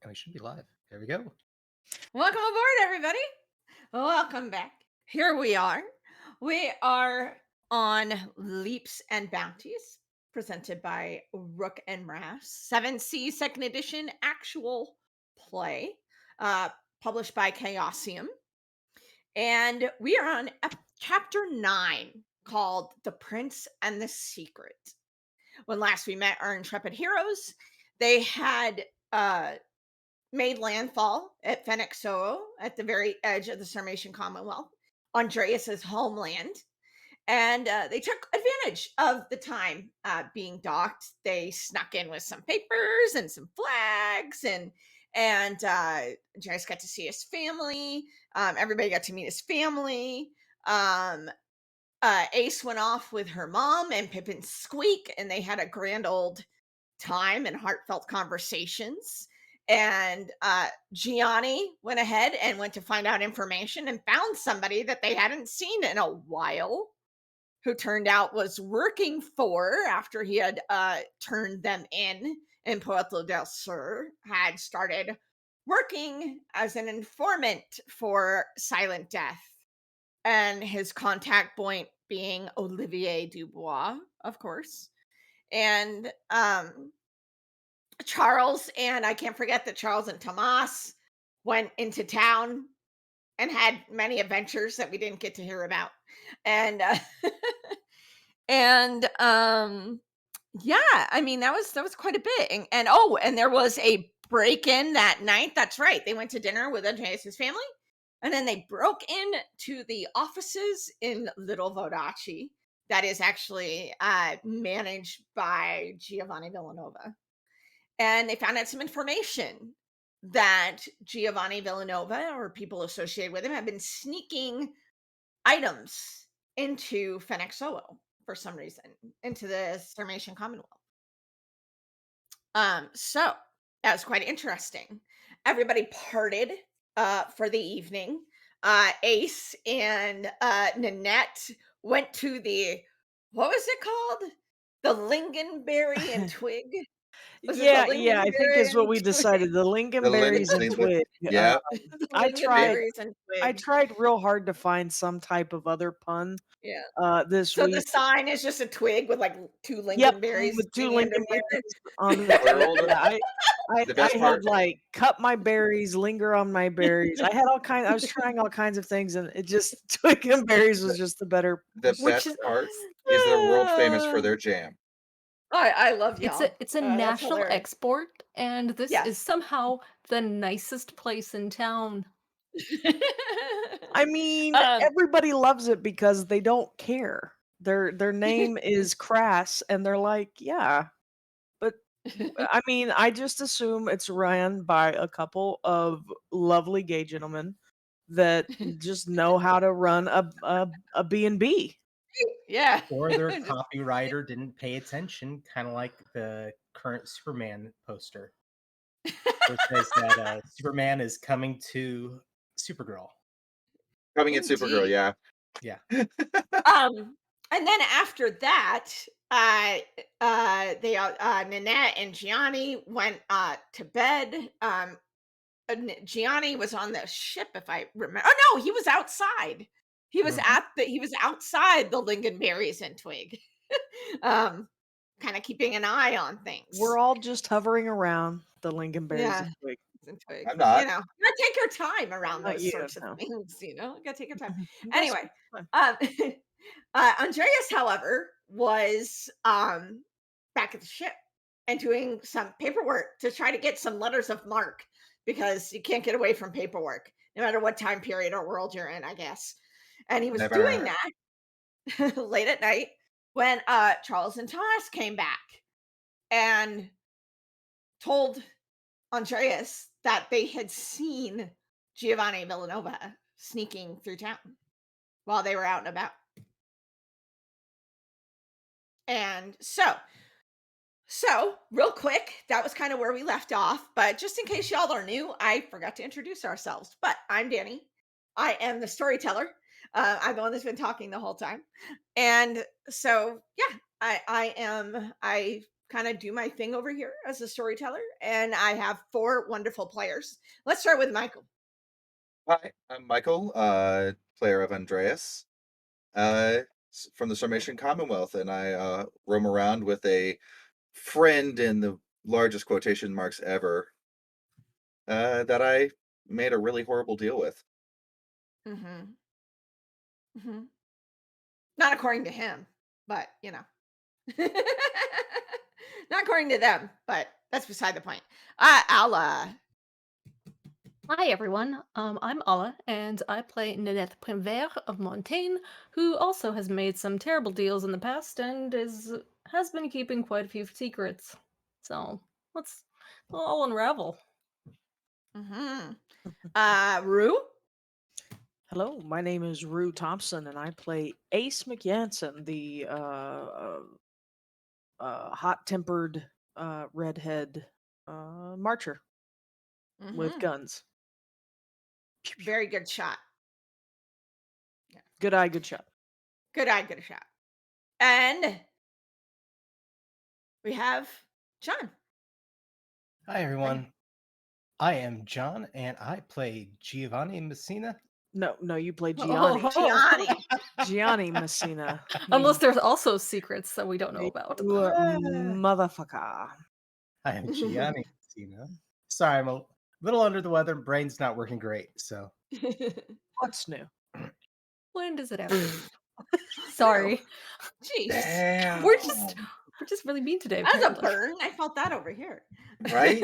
And we should be live. There we go. Welcome aboard, everybody. Welcome back. Here we are. We are on Leaps and Bounties, presented by Rook and Rass, 7C second edition actual play, uh, published by Chaosium. And we are on chapter 9 called The Prince and the Secret. When last we met our intrepid heroes, they had made landfall at Fenixoa at the very edge of the Sarmatian Commonwealth, Andreas's homeland. And they took advantage of the time being docked. They snuck in with some papers and some flags, and Andreas got to see his family. Everybody got to meet his family. Ace went off with her mom and Pippin Squeak, and they had a grand old time and heartfelt conversations. And Gianni went ahead and went to find out information and found somebody that they hadn't seen in a while, who turned out was working for, after he had turned them in Puerto del Sur, had started working as an informant for Silent Death. And his contact point being Olivier Dubois, of course. And Charles, and I can't forget that Charles and Tomas went into town and had many adventures that we didn't get to hear about. And and yeah, I mean that was quite a bit. And there was a break-in that night. That's right. They went to dinner with Andreas's family, and then they broke in to the offices in Little Vodaci that is actually managed by Giovanni Villanova. And they found out some information that Giovanni Villanova or people associated with him have been sneaking items into Fenixoa for some reason, into the Sarmatian Commonwealth. So that was quite interesting. Everybody parted for the evening. Ace and Nanette went to the, what was it called? The lingonberry and twig. Was it the Yeah, I think lingonberry is what and we twig? decided. The The lingonberries and twig. yeah. The I tried lingonberries and I twig. tried real hard to find some type of other pun Yeah. this So the week. sign is just a twig with like two Yep, lingonberries with two hanging underneath it. lingonberries on the twig. Or Yeah, I the I best had part, like cut my berries, linger on my berries. I had all kind. I was trying all kinds of things, and it just twig and berries was the, just the better. the Which best part is they're world famous for their jam. I love It's y'all. a That's national hilarious. export, and this is Yes. somehow the nicest place in town. I mean, um, everybody loves it because they don't care. Their name is Crass, and they're like, yeah. But I mean, I just assume it's ran by a couple of lovely gay gentlemen that just know how to run a B&B. yeah. Or their Just- copywriter didn't pay attention, kind of like the current Superman poster, which says that Superman is coming to Supergirl. Coming in Supergirl, Indeed. yeah. Yeah. And then after that, uh, Nanette and Gianni went to bed. Gianni was on the ship, if I remember. Oh no, he was outside. Mhm. He was outside the lingonberries and twig, um, kind of keeping an eye on things. We're all just hovering around the lingonberries Yeah, and twig. and twig. I'm not. You gotta take your time around Not those you, sorts of no. things. You gotta take your time. That's Anyway, fine. um, Andreas, however, was back at the ship and doing some paperwork to try to get some letters of marque, because you can't get away from paperwork no matter what time period or world you're in, I guess. And he was doing Never. that late at night when Charles and Thomas came back and told Andreas that they had seen Giovanni Villanova sneaking through town while they were out and about. And so real quick, that was kind of where we left off. But just in case y'all are new, I forgot to introduce ourselves. But I'm Danny. I am the storyteller. I'm the one that's been talking the whole time. And so, yeah, I kind of do my thing over here as a storyteller, and I have 4 wonderful players. Let's start with Michael. Hi, I'm Michael, player of Andreas, from the Sarmatian Commonwealth, and I roam around with a friend in the largest quotation marks ever that I made a really horrible deal with. Mm-hmm. Mm-hmm. Not according to him, but not according to them, but that's beside the point. I'll Hi everyone, I'm Ala, and I play Nanette Primevère of Montaigne, who also has made some terrible deals in the past and has been keeping quite a few secrets. So let's all unravel. Mm-hmm. Rue. Hello, my name is Rue Thompson, and I play Ace McYanson, the hot-tempered redhead marcher with Mm-hmm. guns. Very good shot. Good eye, good shot. Good eye, good shot. And we have John. Hi, everyone. I am John, and I play Giovanni Messina. No, you play Gianni. Gianni. Gianni Messina. Unless there's also secrets that we don't know You about. motherfucker. I am Gianni Messina. Sorry, I'm a little under the weather. Brain's not working great, so. What's new? When does it ever? Sorry, Jeez. Damn. we're just really mean today. That's a Apparently. burn. I felt that over here. Right?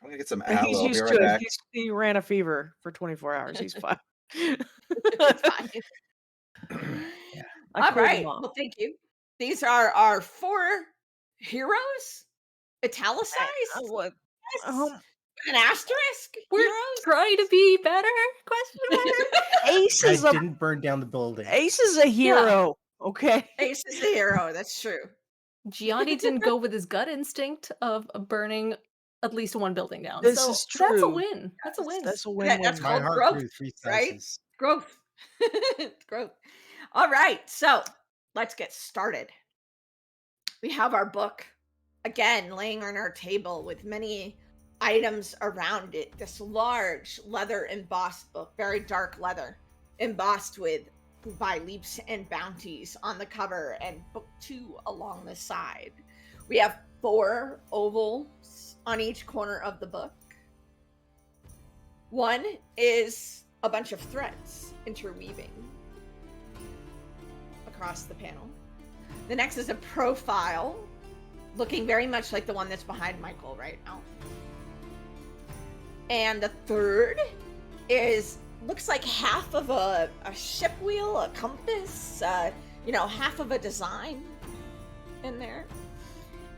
I'm gonna get some aloe. He's I'll be used right to it. back. He ran a fever for 24 hours. He's fine. It's fine. I All cleared right. him off. Well, thank you. These are our 4 heroes, italicized. What? Yes. An asterisk. We're Heroes. trying to be better? Question mark. Ace I is a didn't burn down the building. hero. Okay. Ace is the hero. That's true. Gianni didn't go with his gut instinct of burning at least one building down. This so is that's a true. win. That's a win. That's a That's win-win. My called heart growth, grew 3 right? sizes. Growth. All right. So let's get started. We have our book again laying on our table with many items around it. This large leather embossed book, very dark leather, embossed with by Leaps and Bounties on the cover, and book 2 along the side. We have 4 ovals on each corner of the book. One is a bunch of threads interweaving across the panel. The next is a profile looking very much like the one that's behind Michael right now. And the third looks like half of a ship wheel, a compass, half of a design in there.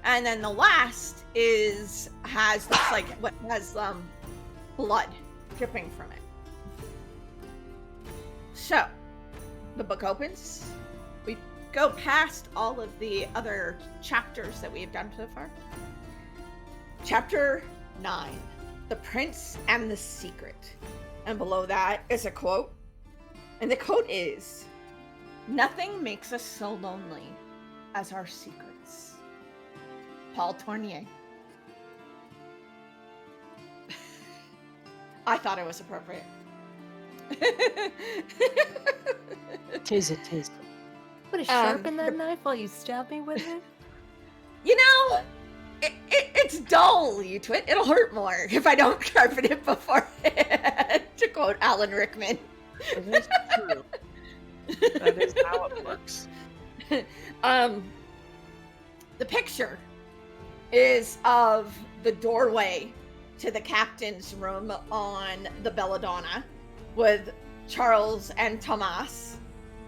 And then the last has blood dripping from it. So the book opens. We go past all of the other chapters that we have done so far. Chapter 9, The Prince and the Secret. And below that is a quote. And the quote is, "Nothing makes us so lonely as our secrets." Paul Tournier. I thought it was appropriate. Tis. Would it sharpen that knife while you stab me with it? It's dull, you twit. It'll hurt more if I don't sharpen it beforehand, to quote Alan Rickman. That is true. That is how it works. The picture is of the doorway to the captain's room on the Belladonna, with Charles and Tomas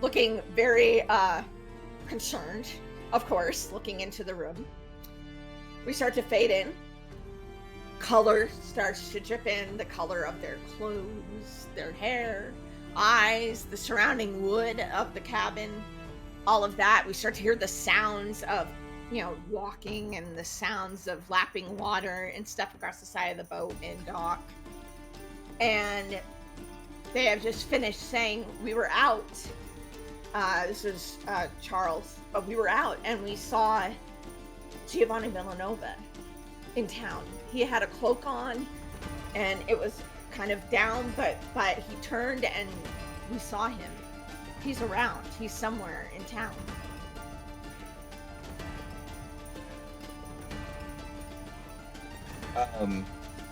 looking very concerned, of course, looking into the room. We start to fade in. Color starts to drip in, the color of their clothes, their hair, eyes, the surrounding wood of the cabin, all of that. We start to hear the sounds of, walking, and the sounds of lapping water and stuff across the side of the boat and dock. And they have just finished saying, "We were out." This is Charles, but we were out and we saw Giovanni Villanova in town. He had a cloak on, and it was kind of down, but he turned and we saw him. He's around. He's somewhere in town.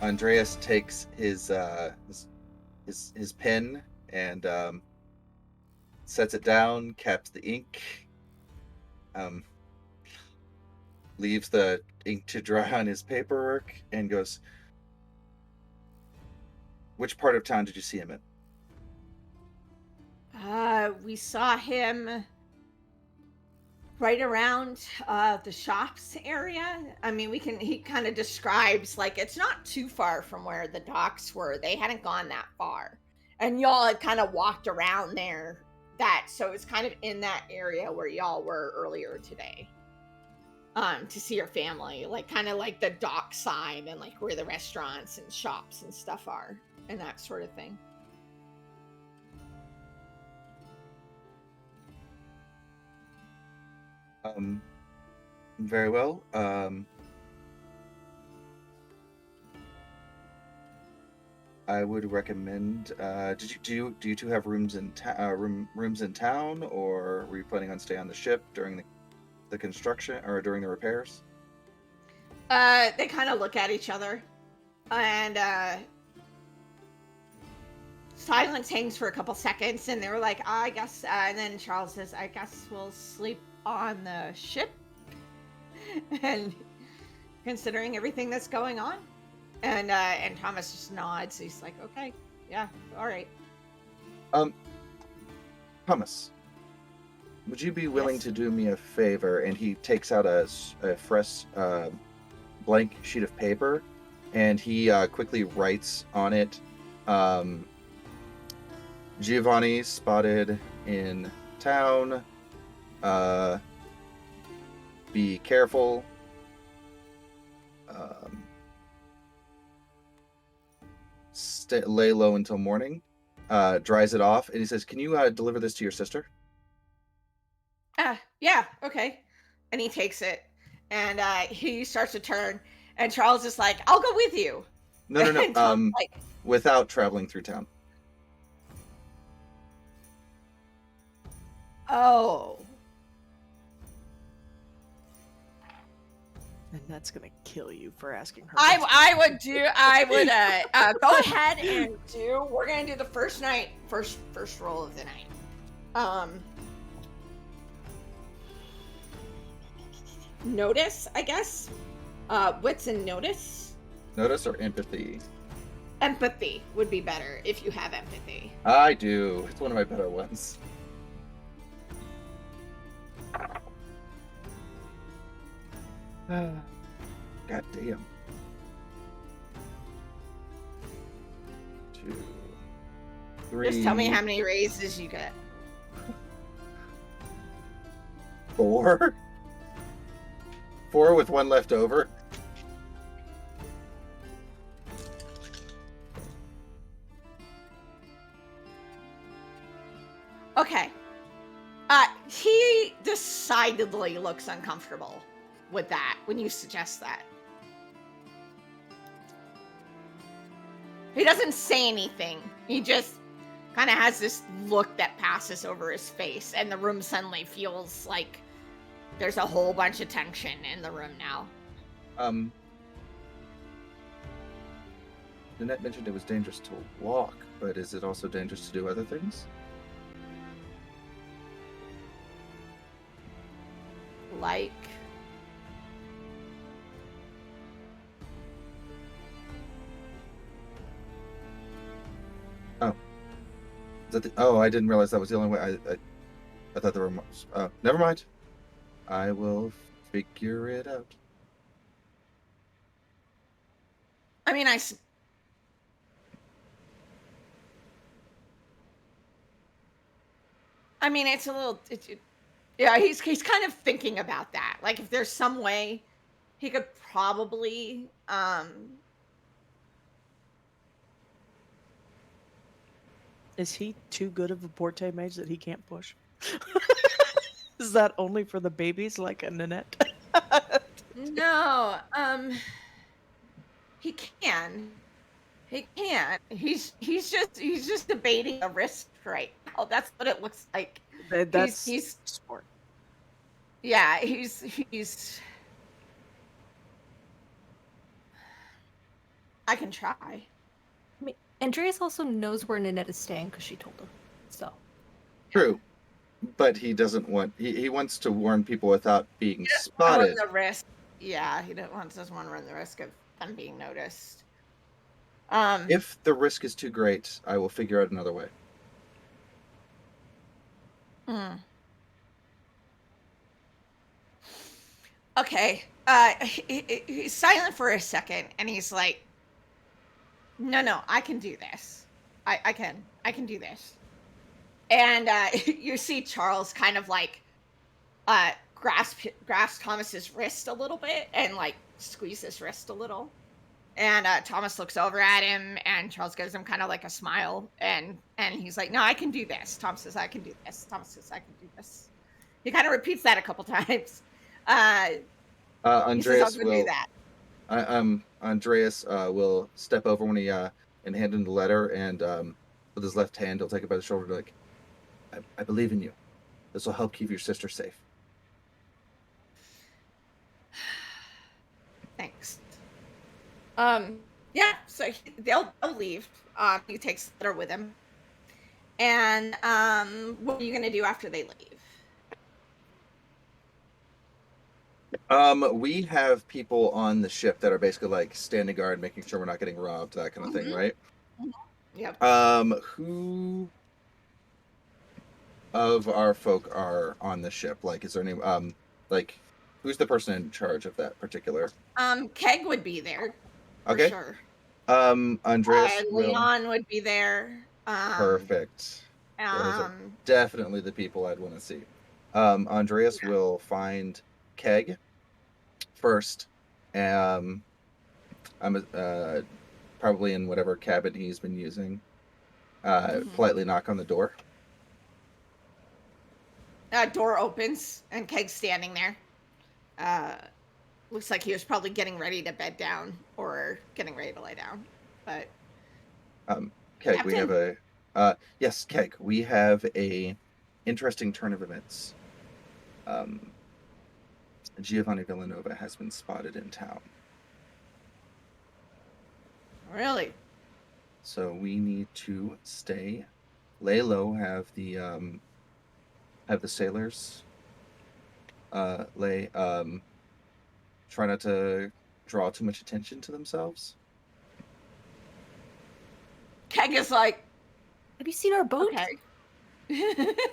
Andreas takes his pen and sets it down, caps the ink, leaves the ink to dry on his paperwork, and goes, "Which part of town did you see him in?" We saw him right around the shops area. I mean, he kind of describes, like, it's not too far from where the docks were. They hadn't gone that far. And y'all had kind of walked around there, so it's kind of in that area where y'all were earlier today. To see your family, like kind of like the dock side and like where the restaurants and shops and stuff are and that sort of thing. Very well. I would recommend. Do you two have rooms in rooms in town, or were you planning on staying on the ship during the construction or during the repairs? They kind of look at each other, and silence hangs for a couple seconds, and they were like, "I guess." And then Charles says, "I guess we'll sleep on the ship." And considering everything that's going on, and Thomas just nods. He's like, "Okay, yeah, all right." Thomas, would you be willing Yes. to do me a favor? And he takes out a fresh blank sheet of paper, and he quickly writes on it, Giovanni spotted in town. Be careful. Lay low until morning. Dries it off, and he says, "Can you deliver this to your sister?" Yeah, okay. And he takes it, and he starts to turn, and Charles is like, "I'll go with you." No, no, no. And Tom's like, Without traveling through town. "Oh." And that's gonna kill you for asking her. I would go ahead and we're gonna do the first roll of the night. Notice, I guess. Wits and notice. Notice or empathy? Empathy would be better if you have empathy. I do. It's one of my better ones. God damn. 2, 3. Just tell me how many raises you get. 4. 4 with 1 left over. Okay. He decidedly looks uncomfortable with that when you suggest that. He doesn't say anything. He just kind of has this look that passes over his face, and the room suddenly feels like there's a whole bunch of tension in the room now. Nanette mentioned it was dangerous to walk, but is it also dangerous to do other things? Like, Is that I didn't realize that was the only way. I thought there were more. Never mind. I will figure it out. I mean, it's a little. Yeah, he's kind of thinking about that. Like, if there's some way he could probably Is he too good of a porte mage that he can't push? Is that only for the babies like a Nanette? No, he can. He can. He's just debating a risk right now. That's what it looks like. That's He's smart. yeah, he's I can try. I mean, Andreas also knows where Nanette is staying because she told him. So, True, but he doesn't want. He wants to warn people without being He doesn't wanna run spotted. the risk. Yeah, he doesn't wanna run the risk of them being noticed. If the risk is too great, I will figure out another way. Mm. Okay. He's silent for a second, and he's like, "No, no, I can do this. I can do this." And you see Charles kind of like grasp Thomas's wrist a little bit and like squeeze his wrist a little. And Thomas looks over at him, and Charles gives him kind of like a smile, and he's like, "No, I can do this." Tom says, "I can do this." Thomas says, "I can do this." He kind of repeats that a couple times. Uh, he says, "I'll Andreas go do will. that." Andreas will step over when he and hand him the letter, and with his left hand, he'll take it by the shoulder, like, I believe in you. This will help keep your sister safe. Thanks. Yeah. So they'll leave. He takes the letter with him. And what are you gonna do after they leave? We have people on the ship that are basically like standing guard, making sure we're not getting robbed, that kind of thing, Mhm. right? Mhm. Yep. Who of our folk are on the ship? Like, is there any like, who's the person in charge of that particular? Keg would be there for Okay. sure. Andreas will. Leon would be there. Perfect. Those are Um, definitely the people I'd want to see. Andreas will find Keg first. I'm probably in whatever cabin he's been using. mhm. Politely knock on the door. Door opens and Keg's standing there. Uh, looks like he was probably getting ready to bed down or getting ready to lay down. But Keg, we have Captain, a yes, Keg, we have a interesting turn of events. Um, Giovanni Villanova has been spotted in town, really? so we need to lay low, have the sailors lay try not to draw too much attention to themselves. Keg is like, have you seen our boat? okay.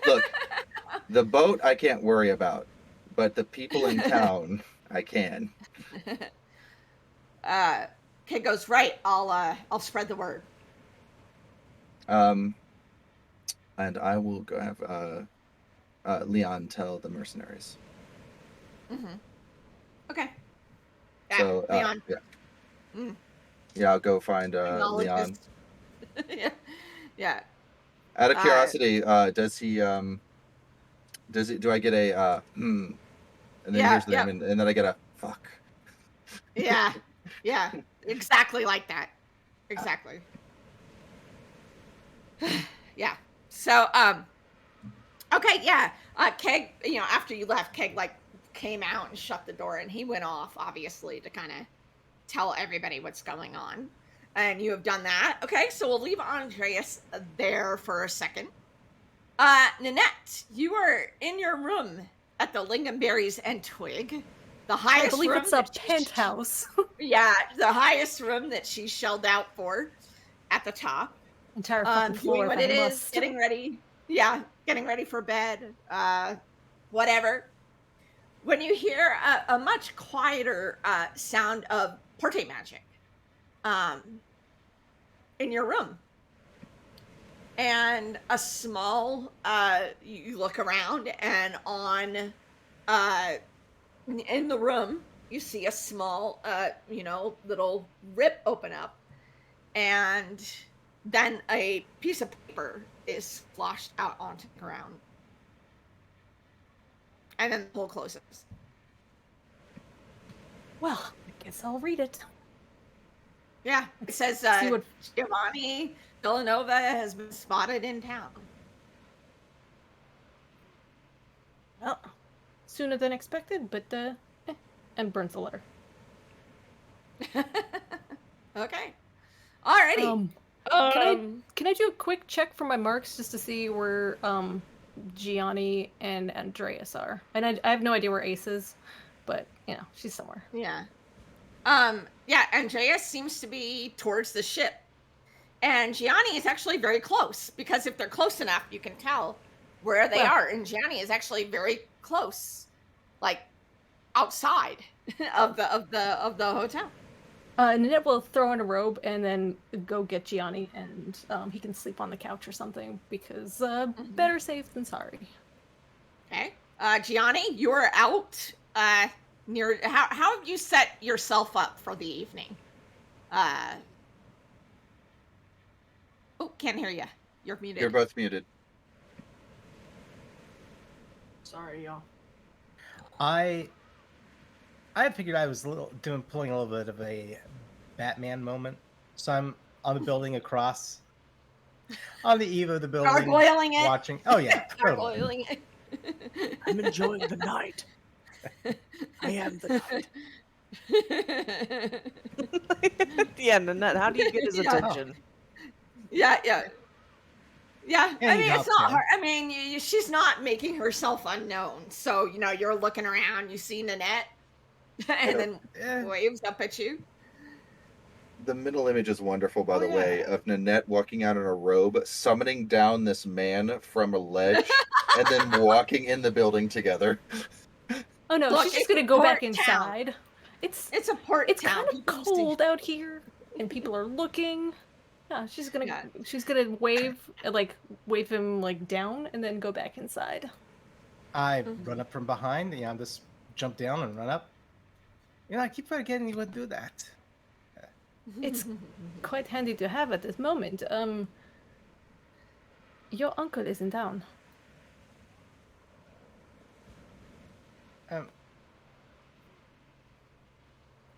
Look, the boat I can't worry about, but the people in town I can. uh, Keg goes, right. I'll spread the word. Um, and I will go have Leon tell the mercenaries. Hmm. Okay. Yeah, So Leon yeah, mm, yeah, I'll go find acknowledges. Leon. Yeah, yeah. Out of Uh, curiosity, do I get a and then yeah, here's the yeah, name, and then I get a fuck. yeah, yeah. Exactly like that. Exactly. Yeah. So, okay, yeah. Keg, after you left, Keg like came out and shut the door, and he went off, obviously, to kind of tell everybody what's going on. And you have done that. Okay, so we'll leave Andreas there for a second. Nanette, you are in your room at the Lingonberries and Twig, the I highest believe room it's a that penthouse. yeah, the highest room that she shelled out for at the top. Entire fucking Doing floor if what I it is, must. getting ready. Yeah, getting ready for bed. Whatever. When you hear a much quieter sound of porte magic um, in your room, and a small, you look around, and on in the room, you see a small, little rip open up, and then a piece of paper is sloshed out onto the ground, and then the hole closes. Well, I guess I'll read it. Yeah, it says See what. Giovanni Villanova has been spotted in town. Well, sooner than expected, but and burns the letter. Okay. Alrighty. Can I do a quick check for my marks just to see where Gianni and Andreas are? And I have no idea where Ace is, but she's somewhere. Yeah. Yeah, Andreas seems to be towards the ship. And Gianni is actually very close, because if they're close enough, you can tell where they are. And Gianni is actually very close, like outside of the hotel. Nanette will throw in a robe and then go get Gianni, and he can sleep on the couch or something, because better safe than sorry. Okay. Gianni, you're out near. How have you set yourself up for the evening? Oh, can't hear you. You're muted. You're both muted. Sorry, y'all. I figured I was pulling a little bit of a Batman moment. So I'm on the building across, on the eve of the building, Gargoyling it. watching. Oh yeah, totally. Gargoyling it. I'm enjoying the night. I am the night. Yeah, Nanette, how do you get his attention? Yeah. Yeah, I mean, he it's helps not him. hard. I mean, she's not making herself unknown. So, you're looking around, you see Nanette, and then waves up at you. The middle image is wonderful, by the yeah. way, of Nanette walking out in a robe, summoning down this man from a ledge, and then walking in the building together. Oh no, Look, she's just it's gonna a go back port inside. It's a port It's town. kind of People used to- cold out here, and people are looking. Yeah, she's gonna wave him like down, and then go back inside. I run up from behind. Just jump down and run up. I keep forgetting you would do that. It's quite handy to have at this moment. Your uncle is in town.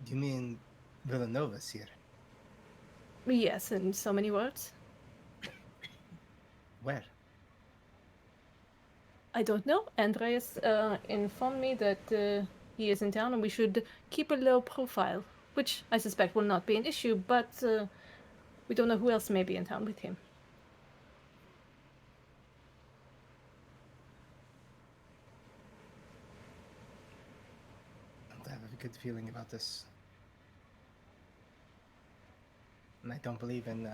You mean Villanova's here? Yes, in so many words. Where? I don't know. Andreas informed me that he is in town, and we should keep a low profile, which I suspect will not be an issue, but we don't know who else may be in town with him. I have a good feeling about this. And I don't believe in,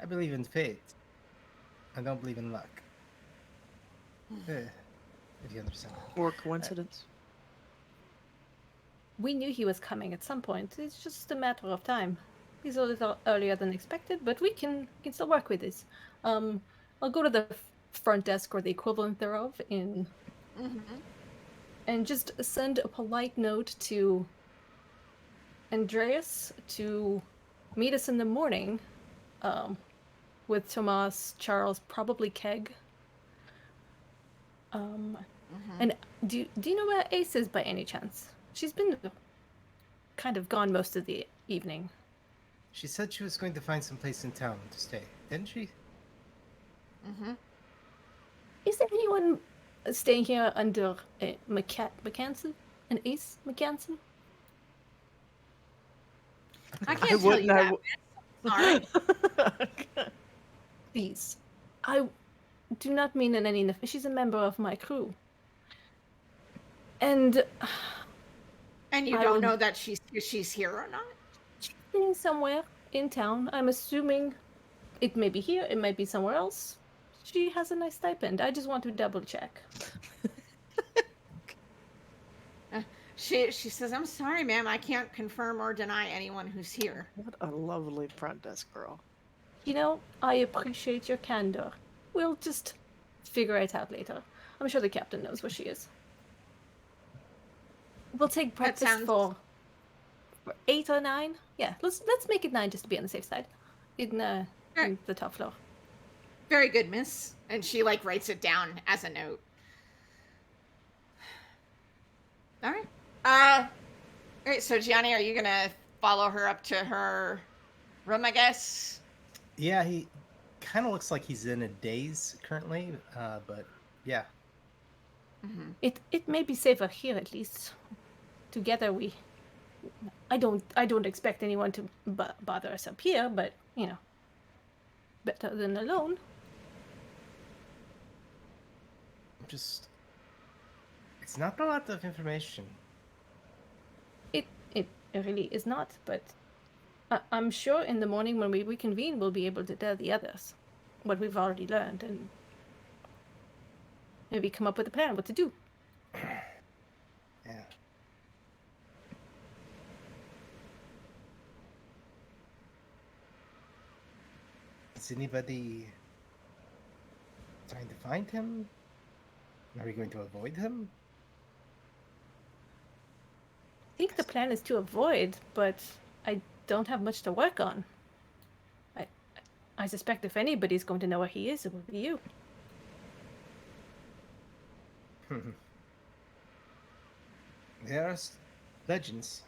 I believe in fate. I don't believe in luck. If you understand. Or coincidence. We knew he was coming at some point. It's just a matter of time. He's a little earlier than expected, but we can still work with this. I'll go to the front desk, or the equivalent thereof, and just send a polite note to Andreas to meet us in the morning with Tomas, Charles, probably Keg. And do you know where Ace is by any chance? She's been kind of gone most of the evening. She said she was going to find some place in town to stay, didn't she? Is there anyone staying here under a McCanson? An Ace McCanson? I can't tell you that. Sorry. Please. I do not mean in any... She's a member of my crew. And you don't know that she's here or not? She's staying somewhere in town. I'm assuming it may be here, it might be somewhere else. She has a nice stipend. I just want to double check. She says, "I'm sorry, ma'am. I can't confirm or deny anyone who's here." What a lovely front desk girl. I appreciate your candor. We'll just figure it out later. I'm sure the captain knows where she is. We'll take breakfast for 8 or 9. Yeah, let's make it 9 just to be on the safe side. In the top floor. Very good, miss. And she writes it down as a note. All right. All right, so Gianni, are you gonna follow her up to her room? I guess. Yeah, he kind of looks like he's in a daze currently, but yeah. Mm-hmm. It may be safer here at least. Together we. I don't expect anyone to bother us up here, but better than alone. Just, it's not a lot of information. It really is not, but I'm sure in the morning when we reconvene, we'll be able to tell the others what we've already learned and maybe come up with a plan what to do. Yeah. Is anybody trying to find him? Are we going to avoid him? I think the plan is to avoid, but I don't have much to work on. I suspect if anybody's going to know where he is, it will be you. There are legends.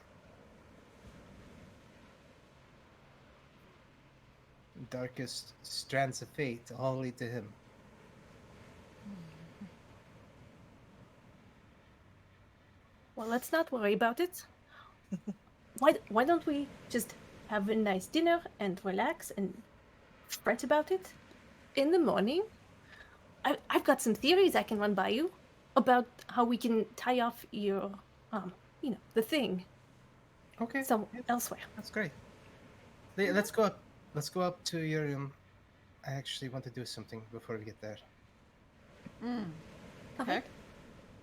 Darkest strands of fate all lead to him. Well, let's not worry about it. Why don't we just have a nice dinner and relax and fret about it? In the morning, I've got some theories I can run by you about how we can tie off your, the thing Okay. elsewhere. That's great. Let's go up. Let's go up to your room. I actually want to do something before we get there. Okay.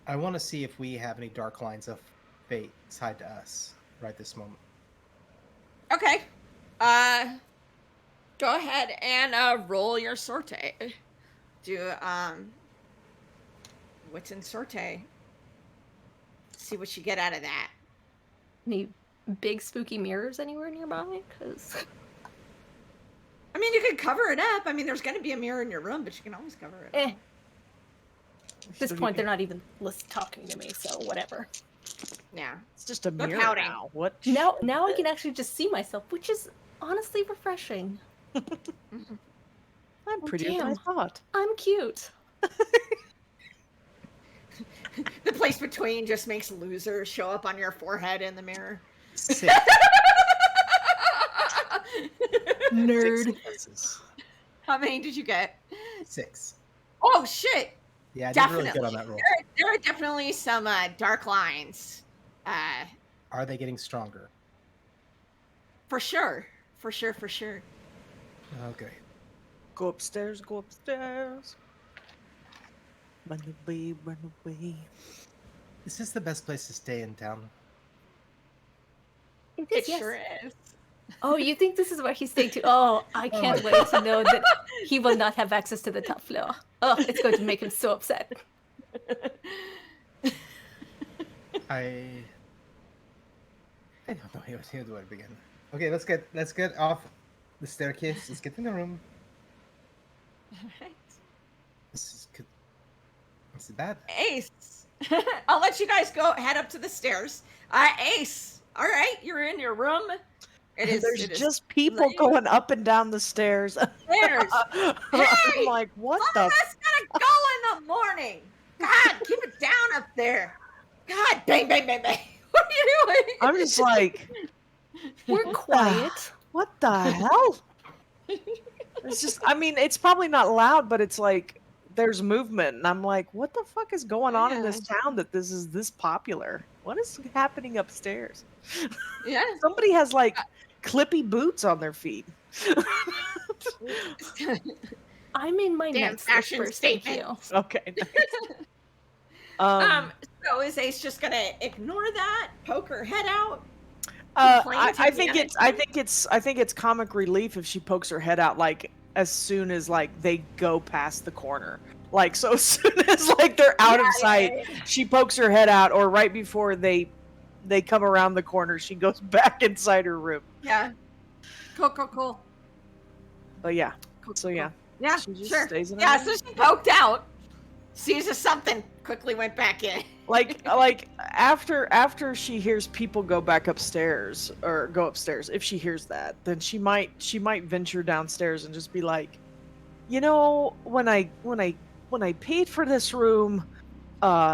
I want to see if we have any dark lines of fate tied to us right this moment. Okay. Go ahead and roll your sorte. Do what's in sorte? See what you get out of that. Any big spooky mirrors anywhere nearby? Because I mean, you could cover it up. I mean, there's going to be a mirror in your room, but you can always cover it up. At this point, they're not even talking to me, so whatever. Yeah. It's just a They're mirror pouting. now. What? Now I can actually just see myself, which is honestly refreshing. I'm prettier than I damn. thought. I'm cute. The place between just makes losers show up on your forehead in the mirror. 6. Nerd. 6 successes. How many did you get? 6. Oh, shit. Yeah, I did Definitely. really good on that roll. There are definitely some dark lines. Are they getting stronger? For sure. For sure, for sure. Okay. Go upstairs, go upstairs. Run away, run away. Is this the best place to stay in town? It sure is. Oh, you think this is where he's staying to? Oh, I can't wait to know that he will not have access to the top floor. Oh, it's going to make him so upset. I don't know where do I begin. Okay, let's get off the staircase. Let's get in the room. Alright. This is bad. Ace. I'll let you guys go head up to the stairs. Ace. All right, you're in your room. There's just people going up and down the stairs. Stairs. I'm like, what Some the? of us gotta go in the morning. God, keep it down up there. God, bang, bang, bang, bang. What are you doing? I'm just like, We're quiet. what the hell? It's just, I mean, it's probably not loud, but it's like there's movement, and I'm like, what the fuck is going on in this town that this is this popular? What is happening upstairs? Yeah. Somebody has like clippy boots on their feet. I'm in my Damn next fashion first, thank statement. you. Okay. Nice. So is Ace just gonna ignore that? Poke her head out? I think it's comic relief if she pokes her head out like as soon as like they go past the corner. Like so as soon as like they're out of sight, she pokes her head out, or right before they come around the corner, she goes back inside her room. Yeah. Cool. But yeah. Cool, So yeah. Yeah, She just sure. stays in her Yeah, room. so she poked out, sees something quickly went back in. Like after she hears people go back upstairs or go upstairs, if she hears that, then she might venture downstairs and just be like, when I paid for this room,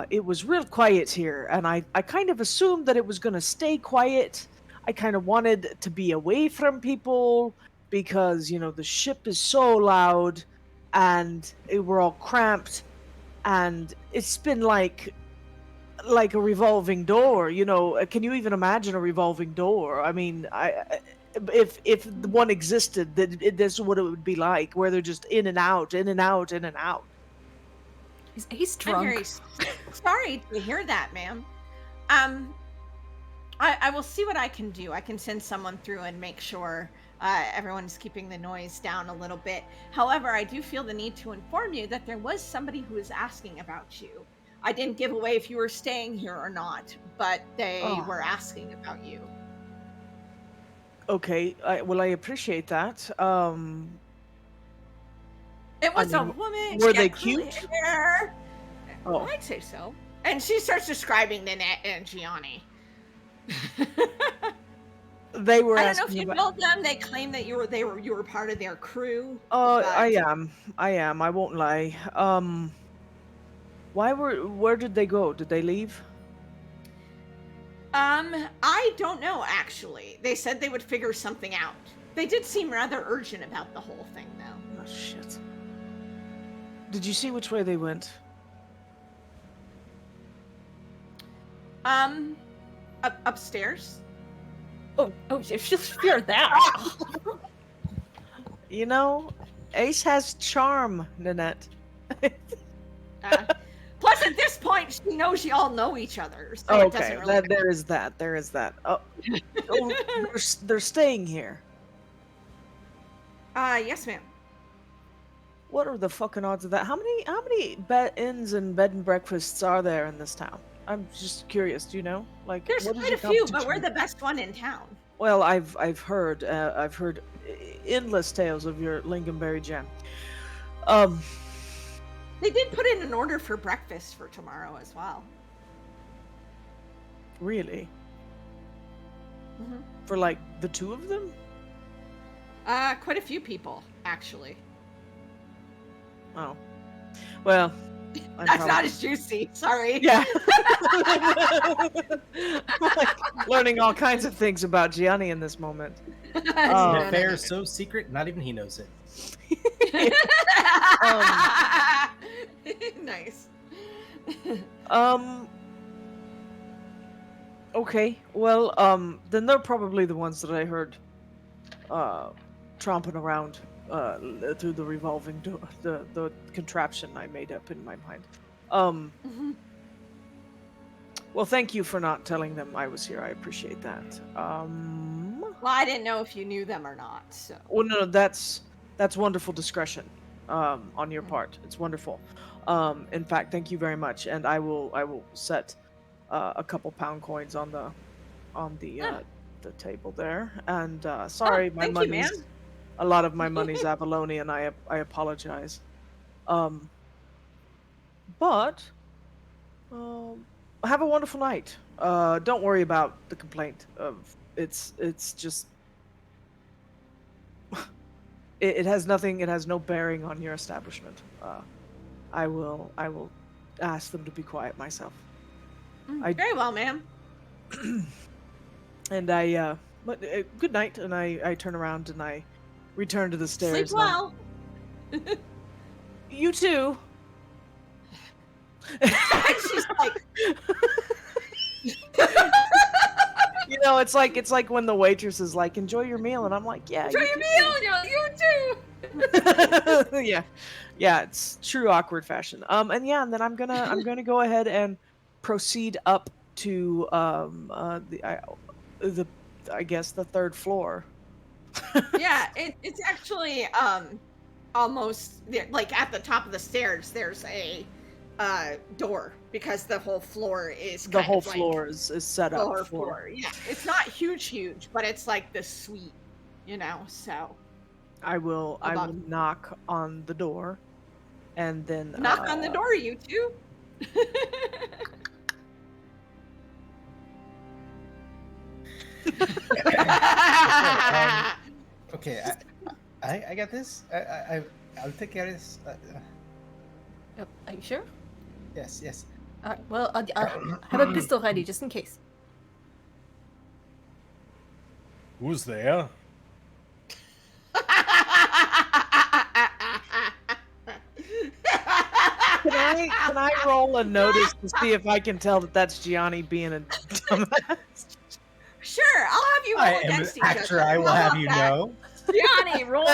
it was real quiet here, and I kind of assumed that it was gonna stay quiet. I kind of wanted to be away from people because the ship is so loud, and we're all cramped, and it's been like a revolving door. Can you even imagine a revolving door? I mean, if the one existed, this is what it would be like, where they're just in and out, in and out, in and out. He's I'm very drunk. sorry to hear that, ma'am. Um, I will see what I can do. I can send someone through and make sure everyone's keeping the noise down a little bit. However, I do feel the need to inform you that there was somebody who was asking about you. I didn't give away if you were staying here or not, but they Oh, were asking about you. okay. Well, I appreciate that. It I was a mean, woman. were She they had curly cute? hair. Oh, I'd say so. And she starts describing Nanette and Gianni. they were I don't know if asking you about. know them. They claim that you were part of their crew, Oh, I but am. I am. I won't lie. Where did they go? Did they leave? I don't know actually. They said they would figure something out. They did seem rather urgent about the whole thing though. Oh, shit. Did you see which way they went? Um upstairs. Oh, she'll fear that. Ace has charm, Nanette. Uh, plus at this point she knows you all know each other, so it doesn't Okay, really there is that. There is that. Oh, they're staying here. yes ma'am. What are the fucking odds of that? How many inns and bed and breakfasts are there in this town? I'm just curious. Do you know? Like, There's what is quite your a few, but competition? we're the best one in town. Well, I've heard endless tales of your lingonberry jam. Um, They did put in an order for breakfast for tomorrow as well. really? Mhm. For like the two of them? Quite a few people actually. Oh, well, I'm That's not probably as juicy. Sorry. yeah. Like, learning all kinds of things about Gianni in this moment. The Oh. affair is so secret, not even he knows it. Nice. Um. Okay. Well, then they're probably the ones that I heard, tromping around, through the revolving door, the contraption I made up in my mind. Um. Mhm. Well, thank you for not telling them I was here. I appreciate that. Well, I didn't know if you knew them or not, so. Well, no, that's wonderful discretion, on your part. It's wonderful. In fact, thank you very much, and I will set, a couple pound coins on the Ah. the table there. And Oh, sorry, my thank you, ma'am. money's a lot of my money's Avalonian. I apologize. Um, but have a wonderful night. Don't worry about the complaint of it's just it has nothing. It has no bearing on your establishment. I will ask them to be quiet myself. I Very well, ma'am. and but good night. And I turn around and I return to the Sleep stairs. well. You too. She's like, It's like when the waitress is like, "Enjoy your meal," and I'm like, "Yeah, enjoy you your too." meal. You too. Yeah, it's true awkward fashion. And then I'm gonna go ahead and proceed up to the I guess the third floor. Yeah, it's actually almost like at the top of the stairs. There's a door because the whole floor is The kind whole of like floor is set up lower for. floor. Yeah, it's not huge, but it's like the suite, So I will above. knock on the door, and then Knock on the door, you two. Okay, I got this. I'll take care of this. Are you sure? Yes, yes. All right. Well, I'll have a pistol ready just in case. Who's there? Can I roll a notice to see if I can tell that that's Gianni being a dumbass? Sure, I'll have you roll I am an against each actor. other. I will How have about you that? know. Gianni, roll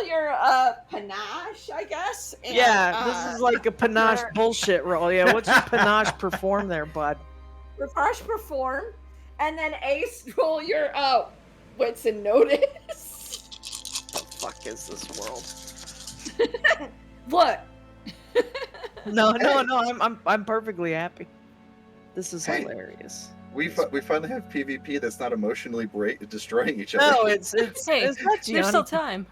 your panache, I guess. And, Yeah, this is like a panache your- bullshit roll. Yeah, what's your panache perform there, bud? Refresh perform, and then Ace roll your wits and notice. The fuck is this world? What? No, I'm perfectly happy. This is Hey. hilarious. We finally have PvP that's not emotionally destroying each other. No, it's Hey, it's not there's still Gianni. time.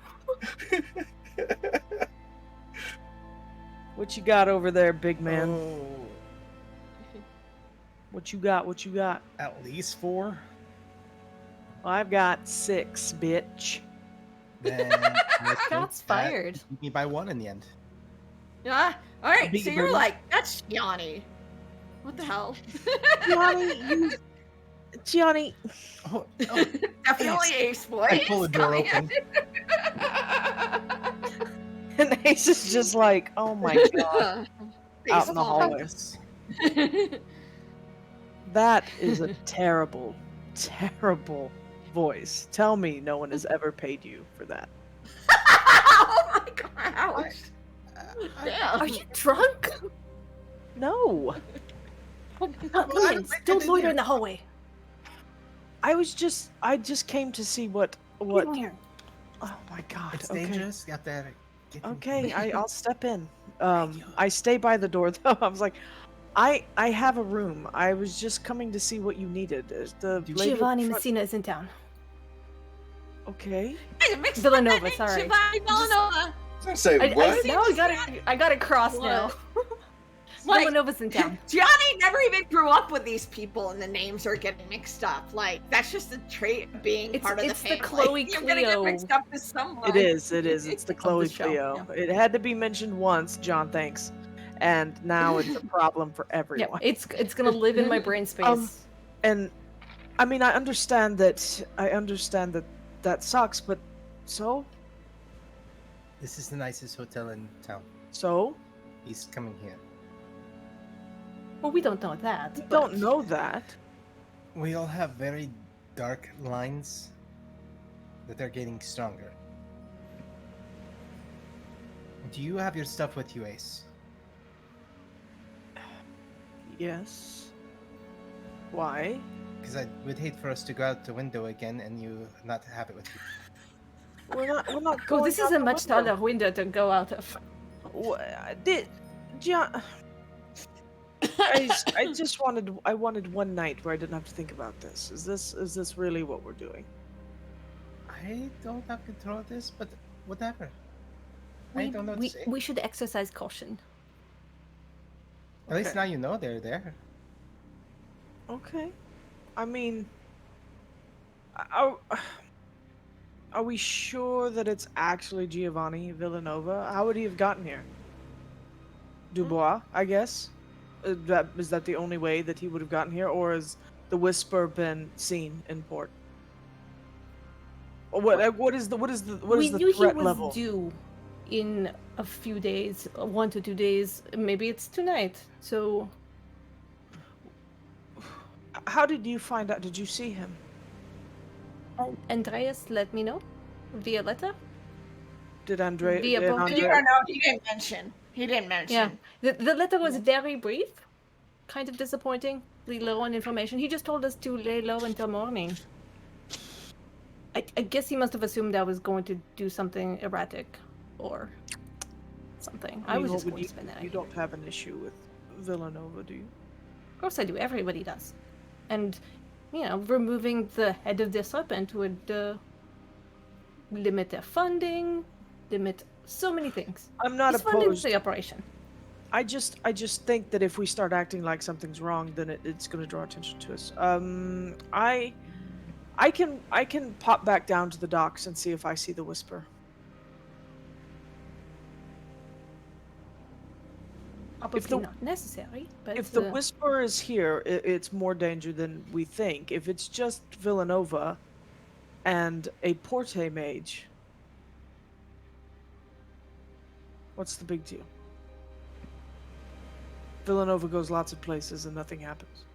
What you got over there, big man? Oh, What you got? What you got? at least 4. Well, I've got 6, bitch. Then I think Shots that fired. you beat me by 1 in the end. Yeah. All right. beat So you, you're baby. like, that's Gianni. What the hell? Gianni, Oh, Definitely Ace boy. I pull the door open. and Ace is just like, oh my god, out in the hallway. That is a terrible, terrible voice. Tell me no one has ever paid you for that. Oh my god! Ouch. Are you drunk? No, Lemons, don't loiter in the hallway. I just came to see what. Get in here. Oh my god. It's okay. dangerous. You have to get in. Okay, I'll step in. I stay by the door though. I was like, I have a room. I was just coming to see what you needed. Is the lady at Giovanni the front- Messina is in town. Okay. Hey, mix Villanova, that sorry. Giovanni Villanova. Say what? I got it crossed now. Like, Villanova's in town. Gianni never even grew up with these people, and the names are getting mixed up. Like that's just a trait of being It's- part of it's the the family. Chloe You're gonna get Cleo. mixed up with someone. It is. It's the Chloe show, Cleo. yeah. It had to be mentioned once, John. Thanks. And now it's a problem for Yeah, everyone. it's gonna live in my brain space. And I mean, I understand that. That sucks, but so This is the nicest hotel in town. so He's coming here. Well, we don't know that. we but- don't know that. We all have very dark lines that are getting stronger. Do you have your stuff with you, Ace? Yes. Why? Because I would hate for us to go out the window again and you not have it with you. We're not Oh, going. this out is a the much window. taller window to go out of. I wanted one night where I didn't have to think about this. Is this really what we're doing? I don't have control of this, but whatever. I don't know what to say. We should exercise caution. At least Okay. now you know they're there. Okay. I mean, are we sure that it's actually Giovanni Villanova? How would he have gotten here? Dubois, I guess. Is that the only way that he would have gotten here, or has the whisper been seen in port? Or what is the We knew he threat was level? due in a few days, 1 to 2 days. Maybe it's tonight. So How did you find out? Did you see him? Andreas let me know via letter. Did Andre? Via did boat. Andre- Yeah, no, he didn't mention. He didn't mention. Yeah, the letter was very brief, kind of disappointing, low on information. He just told us to lay low until morning. I guess he must have assumed I was going to do something erratic, or something. I mean, was what just would going to spend the You night. don't have an issue with Villanova, do you? Of course I do. Everybody does. And, removing the head of the serpent would limit their funding, limit so many things. I'm not He's funding opposed. the operation. I just think that if we start acting like something's wrong, then it's going to draw attention to us. I can pop back down to the docks and see if I see the whisper. If Probably the not necessary, but if the whisper is here, it's more danger than we think. If it's just Villanova and a Porte mage, what's the big deal? Villanova goes lots of places and nothing happens.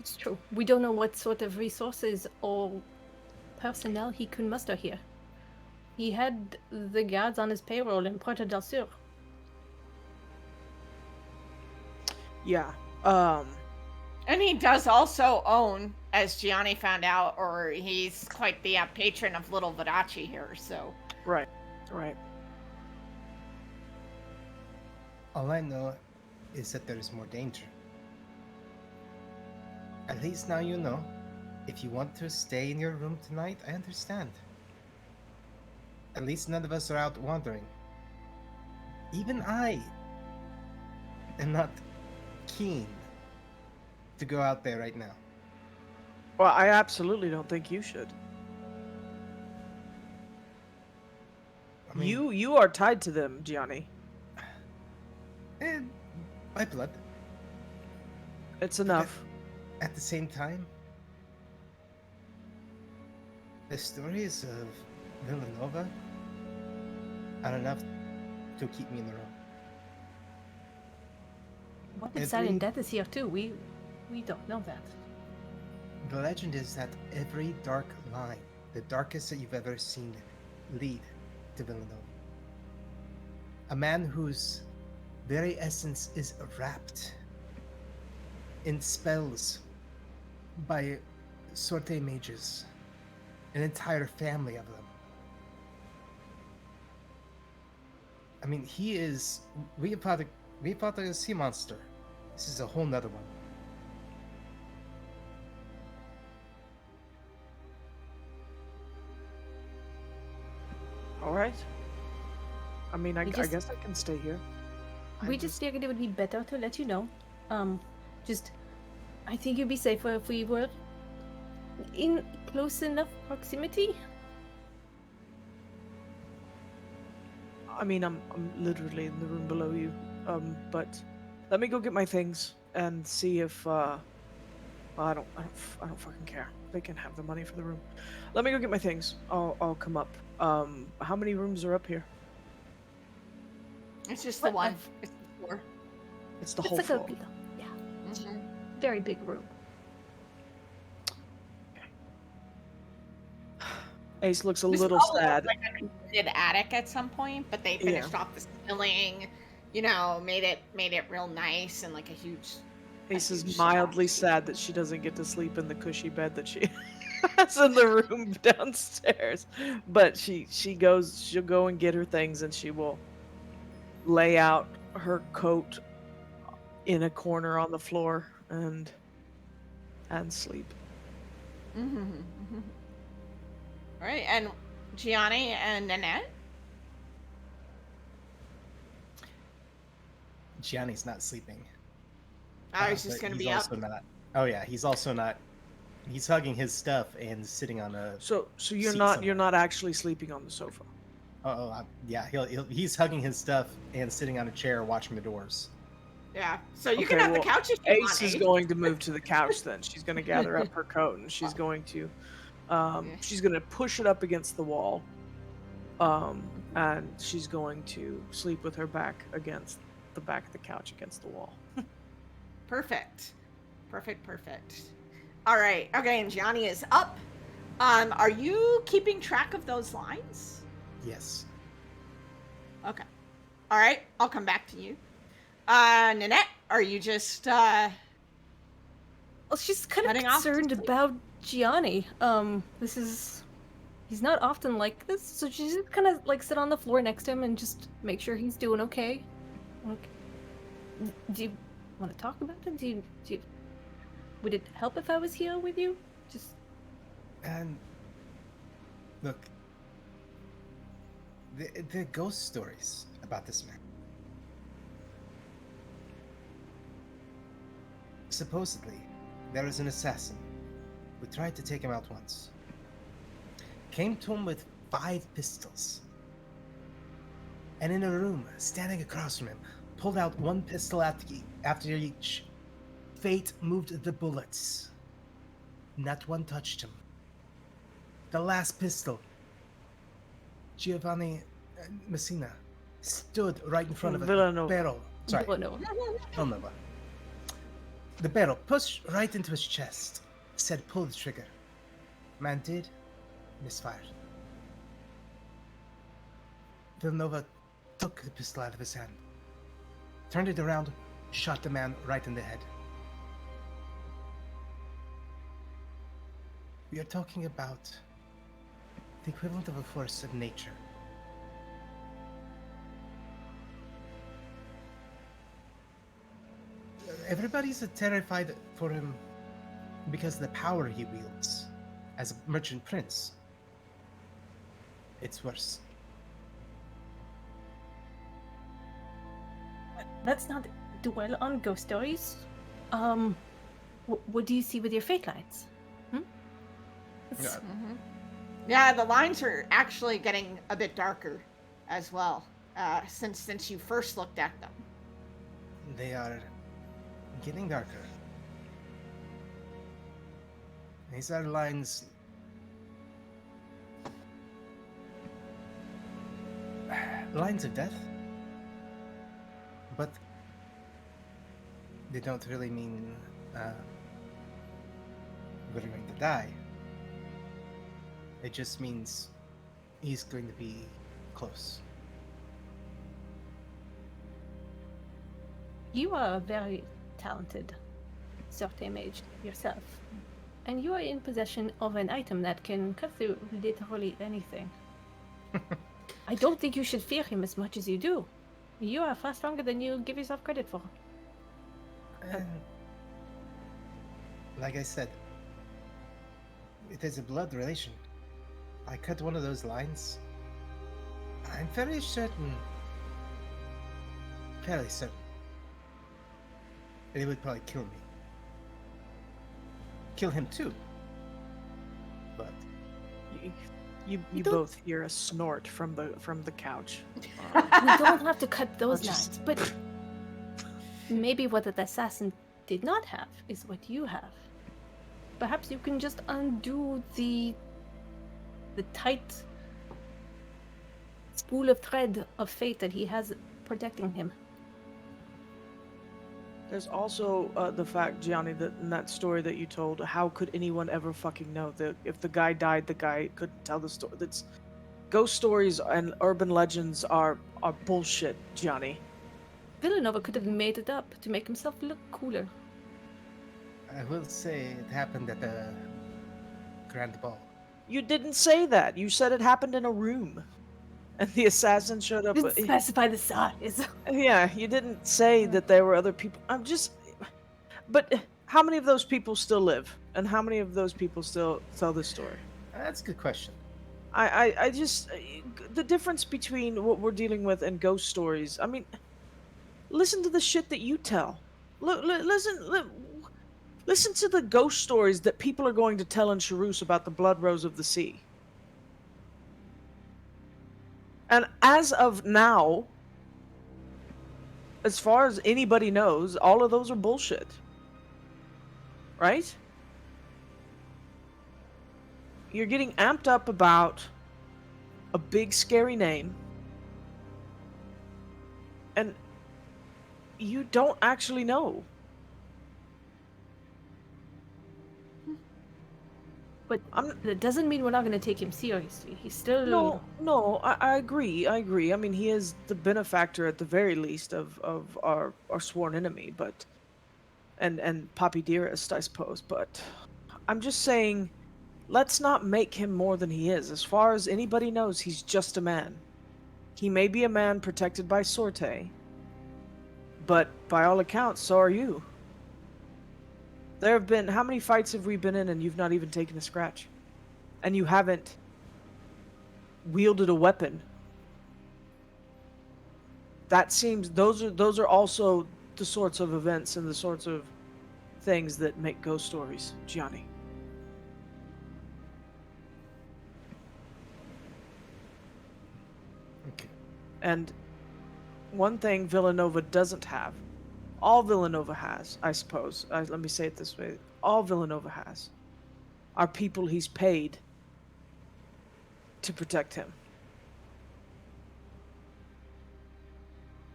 it's true. We don't know what sort of resources or personnel he could muster here. He had the guards on his payroll in Puerto del Sur. Yeah. And he does also own, as Gianni found out, or he's quite the patron of Little Vadachi here, so. Right. All I know is that there is more danger. At least now you know. If you want to stay in your room tonight, I understand. At least none of us are out wandering. Even I am not keen to go out there right now. Well, I absolutely don't think you should. I mean, You are tied to them, Gianni. by blood. It's enough. At the same time, the stories of Villanova are enough to keep me in the room. What if Silent Every- Death is here too? We don't know that. The legend is that every dark line, the darkest that you've ever seen, lead to Villanova. A man whose very essence is wrapped in spells by sorte mages, an entire family of them. I mean, we fought a sea monster. This is a whole nother one. All right. I mean, I We just- guess I can stay here. We I'm just figured it would be better to let you know. I think it'd be safer if we were in close enough proximity. I mean, I'm literally in the room below you. But let me go get my things and see if well, I don't fucking care. They can have the money for the room. Let me go get my things. I'll come up. How many rooms are up here? It's just the What? one. It's the floor. It's the It's whole like floor. Mhm. very big room. Ace looks a This little probably was sad. like a converted attic at some point, but they finished off the ceiling. You know, made it real nice and like a huge. Ace huge is mildly shelf. sad that she doesn't get to sleep in the cushy bed that she has in the room downstairs. But she'll go and get her things and she will lay out her coat in a corner on the floor and sleep. Mm-hmm. Right, and Gianni and Nanette. Gianni's not sleeping. I was But just gonna he's be up. also not. Oh yeah, he's also not. He's hugging his stuff and sitting on a. So you're Seat not somewhere. actually sleeping on the sofa. Yeah. He's hugging his stuff and sitting on a chair watching the doors. Yeah, so you Okay, can have well, the couch if you Ace want. is Ace. going to move to the couch then. She's going to gather up her coat and she's going to she's going to push it up against the wall. And she's going to sleep with her back against the back of the couch against the wall. Perfect. All right. Okay, and Gianni is up. Are you keeping track of those lines? Yes. Okay. All right. I'll come back to you. Nanette, are you just Well, she's kind of Heading off to concerned sleep? about Gianni. He's not often like this, so she's just kind of like sit on the floor next to him and just make sure he's doing okay. Like, do you want to talk about it? Do you would it help if I was here with you? Just And look, the ghost stories about this man. Supposedly, there is an assassin who tried to take him out once. Came to him with 5 pistols. And in a room, standing across from him, pulled out 1 pistol after each. Fate moved the bullets. Not one touched him. The last pistol, Giovanni Messina, stood right in front of a Villanova. barrel. Sorry, Villanova. Villanova. The barrel pushed right into his chest. Said, pull the trigger. Man did. Misfired. Villanova took the pistol out of his hand, turned it around, shot the man right in the head. We are talking about the equivalent of a force of nature. Everybody's terrified for him because of the power he wields as a merchant prince. It's worse. Let's not dwell on ghost stories. What do you see with your fate lights? Yeah. Yeah, the lines are actually getting a bit darker as well since you first looked at them. They are getting darker. These are lines. Lines of death. But they don't really mean we're going to die. It just means he's going to be close. You are a very talented sorte mage yourself, and you are in possession of an item that can cut through literally anything. I don't think you should fear him as much as you do. You are far stronger than you give yourself credit for. And like I said, it is a blood relation. I cut one of those lines. I'm fairly certain that it would probably kill me. Kill him too. But You don't- both hear a snort from the couch. We don't have to cut those Just- lines, but maybe what the assassin did not have is what you have. Perhaps you can just undo the tight spool of thread of fate that he has protecting him. There's also the fact, Gianni, that in that story that you told, how could anyone ever fucking know that if the guy died, the guy couldn't tell the story? That's ghost stories and urban legends are bullshit, Gianni. Villanova could have made it up to make himself look cooler. I will say it happened at the Grand Ball. You didn't say that. You said it happened in a room, and the assassin showed up. Didn't specify the size. Yeah, you didn't say that there were other people. But how many of those people still live, and how many of those people still tell this story? That's a good question. I just the difference between what we're dealing with and ghost stories. I mean, listen to the shit that you tell. Listen to the ghost stories that people are going to tell in Charus about the blood rose of the sea. And as of now, as far as anybody knows, all of those are bullshit. Right? You're getting amped up about a big scary name, and you don't actually know. But that doesn't mean we're not going to take him seriously. He's still... No, I agree. I mean, he is the benefactor at the very least of our sworn enemy, but and Poppy Dearest, I suppose. But I'm just saying, let's not make him more than he is. As far as anybody knows, he's just a man. He may be a man protected by Sorte, but by all accounts, so are you. There have been... How many fights have we been in and you've not even taken a scratch? And you haven't wielded a weapon. That seems... Those are also the sorts of events and the sorts of things that make ghost stories, Gianni. Okay. And one thing Villanova doesn't have, all Villanova has, I suppose, let me say it this way, all Villanova has are people he's paid to protect him.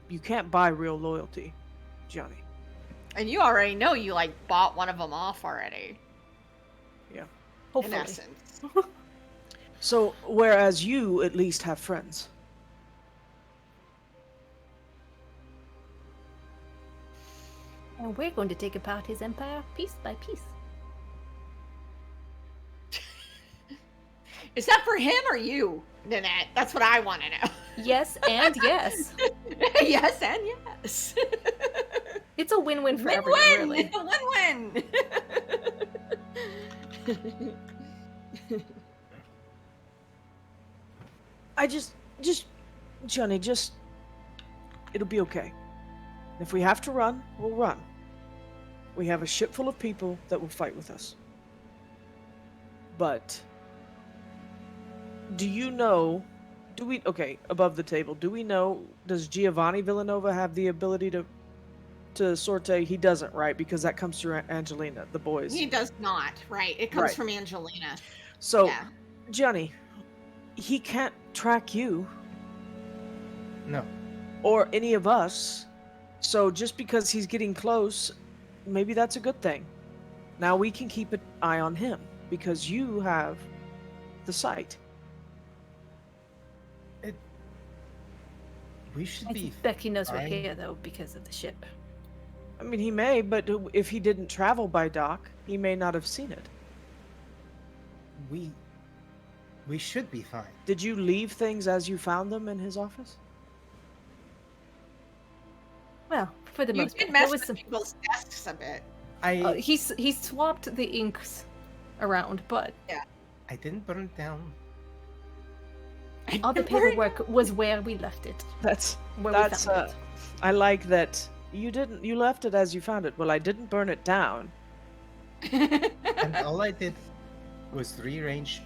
You can't buy real loyalty, Johnny. And you already know you like bought one of them off already. Yeah. In Hopefully. essence. So, whereas you at least have friends. And we're going to take apart his empire piece by piece. Is that for him or you, Nanette? That's what I want to know. Yes and yes. Yes and yes. It's a win-win for everyone, Win-win! really. Win-win! Johnny, it'll be okay. If we have to run, we'll run. We have a ship full of people that will fight with us. But, above the table, do we know, does Giovanni Villanova have the ability to sorte? He doesn't, right? Because that comes through Angelina, the boys. He does not, right? It comes Right. from Angelina. So, Yeah. Johnny, he can't track you No. or any of us. So just because he's getting close, maybe that's a good thing. Now we can keep an eye on him because you have the sight. We should I be think Becky knows we're fine. here, though, because of the ship. I mean, he may, but if he didn't travel by dock, he may not have seen it. We should be fine. Did you leave things as you found them in his office? Well, for the You most did part. mess There was with some. people's desks a bit. He swapped the inks around, but I didn't burn it down. all the paperwork was where we left it. That's Where we found it. I like that you left it as you found it. Well, I didn't burn it down. And all I did was rearrange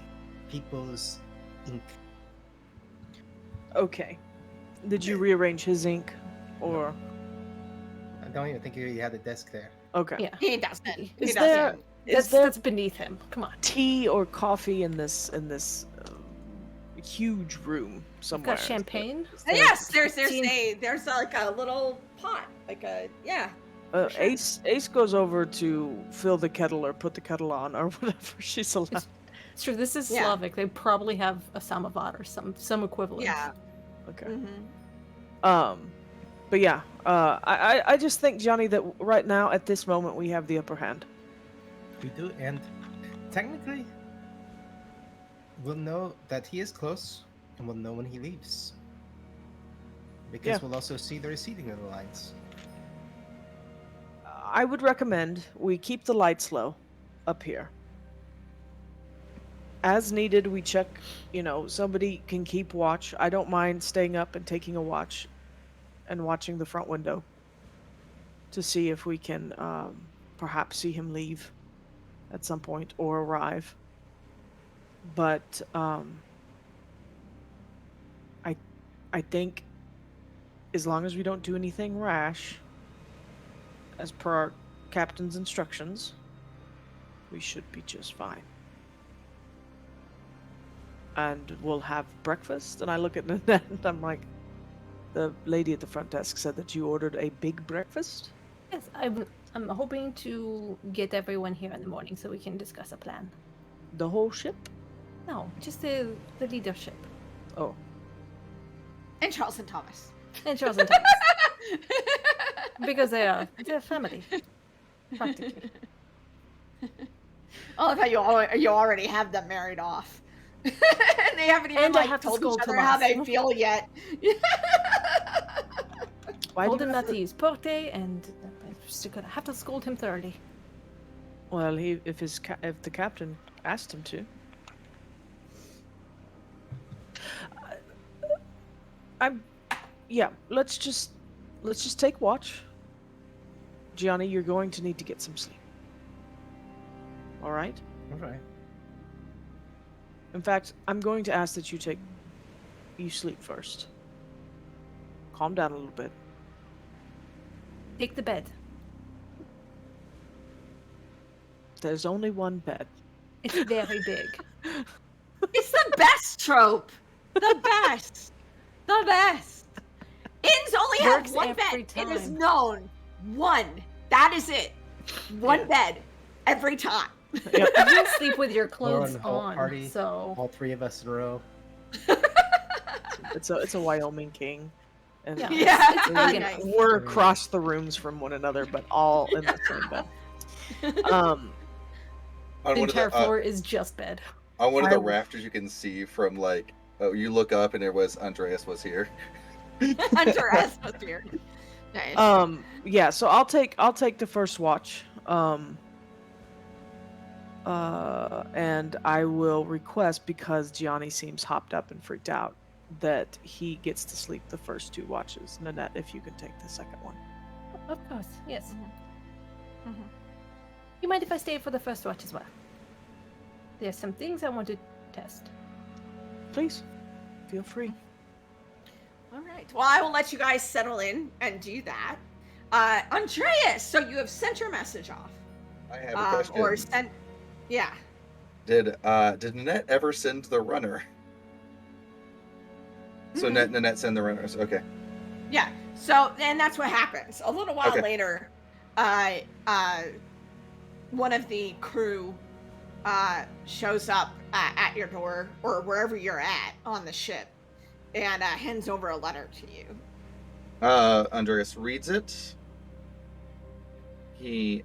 people's ink. Okay. Did you rearrange his ink or I don't even think he had a desk there. okay. Yeah. He doesn't. He Is doesn't. there is there That's beneath him. Come on. tea or coffee in this huge room We've somewhere? got champagne. Is there- Yes, there's Tea- there's like a little pot, like a for sure. Ace goes over to fill the kettle or put the kettle on or whatever she's allowed. It's true. This is Yeah. Slavic. They probably have a samovar or some equivalent. Yeah. Okay. Mm-hmm. But yeah, I just think, Johnny, that right now at this moment we have the upper hand. We do, and technically, we'll know that he is close, and we'll know when he leaves. Because Yeah. we'll also see the receding of the lines. I would recommend we keep the lights low up here. As needed, we check, somebody can keep watch. I don't mind staying up and taking a watch and watching the front window to see if we can perhaps see him leave at some point or arrive. But I think as long as we don't do anything rash, as per our captain's instructions, we should be just fine. And we'll have breakfast. And I look at Nanette and I'm like, the lady at the front desk said that you ordered a big breakfast? Yes, I'm hoping to get everyone here in the morning so we can discuss a plan. The whole ship? No, just the leadership. Oh. And Charles and Thomas. And Charles and Thomas. Because they're family. Practically. Oh, I thought you already have them married off. And they haven't even And I have to told scold each other how they Tomas. feel yet. Why Told do him you not have to use porte, and I'm still gonna have to scold him thoroughly. Well, if the captain asked him to. Let's just take watch. Gianni, you're going to need to get some sleep. All right? All right. In fact, I'm going to ask that you sleep first. Calm down a little bit. Take the bed. There's only one bed. It's very big. It's the best trope. The best. The best. Inns only have Works one every bed. It is time. known. One. That is it. One Yeah. bed. Every time. Yep. You sleep with your clothes Lauren, whole on, party. so All three of us in a row. It's a Wyoming king. And yeah, Yeah, it's we- big nice. enough. we're across the rooms from one another, but all in the same bed. On The one of entire the floor is just bed. on one of the I- rafters, you can see from like you look up and Andreas was here. Hunter atmosphere. Nice. Yeah, so I'll take the first watch. And I will request, because Gianni seems hopped up and freaked out, that he gets to sleep the first 2 watches. Nanette, if you could take the second one. Of course, yes. Mhm. You mind if I stay for the first watch as well? There's some things I want to test. Please, feel free. All right. Well, I will let you guys settle in and do that. Andreas, so you have sent your message off. I have a question. Or sent. Yeah. Did Nanette ever send the runner? So Mhm. Nanette send the runners. Okay. Yeah. So then that's what happens. A little while Okay. later, one of the crew shows up at your door or wherever you're at on the ship and hands over a letter to you. Andreas reads it. He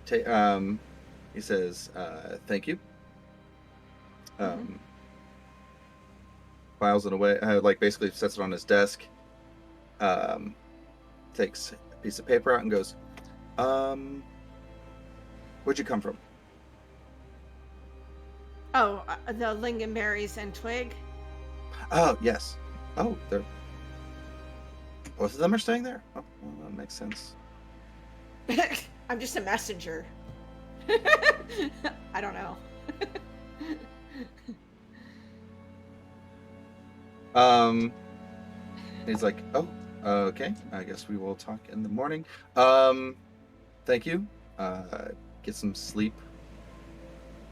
he says, "Thank you." Files it away, like basically sets it on his desk. Takes a piece of paper out and goes, "Where'd you come from?" Oh, the lingonberries and twig. Oh, yes. Oh, they're both of them are staying there. Oh, well, that makes sense. I'm just a messenger. I don't know. He's like, "Oh, okay. I guess we will talk in the morning. Thank you. Get some sleep.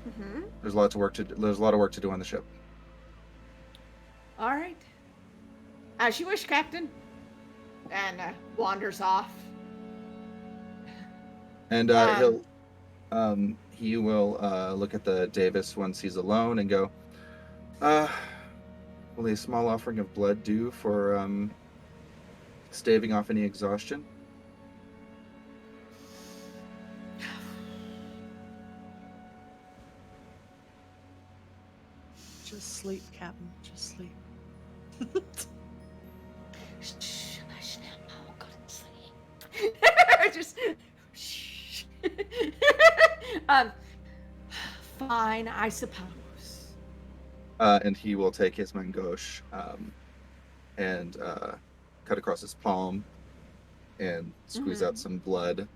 Mm-hmm. There's a lot of work to do on the ship." All right. As you wish, Captain. And wanders off. And he will look at the Davis once he's alone and go, "Will a small offering of blood do for staving off any exhaustion?" Just sleep, Captain. Just sleep. Shh, hush now. Oh, go to sleep. Just shh. Fine, I suppose. And he will take his mangosh and cut across his palm and squeeze out some blood.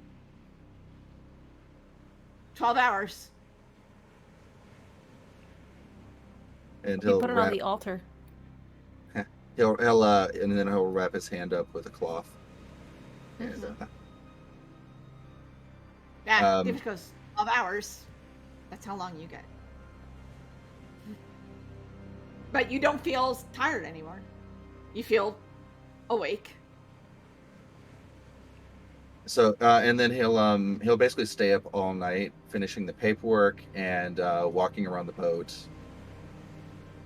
12 hours. And You he'll put it on the altar. and then he'll wrap his hand up with a cloth. And, Yeah, David goes 12 hours. That's how long you get. But you don't feel tired anymore. You feel awake. So and then he'll basically stay up all night finishing the paperwork and walking around the boat.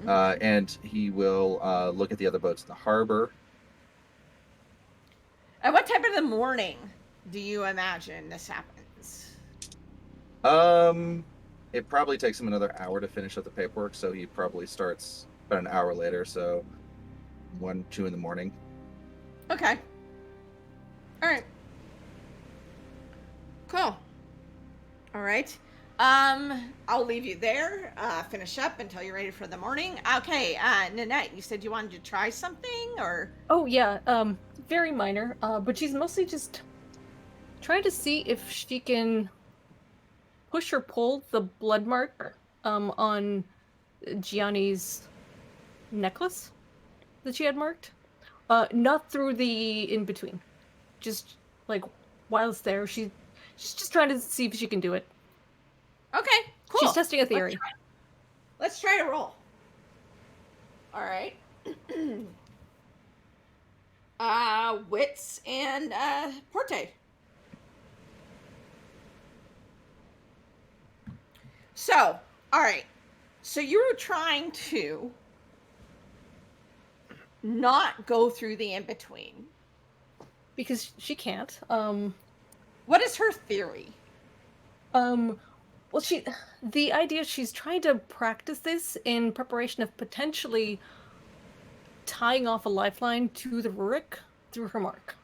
And he will look at the other boats in the harbor. At what time of the morning do you imagine this happens? It probably takes him another hour to finish up the paperwork, so he probably starts about an hour later, so 1, 2 in the morning. Okay. All right. Cool. All right. I'll leave you there. Finish up until you're ready for the morning. Okay. Nanette, you said you wanted to try something, or Oh yeah, very minor. But she's mostly just trying to see if she can push or pull the blood mark on Gianni's necklace that she had marked. Not through the in between. Just like while it's there, she's just trying to see if she can do it. Okay, cool. She's testing a theory. Let's try to roll. All right. Wits and Porte. So, all right. So you were trying to not go through the in-between. Because she can't. What is her theory? Well, the idea she's trying to practice this in preparation of potentially tying off a lifeline to the Rurik through her mark.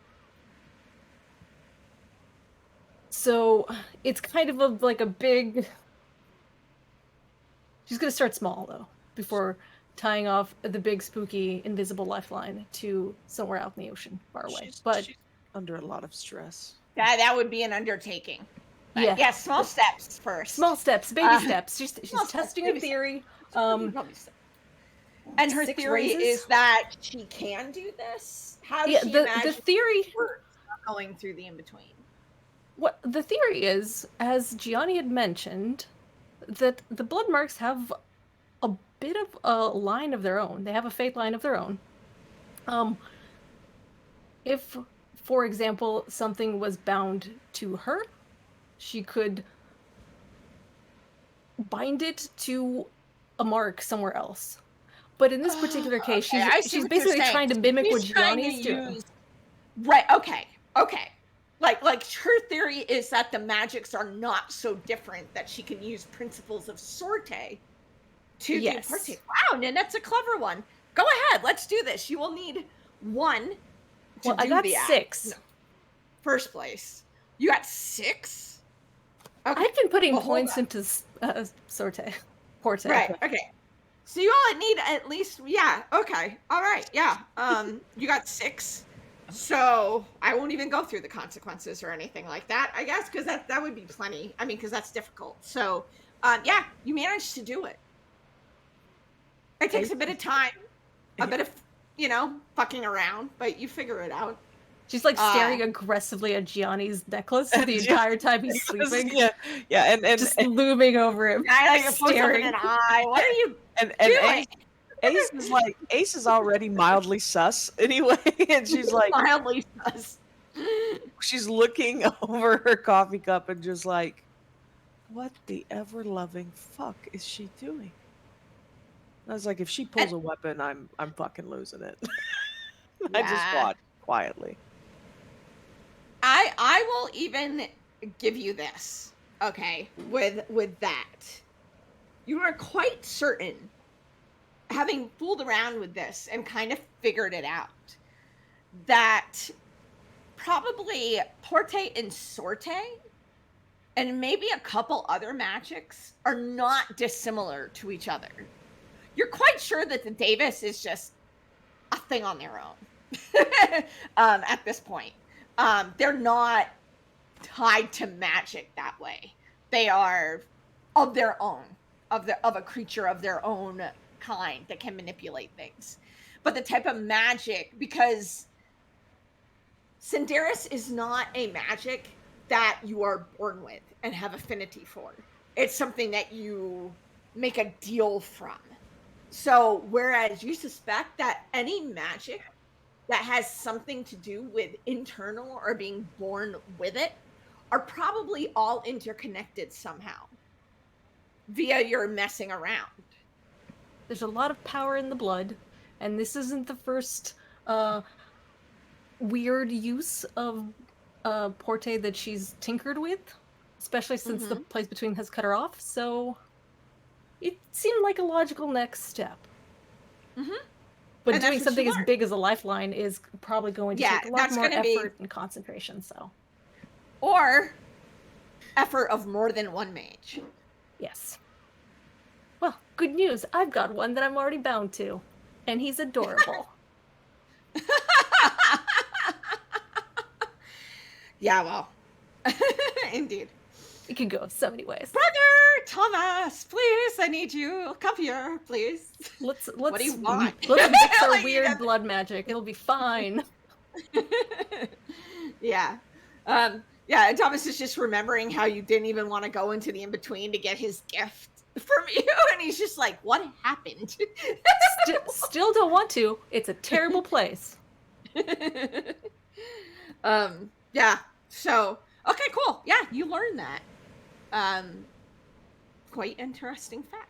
So it's kind of like a big. She's gonna start small though, before tying off the big spooky invisible lifeline to somewhere out in the ocean, far away. She's under a lot of stress. That would be an undertaking. But Yeah, small steps first. small steps, baby steps. She's steps, testing baby a theory. And her 6 theory raises? is that she can do this. How does Yeah, she the imagine theory. it works, not going through the in-between? What the theory is, as Gianni had mentioned, that the blood marks have a bit of a line of their own. They have a fate line of their own. If, for example, something was bound to her, she could bind it to a mark somewhere else. But in this particular case, she's basically trying to mimic what Gianni is doing. Right. Okay. Like her theory is that the magics are not so different that she can use principles of sorte to do party. Wow, and that's a clever one. Go ahead, let's do this. You will need 1 to well, do I got the 6. No. First place. You got 6? Okay. I've been putting points into sorte. Porte. Right. Okay. So you all need at least okay. All right. Yeah. You got 6. So I won't even go through the consequences or anything like that, I guess, because that would be plenty. I mean, because that's difficult. So, you managed to do it. It takes a bit of time, a bit of, fucking around, but you figure it out. She's like staring aggressively at Gianni's necklace the entire time he's sleeping. Yeah, and just looming over him, staring. An eye. What are you doing? Ace is already mildly sus anyway, and she's like mildly sus. She's looking over her coffee cup and just like, what the ever loving fuck is she doing? I was like, if she pulls a weapon, I'm fucking losing it. I just watch quietly. I will even give you this, okay, with that. You are quite certain, having fooled around with this and kind of figured it out, that probably Porte and Sorte and maybe a couple other magics are not dissimilar to each other. You're quite sure that the Davis is just a thing on their own at this point. They're not tied to magic that way. They are of their own, of a creature of their own kind that can manipulate things. But the type of magic, because Syndaris is not a magic that you are born with and have affinity for. It's something that you make a deal from. So whereas you suspect that any magic that has something to do with internal or being born with it are probably all interconnected somehow via your messing around. There's a lot of power in the blood, and this isn't the first weird use of Porte that she's tinkered with, especially since the place between has cut her off, so it seemed like a logical next step. But doing something as big as a lifeline is probably going to take a lot more effort and concentration, so. Or effort of more than one mage. Yes. Well, good news. I've got one that I'm already bound to. And he's adorable. Yeah, well, Indeed. It could go so many ways. Brother Thomas, please, I need you. Come here, please. Let's What do you want? let's mix our Like, you weird got- blood magic. It'll be fine. Yeah. Yeah, and Thomas is just remembering how you didn't even want to go into the in-between to get his gift from you. And he's just like, what happened? Still don't want to. It's a terrible place. Yeah. So, okay, cool. Yeah, you learned that. Quite interesting fact.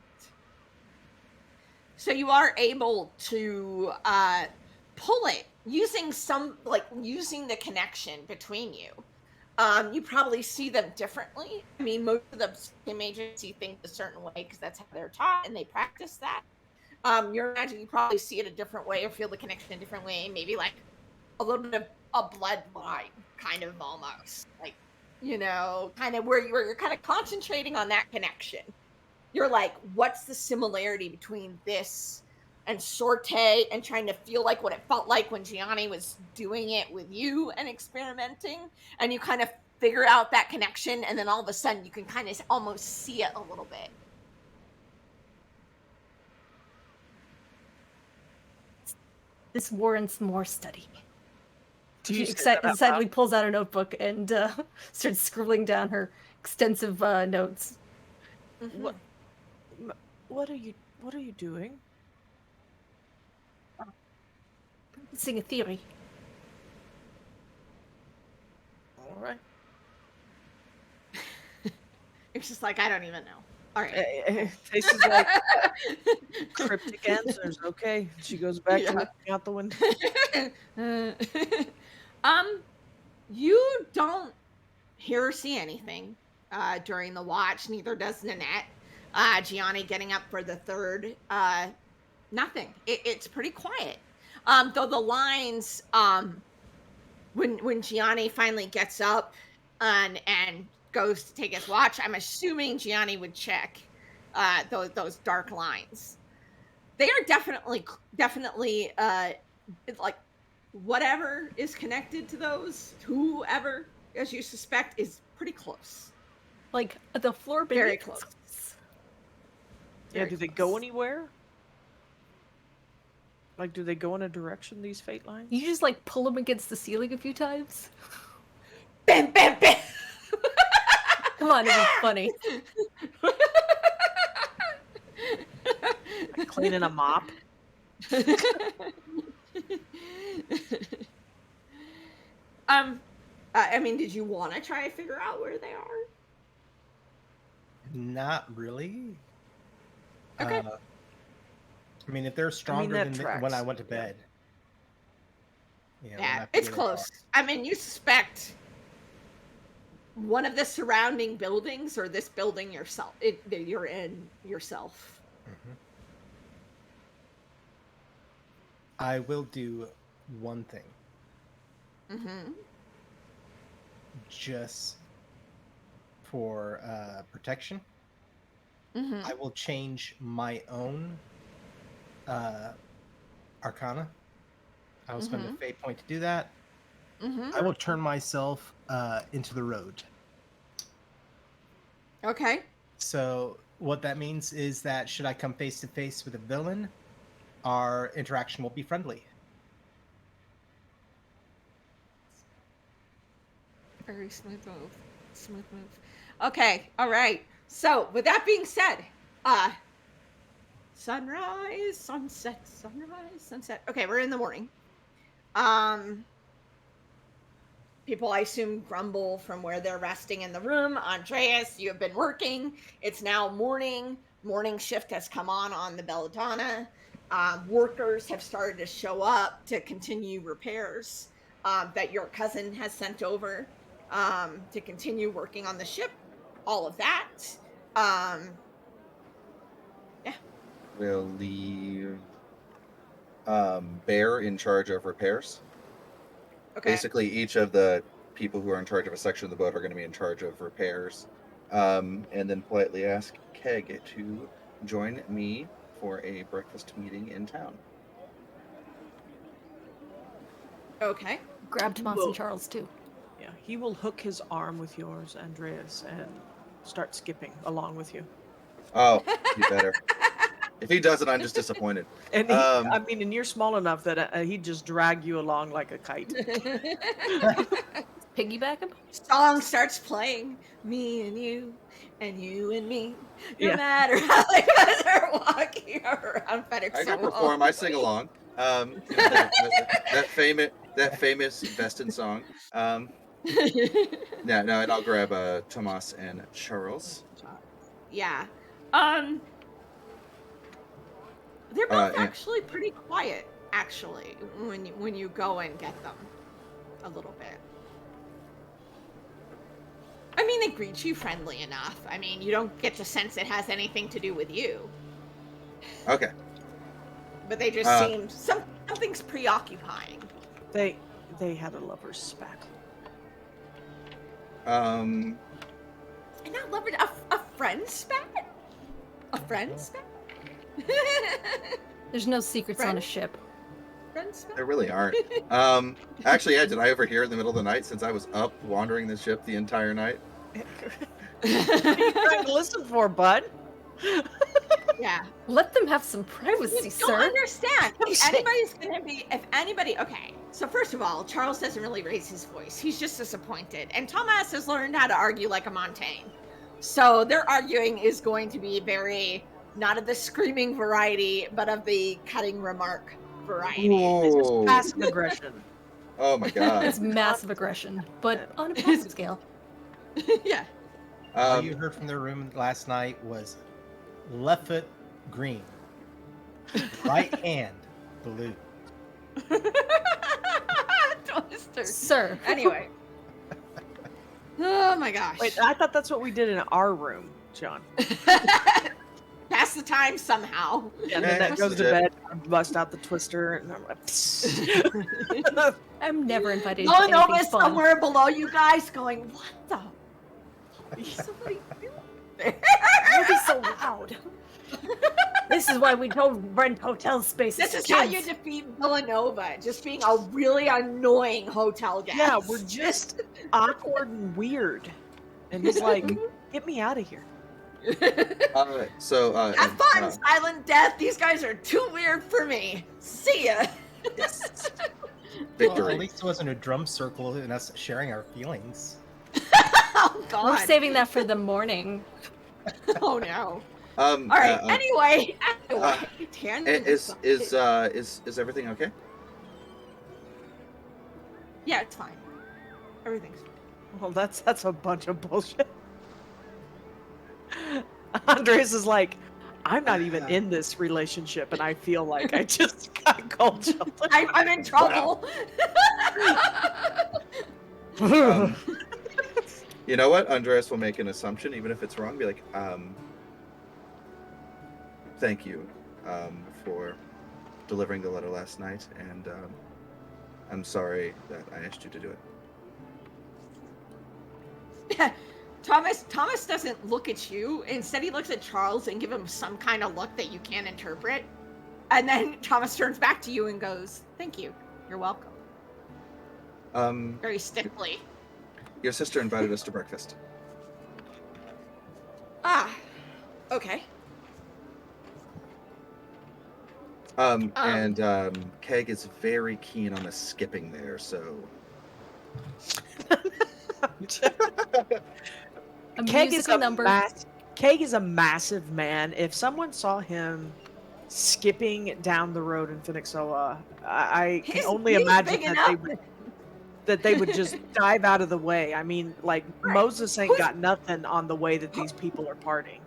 So you are able to pull it using using the connection between you. You probably see them differently. I mean, most of the same agents see things a certain way because that's how they're taught and they practice that. Your magic, you probably see it a different way or feel the connection a different way, maybe like a little bit of a bloodline, kind of almost like, kind of where you're kind of concentrating on that connection. You're like, what's the similarity between this and Sorte, and trying to feel like what it felt like when Gianni was doing it with you and experimenting, and you kind of figure out that connection, and then all of a sudden you can kind of almost see it a little bit. This warrants more study. Do you She say that out excitedly loud? pulls out a notebook and starts scribbling down her extensive notes. What? What are you doing? Practicing a theory. All right. It's just like, I don't even know. All right. This is like cryptic answers. Okay. She goes back to Yeah. looking out the window. You don't hear or see anything during the watch. Neither does Nanette. Gianni getting up for the third. Nothing. It's pretty quiet. Though the lines, when Gianni finally gets up and goes to take his watch, I'm assuming Gianni would check those dark lines. They are definitely it's like whatever is connected to those, whoever, as you suspect, is pretty close. Like the floor beneath. Very close. Yeah, Very do they close. go anywhere? Like, do they go in a direction, these fate lines? You just like pull them against the ceiling a few times. Bam, bam, bam. Come on, it'd be funny. Like cleaning a mop? I mean, did you want to try to figure out where they are? Not really. Okay. I mean, if they're stronger that than tracks. when I went to Yeah. bed. Yeah, Yeah, it's close. I mean, you suspect one of the surrounding buildings or this building yourself. That you're in yourself. I will do one thing. Mm-hmm. Just for protection. Mm-hmm. I will change my own arcana. I will spend a fate point to do that. Mm-hmm. I will turn myself into the road. Okay. So what that means is that should I come face to face with a villain, our interaction will be friendly. Very smooth move. Smooth move. Okay. All right. So with that being said, sunrise, sunset, sunrise, sunset. Okay, we're in the morning. People, I assume, grumble from where they're resting in the room. Andreas, you have been working. It's now morning. Morning shift has come on the Belladonna. Workers have started to show up to continue repairs that your cousin has sent over to continue working on the ship. All of that. Yeah. We'll leave Bear in charge of repairs. Okay. Basically, each of the people who are in charge of a section of the boat are going to be in charge of repairs. And then politely ask Keg to join me for a breakfast meeting in town. Okay. Grab Tomas Well- and Charles too. Yeah, he will hook his arm with yours, Andreas, and start skipping along with you. Oh, you better. If he doesn't, I'm just disappointed. And Um, I mean, and you're small enough that he'd just drag you along like a kite. Piggyback him? Song starts playing. Me and you and me. No Yeah. matter how many of us are walking around FedEx I can so perform. I sing along. That famous Veston song. Yeah, no, and I'll grab Tomas and Charles. Yeah. Um, they're both And actually pretty quiet, actually, when you go and get them a little bit. I mean, they greet you friendly enough. I mean, you don't get the sense it has anything to do with you, okay. but they just seem something's preoccupying. They had a lover's spat. And not lovers, a friend spat? A friend spat? There's no secrets on a Friend? ship. Friend spat? There really aren't. Actually, yeah, did I overhear in the middle of the night since I was up wandering the ship the entire night? What are you trying to listen for, bud? Yeah. Let them have some privacy, You sir. don't understand. I'm If anybody, okay. So first of all, Charles doesn't really raise his voice. He's just disappointed. And Thomas has learned how to argue like a Montaigne. So their arguing is going to be very, not of the screaming variety, but of the cutting remark variety. It's just Ooh. passive aggression. Oh my god. It's massive aggression, but on a positive scale. Yeah. All you heard from their room last night was left foot green, right hand blue. Twister. Sir. Anyway. Oh my gosh. Wait, I thought that's what we did in our room, John. Pass the time somehow. And then that goes to bed, I bust out the twister, and I'm like, psst. I'm never invited to Going over anything fun. somewhere below you guys going, what the? Somebody doing there? Don't be so loud. This is why we don't rent hotel spaces. This for is how kids. you defeat Villanova, just being a really annoying hotel guest. Yeah, we're just awkward and weird. And he's like, get me out of here. Have fun, Silent Death. These guys are too weird for me. See ya. Well, victory. at least it wasn't a drum circle and us sharing our feelings. Oh God. We're saving that for the morning. Oh no. All All right. Anyway, tangent is everything okay? Yeah, it's fine. Everything's fine. Well, that's a bunch of bullshit. Andres is like, I'm not even in this relationship, and I feel like I just got cold shoulder. I'm in trouble. You know what? Andreas will make an assumption, even if it's wrong. Be like, thank you for delivering the letter last night, and I'm sorry that I asked you to do it. Thomas doesn't look at you. Instead, he looks at Charles and give him some kind of look that you can't interpret. And then Thomas turns back to you and goes, "Thank you. You're welcome." Very stiffly. Your sister invited us to breakfast. Ah, okay. And Keg is very keen on us skipping there, so. A Keg is musical a number. Keg is a massive man. If someone saw him skipping down the road in Phoenixoa, I can only he's imagine big that they would just dive out of the way. I mean, like, Right. Moses ain't got nothing on the way that these people are partying.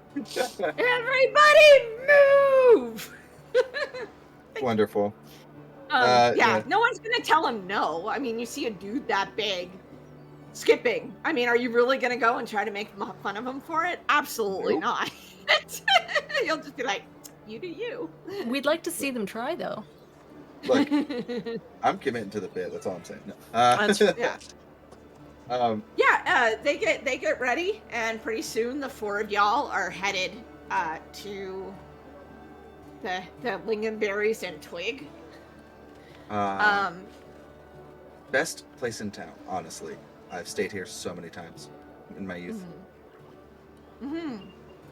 Everybody move! Wonderful. Yeah, yeah. no one's gonna tell him no. I mean, you see a dude that big skipping. I mean, are you really gonna go and try to make fun of him for it? Absolutely Nope. not. You'll just be like, you do you. We'd like to see them try, though. Look, I'm committing to the bit. That's all I'm saying. No. That's- Yeah. They get ready, and pretty soon the four of y'all are headed to the lingonberries and twig. Best place in town, honestly. I've stayed here so many times in my youth.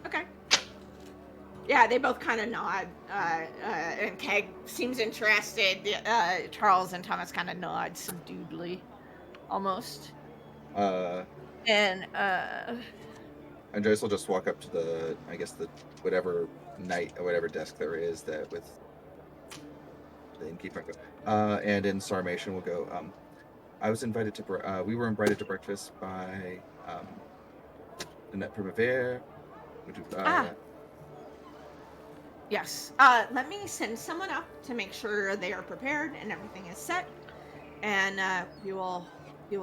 Okay. Yeah, they both kind of nod, and Keg seems interested. Charles and Thomas kind of nod subduedly, almost. Uh, And Andres will just walk up to the, I guess the whatever night or whatever desk there is that with the innkeeper. And in Sarmation we'll go. I was invited to. We were invited to breakfast by Annette Primavera. Would you, ah, yes. Let me send someone up to make sure they are prepared and everything is set, and we will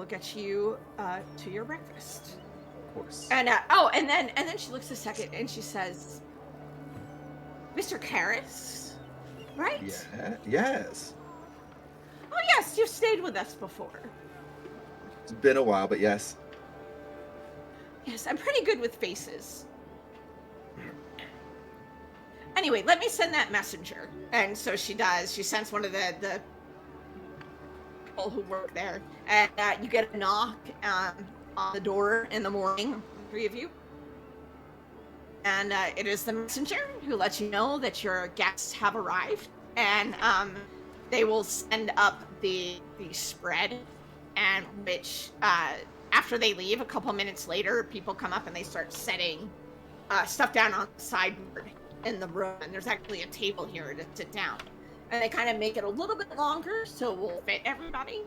get you to your breakfast. of course. And and then she looks a second and she says, "Mr. Karras, right? Yeah. Yes. Oh yes, you've stayed with us before. It's been a while, but yes. Yes, I'm pretty good with faces. Anyway, let me send that messenger." And so she does. She sends one of the people who work there, and you get a knock on the door in the morning, three of you. And it is the messenger who lets you know that your guests have arrived, and they will send up the spread, and which after they leave, a couple minutes later, people come up and they start setting stuff down on the sideboard in the room, and there's actually a table here to sit down, and they kind of make it a little bit longer so it will fit everybody,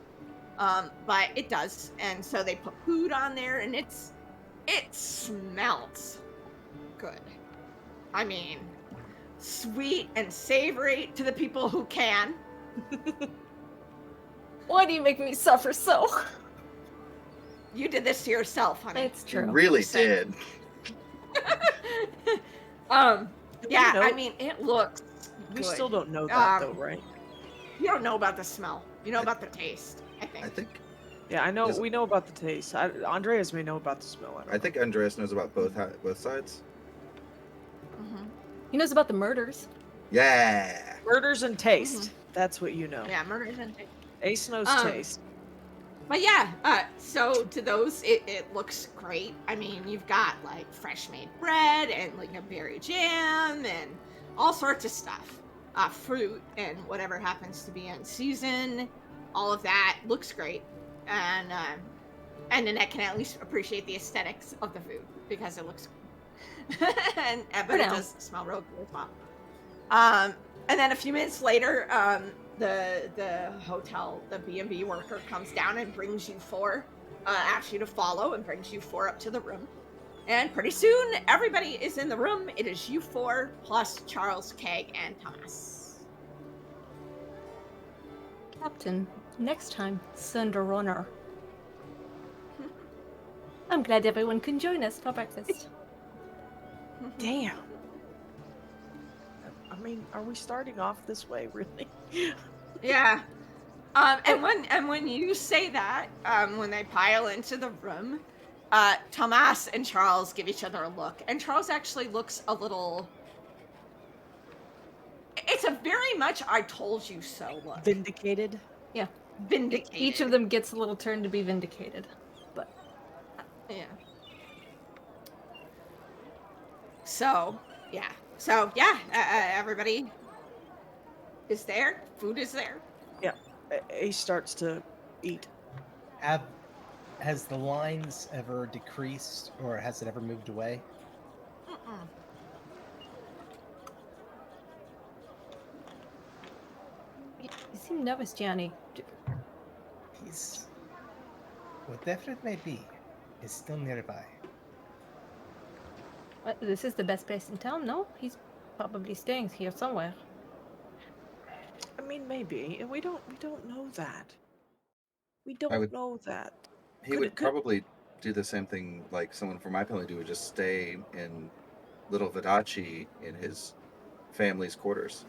but it does. And so they put food on there, and it smells good. I mean, sweet and savory to the people who can. Why do you make me suffer so? You did this to yourself, honey. It's You true. really Just saying. did. Yeah, know- I mean, it looks We good. still don't know that though, Um, right? You don't know about the smell. You know about the taste, I think. I think. Yeah, I know. Is- We know about the taste. Andreas may know about the smell. I think Andreas knows about both sides. Mhm. He knows about the murders. Yeah. Murders and taste. That's what you know. Yeah, murders and Ace knows Um, taste. But yeah, so to those, it looks great. I mean, you've got like fresh made bread and like a berry jam and all sorts of stuff. Fruit and whatever happens to be in season. All of that looks great. And Nanette can at least appreciate the aesthetics of the food because it looks good. But For it now. does smell real good as well. And then a few minutes later, the hotel, the B&B worker comes down and brings you four, asks you to follow and brings you four up to the room. And pretty soon, everybody is in the room. It is you four plus Charles, Keg, and Thomas. Captain, next time, send a runner. I'm glad everyone can join us for breakfast. Damn. I mean, are we starting off this way, really? Yeah. And when you say that, when they pile into the room, Thomas and Charles give each other a look, and Charles actually looks a little. It's a very much "I told you so" look. Vindicated. Yeah. Vindicated. Each of them gets a little turn to be vindicated. But Yeah. So yeah, everybody is there. Food is there. Ace starts to eat. Has the lines ever decreased, or has it ever moved away? Mm-mm. you seem nervous, Gianni. He's, whatever it may be, is still nearby. This is the best place in town, no? He's probably staying here somewhere. I mean, maybe, and we don't know that. We don't would- know that. He Could would it- could- probably do the same thing like someone from my family do, would just stay in Little Vidachi in his family's quarters.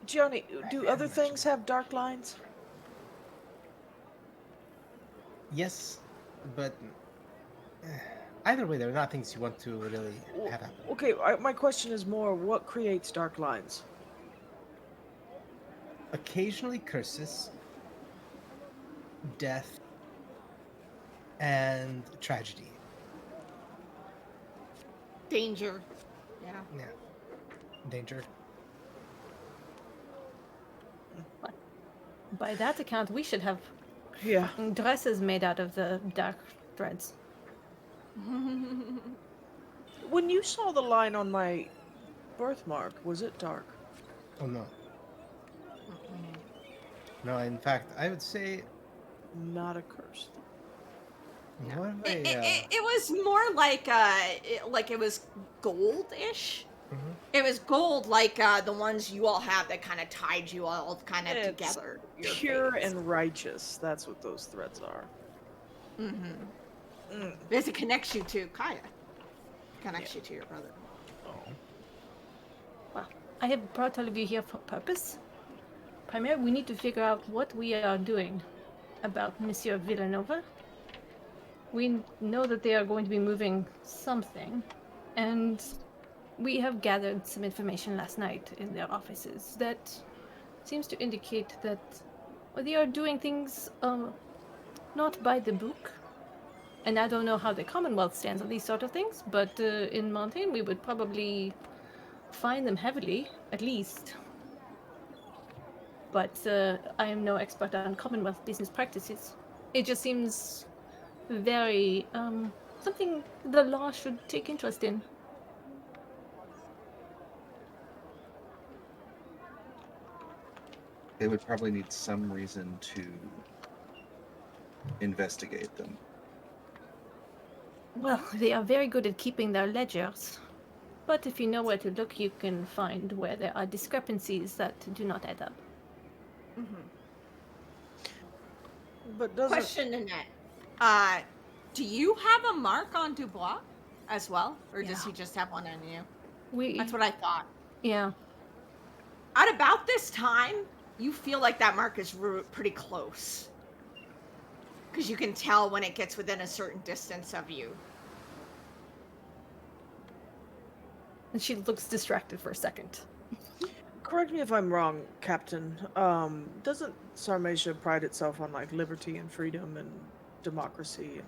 Gianni, do I other imagine. things have dark lines? Yes, but either way, they're not things you want to really have happen. Okay, my question is more: what creates dark lines? Occasionally curses, death, and tragedy. Danger. Yeah. Yeah, danger. By that account, we should have Yeah. dresses made out of the dark threads. When you saw the line on my birthmark, was it dark? Oh no, no. In fact, I would say Not a curse. No. more of It, a. it, it, it was more like it was goldish. Mhm. It was gold like the ones you all have that kind of tied you all kind of It's together. Your pure fates. and righteous. That's what those threads are. Mm-hmm. Mm. This it connects you to Kaya. Connects you to your brother. Oh. Well, I have brought all of you here for a purpose. Primarily, we need to figure out what we are doing about Monsieur Villanova. We know that they are going to be moving something, and we have gathered some information last night in their offices that seems to indicate that they are doing things not by the book. And I don't know how the Commonwealth stands on these sort of things, but in Montaigne we would probably fine them heavily, at least. But I am no expert on Commonwealth business practices. It just seems very something the law should take interest in. They would probably need some reason to investigate them. Well, they are very good at keeping their ledgers. But if you know where to look, you can find where there are discrepancies that do not add up. But doesn't Question, Annette. Do you have a mark on Dubois as well, or does he just have one on you? That's what I thought. Yeah. At about this time, you feel like that mark is pretty close, because you can tell when it gets within a certain distance of you. And she looks distracted for a second. correct me if I'm wrong, Captain. Doesn't Sarmatia pride itself on like liberty and freedom and democracy and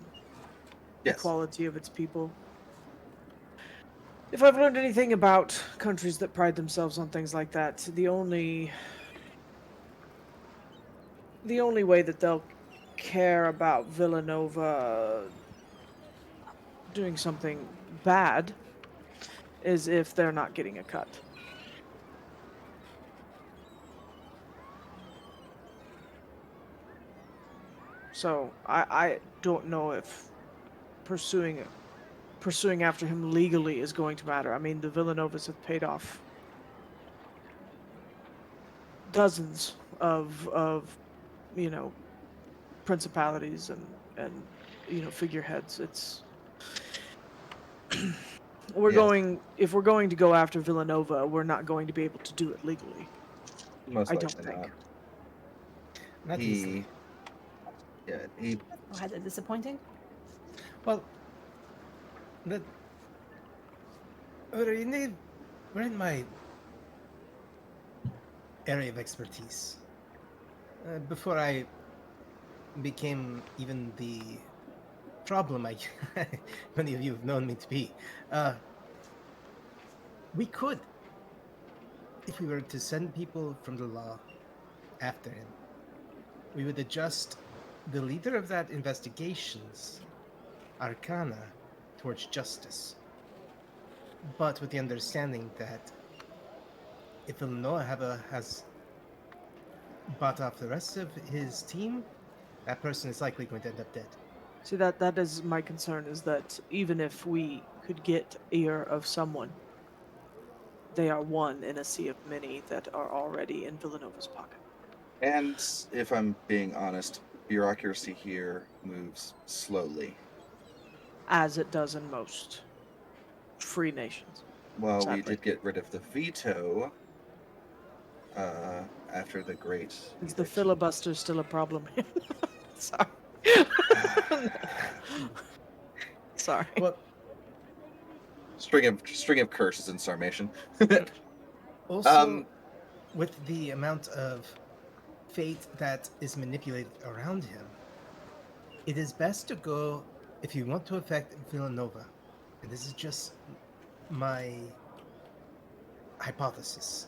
Yes. equality of its people? If I've learned anything about countries that pride themselves on things like that, the only way that they'll care about Villanova doing something bad is if they're not getting a cut. So I don't know if pursuing after him legally is going to matter. I mean, the Villanovas have paid off dozens of principalities and figureheads. It's we're Yes. going if we're going to go after Villanova, we're not going to be able to do it legally. Most I don't likely think. not. Not easily. He Why that disappointing? Well, the we're in my area of expertise. Before I became even the problem I many of you have known me to be, we could, if we were to send people from the law after him, we would adjust the leader of that investigation's arcana towards justice, but with the understanding that if Villanova has bought off the rest of his team, that person is likely going to end up dead. See, that is my concern, is that even if we could get ear of someone, they are one in a sea of many that are already in Villanova's pocket. and if I'm being honest, bureaucracy here moves slowly. As it does in most free nations. Well, we Sadly. did get rid of the veto after the great Is the eviction. filibuster still a problem? Sorry. Sorry. Well, string of curses in Sarmation. also, with the amount of fate that is manipulated around him, It is best to go if you want to affect Villanova. And this is just my hypothesis.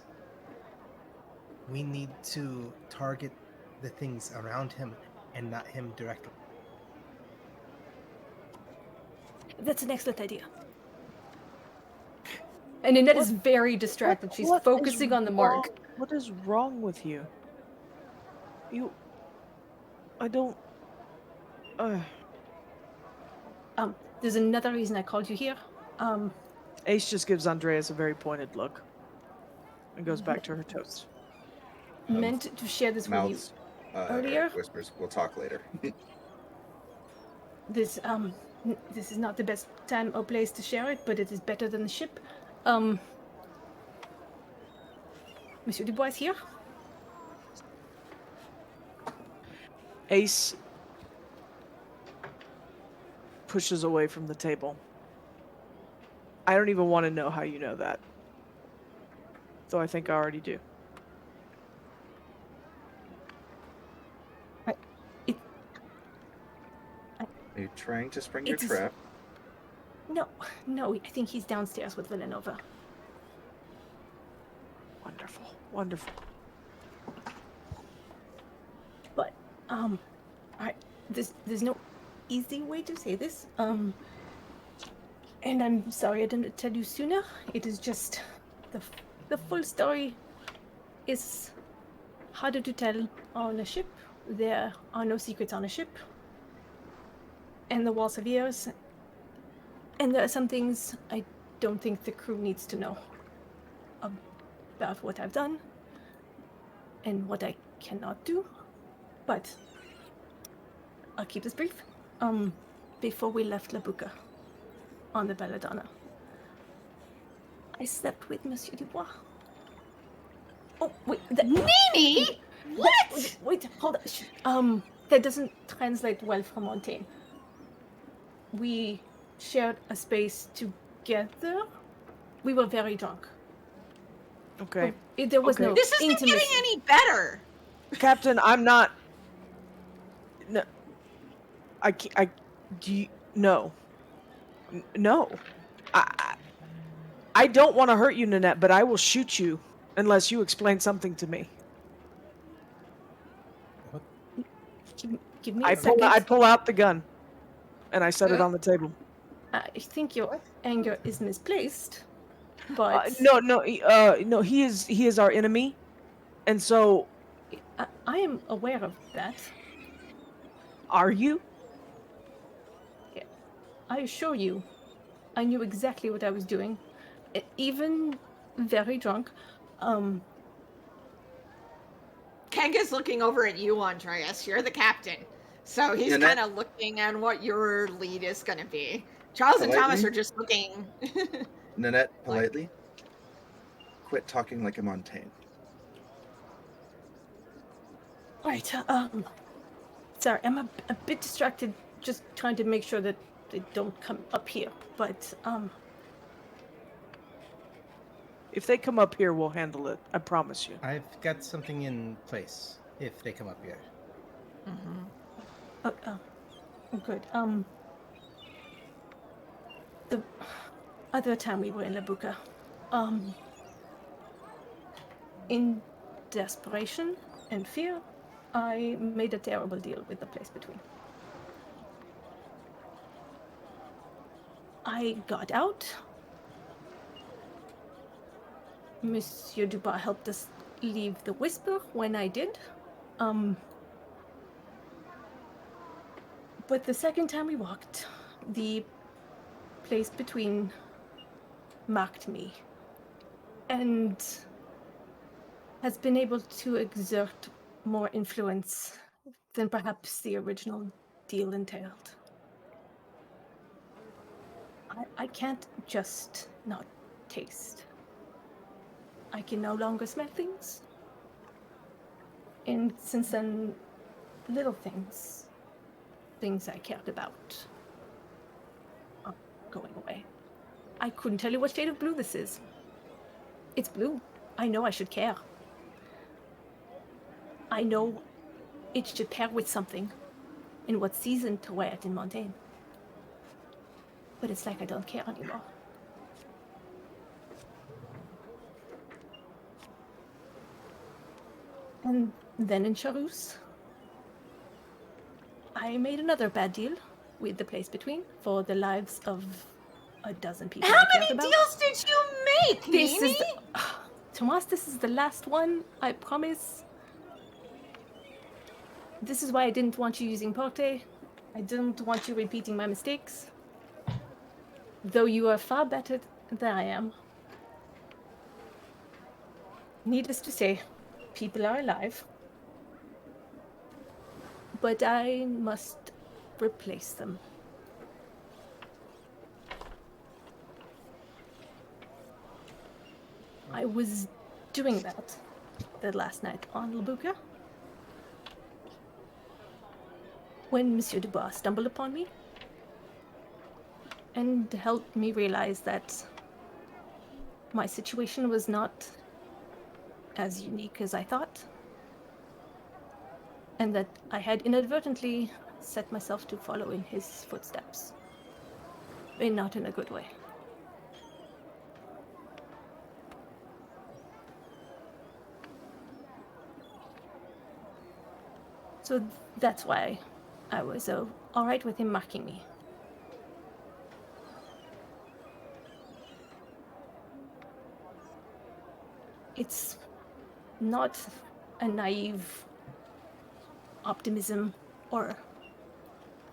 We need to target the things around him and not him directly. That's an excellent idea. And Annette is What- very distracted. She's What is focusing on the mark. wrong- What is wrong with you? I don't. There's another reason I called you here. Ace just gives Andreas a very pointed look and goes back to her toast. Meant to share this with you Mouths. earlier. Eric whispers, "We'll talk later." This is not the best time or place to share it, but it is better than the ship. Monsieur Dubois is here. Ace pushes away from the table. I don't even want to know how you know that. Though I think I already do. Are you trying to spring your It is- trap? No, I think he's downstairs with Villanova. Wonderful, wonderful. But there's no easy way to say this. And I'm sorry I didn't tell you sooner. It is just the full story is harder to tell on a ship. There are no secrets on a ship. And the walls have ears. And there are some things I don't think the crew needs to know about what I've done and what I cannot do. But I'll keep this brief. Before we left La Buca on the Belladonna, I slept with Monsieur Dubois. Oh, wait. Nini? What? Wait, hold on. That doesn't translate well from Montaigne. We shared a space together. We were very drunk. Okay. There was Okay. no This isn't intimacy. getting any better. Captain, I'm not. No. Do you. No. No. I don't want to hurt you, Nanette, but I will shoot you unless you explain something to me. Give me I a second. pull out the gun and I set it on the table. I think your anger is misplaced, but No, he is our enemy. And so, I am aware of that. are you? I assure you, I knew exactly what I was doing, even very drunk. Kanga's looking over at you, Andreas. You're the captain. So he's Nanette- kind of looking at what your lead is going to be. Charles and Thomas Politely? are just looking. Nanette, politely, quit talking like a Montaigne. Right. Sorry, I'm a bit distracted, just trying to make sure that they don't come up here. But If they come up here, we'll handle it. I promise you. I've got something in place if they come up here. good. The other time we were in La Buca, in desperation and fear, I made a terrible deal with the place between. I got out. Monsieur Dubois helped us leave the Whisper when I did. But the second time we walked, the place between marked me and has been able to exert more influence than perhaps the original deal entailed. I can't just not taste. I can no longer smell things. And since then, little things I cared about, are going away. I couldn't tell you what shade of blue this is. It's blue. I know I should care. I know it should pair with something. and what season to wear it in Montaigne. But it's like I don't care anymore. And then in Charus, I made another bad deal with the place between for the lives of a dozen people How I cared many about. deals did you make, This Nini? is Tomas, this is the last one, I promise. This is why I didn't want you using Porte. I didn't want you repeating my mistakes. Though you are far better than I am. Needless to say, people are alive. But I must replace them. I was doing that the last night on Labuka when Monsieur Dubois stumbled upon me and helped me realize that my situation was not as unique as I thought, and that I had inadvertently set myself to follow in his footsteps, and not in a good way. So that's why I was all right with him marking me. It's not a naive optimism or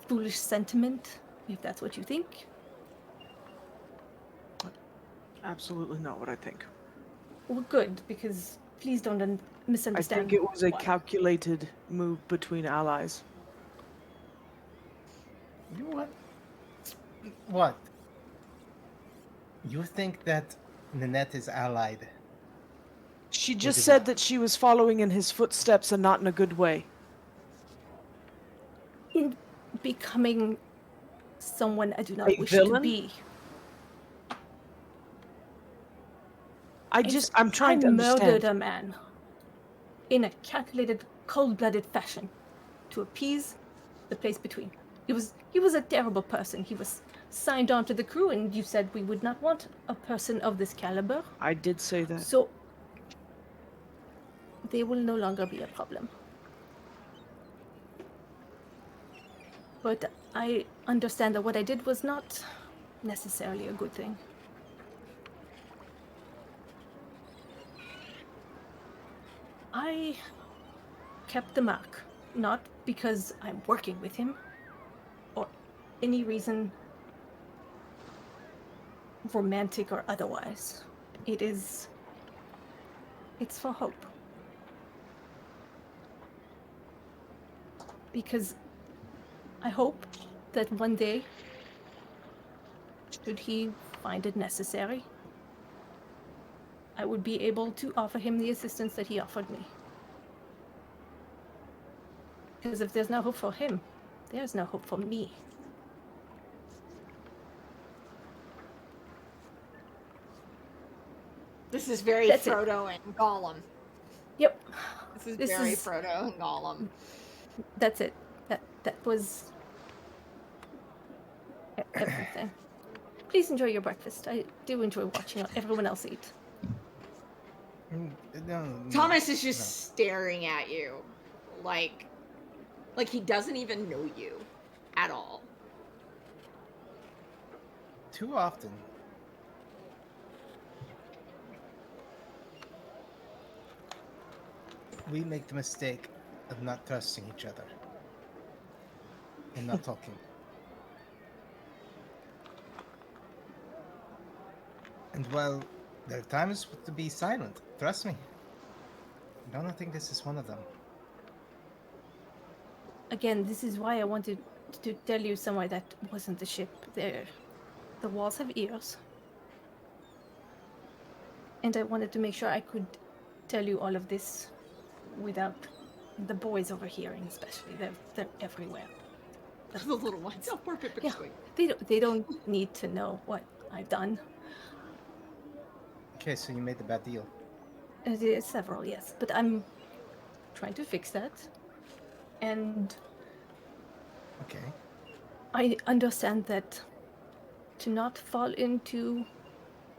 foolish sentiment, if that's what you think. Absolutely not what I think. Well, good, because please don't I misunderstand. think it was a why. calculated move between allies. You what? What? You think that Nanette is allied? She With just the said boss. that she was following in his footsteps and not in a good way. In becoming someone I do A not wish to villain? be. I'm trying to I murdered understand. a man in a calculated, cold-blooded fashion to appease the place between. He was a terrible person. He was signed on to the crew, and you said we would not want a person of this caliber. I did say that. So they will no longer be a problem. But I understand that what I did was not necessarily a good thing. I kept the mark, not because I'm working with him, or any reason romantic or otherwise. It's for hope. Because I hope that one day, should he find it necessary, I would be able to offer him the assistance that he offered me. Because if there's no hope for him, there's no hope for me. This is very That's it. Frodo and Gollum. Yep. This is very Frodo and Gollum. That's it. That was everything. Please enjoy your breakfast. I do enjoy watching everyone else eat. No, Thomas is just staring at you, like he doesn't even know you at all. Too often. We make the mistake of not trusting each other and not talking. And while there are times to be silent, trust me. I don't think this is one of them. Again, this is why I wanted to tell you somewhere that wasn't the ship. The walls have ears. And I wanted to make sure I could tell you all of this without the boys overhearing, especially. They're everywhere. The little ones. Oh, poor Yeah, Pipperswing. they don't need to know what I've done. Okay, so you made the bad deal. There's several, yes, but I'm trying to fix that. And Okay. I understand that to not fall into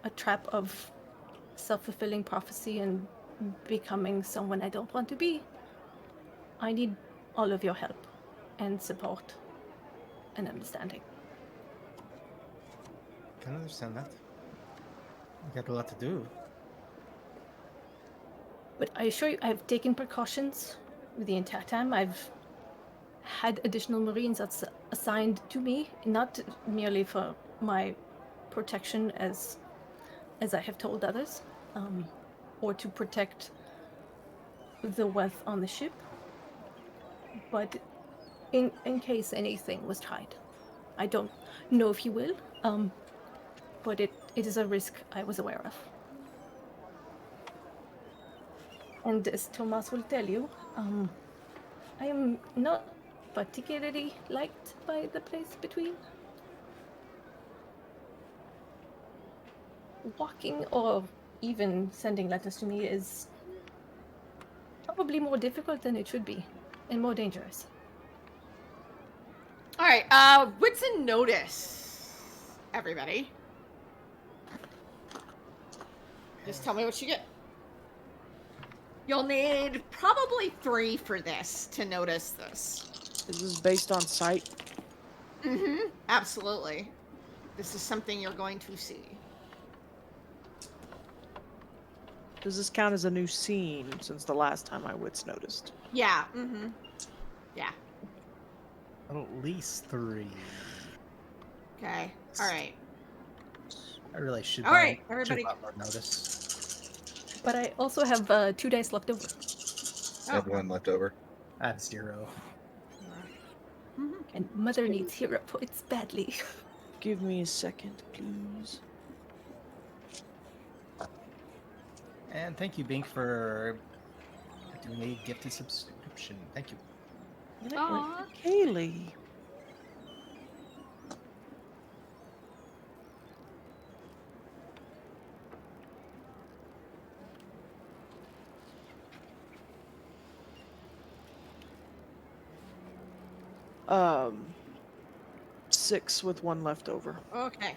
a trap of self-fulfilling prophecy and becoming someone I don't want to be, I need all of your help and support and understanding. Can understand that. You got a lot to do. But I assure you, I've taken precautions the entire time. I've had additional Marines that's assigned to me, not merely for my protection as I have told others, or to protect the wealth on the ship, but in case anything was tried. I don't know if he will, but it is a risk I was aware of. And as Thomas will tell you, I am not particularly liked by the place between. Walking or even sending letters to me is probably more difficult than it should be, and more dangerous. All right. Wits and notice, everybody. Just tell me what you get. You'll need probably 3 for this to notice this. Is this based on sight? Mm-hmm. Absolutely. This is something you're going to see. Does this count as a new scene since the last time I wits noticed? Yeah. Mm-hmm. Yeah. At least 3. Okay. All right. I really should All buy right, everybody. more notice. But I also have 2 dice left over. I have Oh, one left over. I have 0. Mm-hmm. And Mother needs hero points badly. Give me a second, please. And thank you, Bink, for doing a gifted subscription. Thank you. And it went Aw. to Kaylee. Um, 6 with 1 left over. Okay.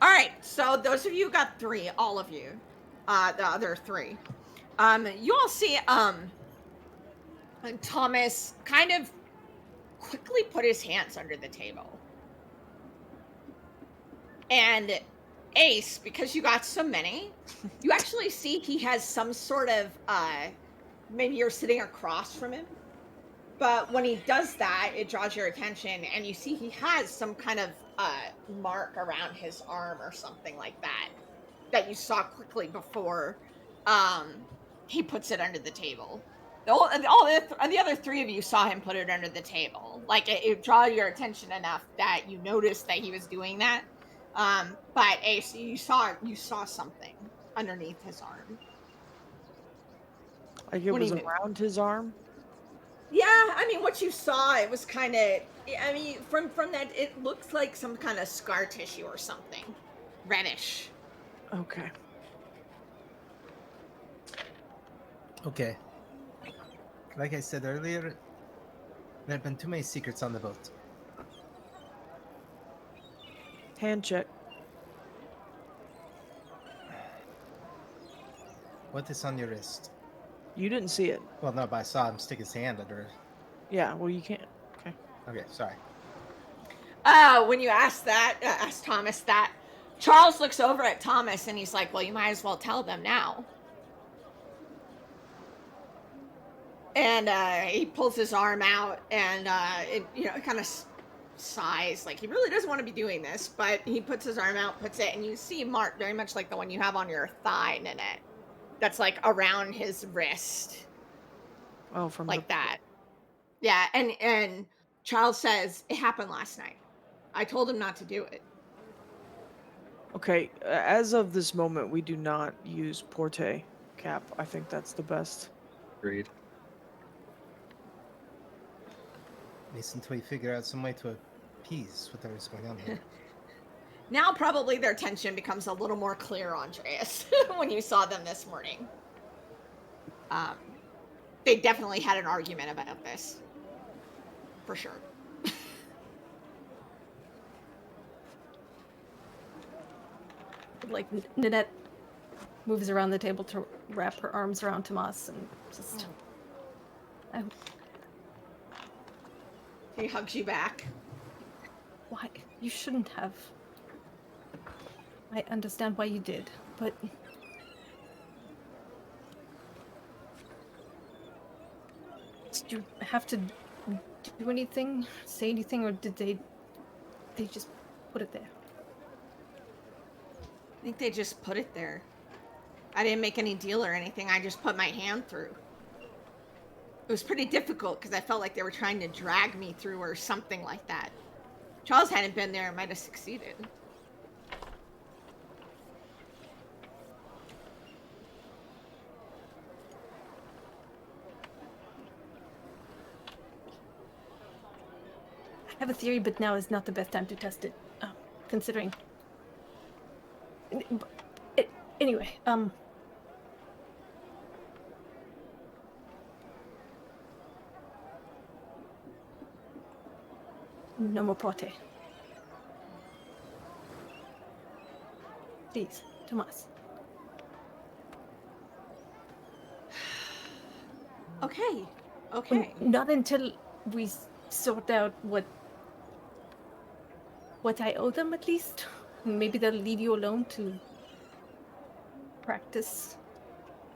All right. So those of you who got 3, all of you, the other 3, you all see Thomas kind of quickly put his hands under the table, and Ace, because you got so many, you actually see he has some sort of maybe you're sitting across from him. But when he does that, it draws your attention, and you see he has some kind of mark around his arm or something like that that you saw quickly before he puts it under the table. The other 3 of you saw him put it under the table. Like it draw your attention enough that you noticed that he was doing that. But Ace, you saw something underneath his arm. Like it When he was moved. around his arm. Yeah, I mean, what you saw, it was kind of. I mean, from that, it looks like some kind of scar tissue or something, reddish. Okay. Okay. Like I said earlier, there have been too many secrets on the boat. Hand check. What is on your wrist? You didn't see it. Well, no, but I saw him stick his hand under. Yeah, well, you can't. Okay. Okay, sorry. When you ask Thomas that, Charles looks over at Thomas and he's like, "Well, you might as well tell them now." And he pulls his arm out, and it kind of sighs, like he really doesn't want to be doing this, but he puts his arm out, puts it, and you see mark very much like the one you have on your thigh, Nanette. That's like around his wrist, Oh, from like the. that. Yeah, and Charles says it happened last night. I told him not to do it. Okay, as of this moment, we do not use Porte Cap. I think that's the best. Agreed. At least until we figure out some way to appease whatever's going on here. Now probably their tension becomes a little more clear, Andreas, when you saw them this morning. They definitely had an argument about this. For sure. Like Nanette moves around the table to wrap her arms around Tomas and just. I, He hugs you back. why you shouldn't have. I understand why you did, but did you have to do anything, say anything, or did they just put it there? I think they just put it there. I didn't make any deal or anything. I just put my hand through. It was pretty difficult because I felt like they were trying to drag me through or something like that. Charles hadn't been there, I might have succeeded. I have a theory, but now is not the best time to test it, considering. Anyway, no more prote. Please, Tomas. Okay. Okay. Not until we sort out what I owe them, at least. Maybe they'll leave you alone to practice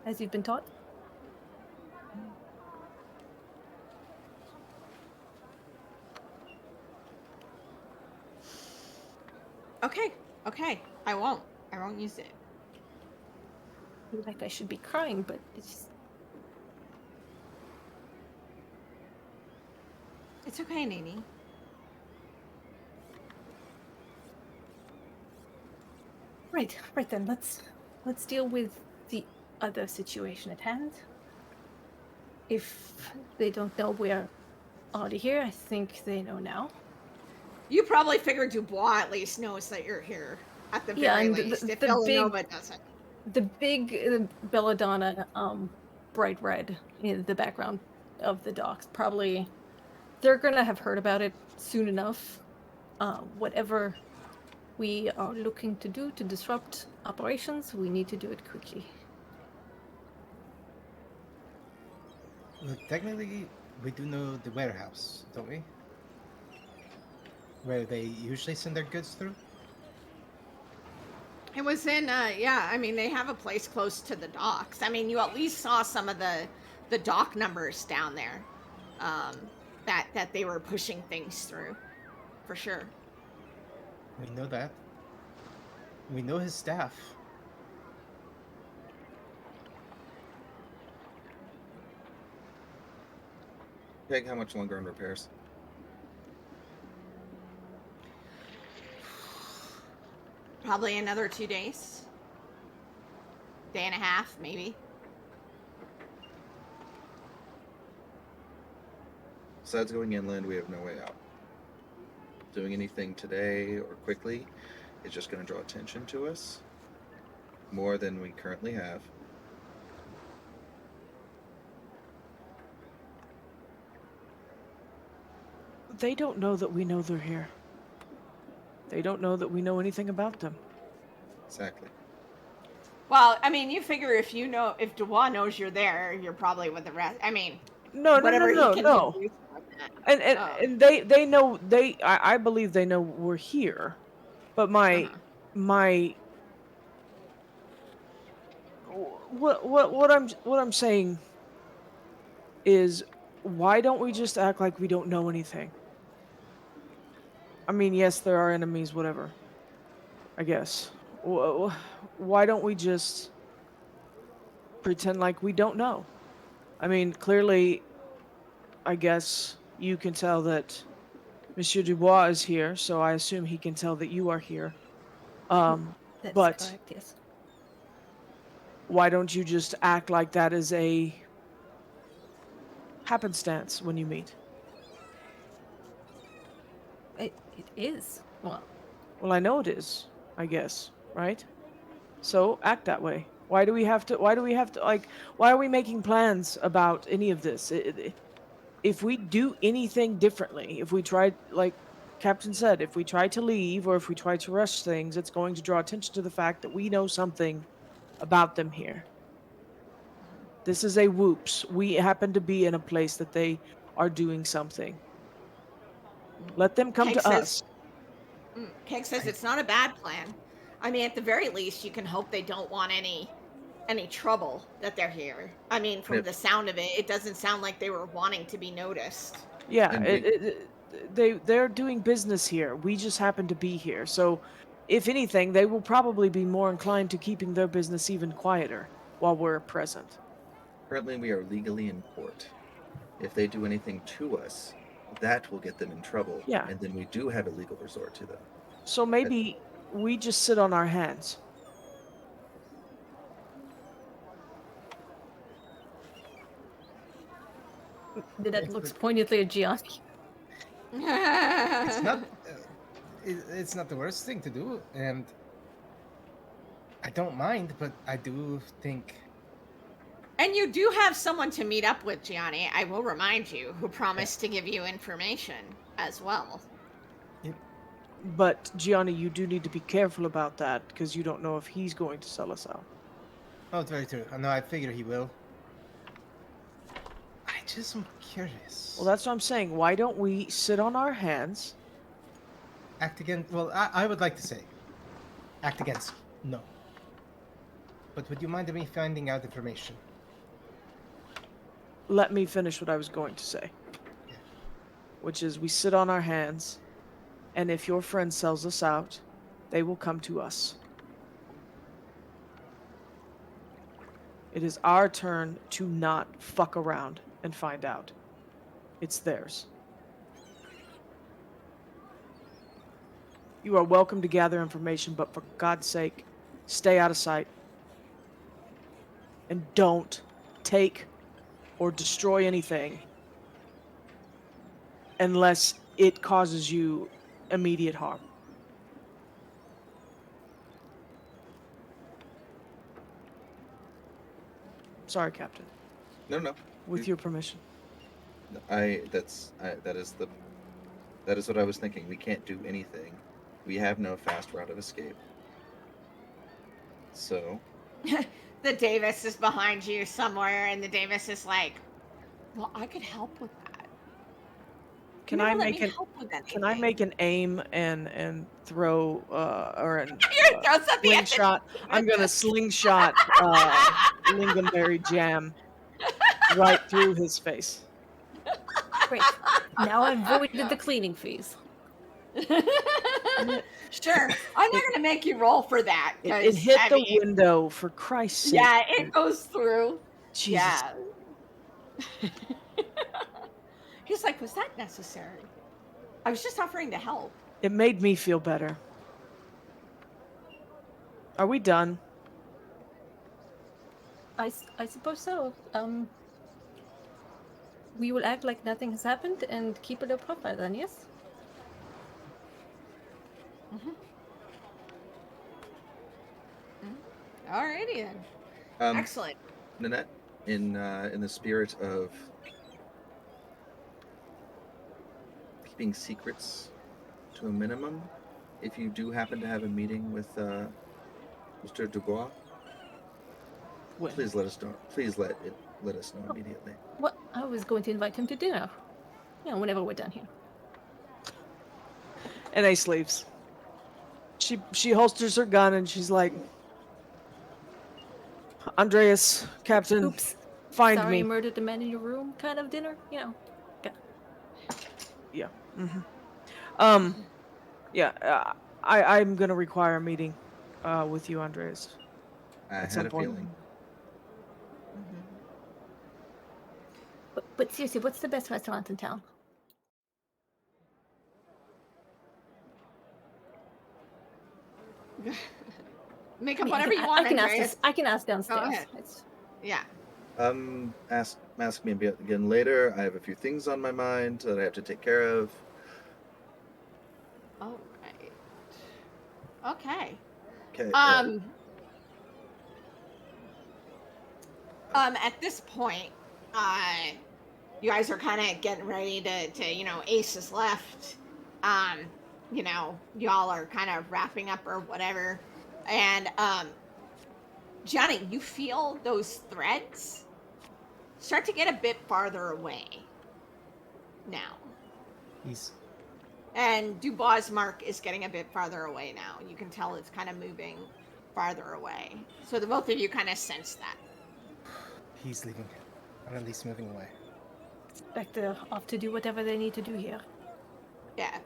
as you've been taught. Okay. Okay. I won't use it. I feel like I should be crying, but it's just... It's okay, Nini. Right then, let's deal with the other situation at hand. If they don't know we're already here, I think they know now. You probably figured Dubois at least knows that you're here. At the very least. If Villanova doesn't. The big belladonna, bright red in the background of the docks. Probably they're gonna have heard about it soon enough. Whatever we are looking to do to disrupt operations, we need to do it quickly. Well, technically, we do know the warehouse, don't we? Where they usually send their goods through? It was in, yeah, I mean, they have a place close to the docks. I mean, you at least saw some of the dock numbers down there, that they were pushing things through, for sure. We know that. We know his staff. Peg, how much longer on repairs? Probably another 2 days. Day and a half, maybe. Besides going inland, we have no way out. Doing anything today or quickly is just going to draw attention to us more than we currently have. They don't know that we know they're here. They don't know that we know anything about them. Exactly. Well, I mean, you figure if Dubois knows you're there, you're probably with the rest. I mean, No. he can do. And they know I believe they know we're here. But my what I'm saying is, why don't we just act like we don't know anything? I mean, yes, there are enemies, whatever. I guess. Why don't we just pretend like we don't know? I mean, clearly, I guess you can tell that Monsieur Dubois is here, so I assume he can tell that you are here. That's but correct, yes. Why don't you just act like that is a happenstance when you meet? It is. Well, I know it is, I guess, right? So act that way. Why do we have to, like, why are we making plans about any of this? If we do anything differently, if we try, like, Captain said, if we try to leave or if we try to rush things, it's going to draw attention to the fact that we know something about them here. This is a whoops. We happen to be in a place that they are doing something. Let them come Cake to says, us. Cake says I- it's not a bad plan. I mean, at the very least, you can hope they don't want any trouble that they're here. I mean, And from the sound of it, it doesn't sound like they were wanting to be noticed. Yeah, and we they're doing business here. We just happen to be here. So, if anything, they will probably be more inclined to keeping their business even quieter while we're present. currently we are legally in court. If they do anything to us, that will get them in trouble, Yeah. and then we do have a legal resort to them. So maybe we just sit on our hands. That looks poignantly at Gianni. It's not. It's not the worst thing to do, and I don't mind. But I do think And you do have someone to meet up with, Gianni, I will remind you, who promised to give you information as well. But Gianni, you do need to be careful about that because you don't know if he's going to sell us out. Oh, it's very true. No, I figure he will. I just am curious. Well, that's what I'm saying. Why don't we sit on our hands? Act against. Well, I would like to say, act against. No. But would you mind me finding out information? Let me finish what I was going to say. Yeah. Which is we sit on our hands, and if your friend sells us out, they will come to us. It is our turn to not fuck around and find out. It's theirs. You are welcome to gather information, but for God's sake, stay out of sight. And don't take or destroy anything unless it causes you immediate harm. Sorry, Captain. No. With your permission. That is what I was thinking. We can't do anything. We have no fast route of escape. So The Davis is behind you somewhere, and the Davis is like, well, I could help with that. Can You I never let make me an help with Can I anything. make an aim and throw or an You're gonna throw something at the slingshot? I'm gonna Davis. slingshot lingonberry jam right through his face. Great. Now I've voided the cleaning fees. Sure, I'm not gonna make you roll for that It because hit I the mean, window, for Christ's sake. yeah, it goes through. Jesus. Yeah. He's like, was that necessary? I was just offering to help. It made me feel better. Are we done? I suppose so. We will act like nothing has happened and keep a low profile then, yes? Alrighty then. um Excellent. Nanette, in the spirit of keeping secrets to a minimum, if you do happen to have a meeting with Mr. Dubois, When? please let us know. Please let us know immediately. What? I was going to invite him to dinner. Yeah, whenever we're done here. And Ace leaves. She holsters her gun and she's like, Andreas, Captain, Oops. find Sorry me. I murdered the man in your room kind of dinner, you know. Yeah. Yeah. I'm gonna require a meeting with you, Andreas. I At had some a point. feeling. But seriously, what's the best restaurant in town? Make I up mean, whatever you want, I can ask Andreas. this. I can ask downstairs. ahead. It's Yeah. Ask me again later. I have a few things on my mind that I have to take care of. All right. Okay. Okay. At this point, you guys are kind of getting ready to Ace is left. um, y'all are kind of wrapping up or whatever, and Johnny, you feel those threads start to get a bit farther away now. He's And Dubois' mark is getting a bit farther away now. You can tell it's kind of moving farther away. So the both of you kind of sense that. he's leaving, or at least moving away. Like they're off to do whatever they need to do here. Yeah.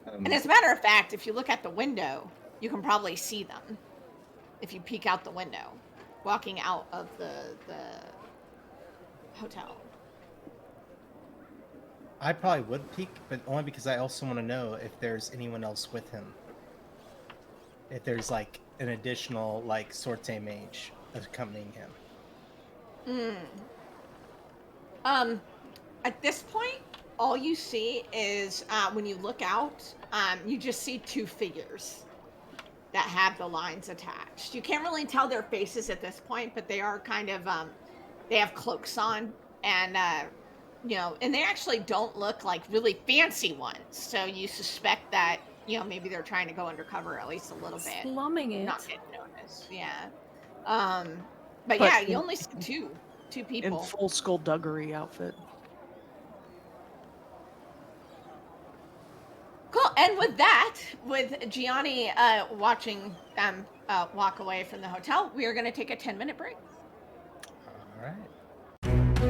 Um, And as a matter of fact, if you look at the window, you can probably see them. If you peek out the window, walking out of the hotel. I probably would peek, but only because I also want to know if there's anyone else with him. If there's like an additional like sorte mage accompanying him. At this point, all you see is when you look out, you just see two figures that have the lines attached. You can't really tell their faces at this point, but they are kind of they have cloaks on, and and they actually don't look like really fancy ones. So you suspect that maybe they're trying to go undercover at least a little bit, Slumming it. not get noticed. Yeah. But But yeah, you in- only see two In people. full skullduggery outfit. Cool. And with that, with Gianni watching them walk away from the hotel, we are going to take a 10-minute break. All right.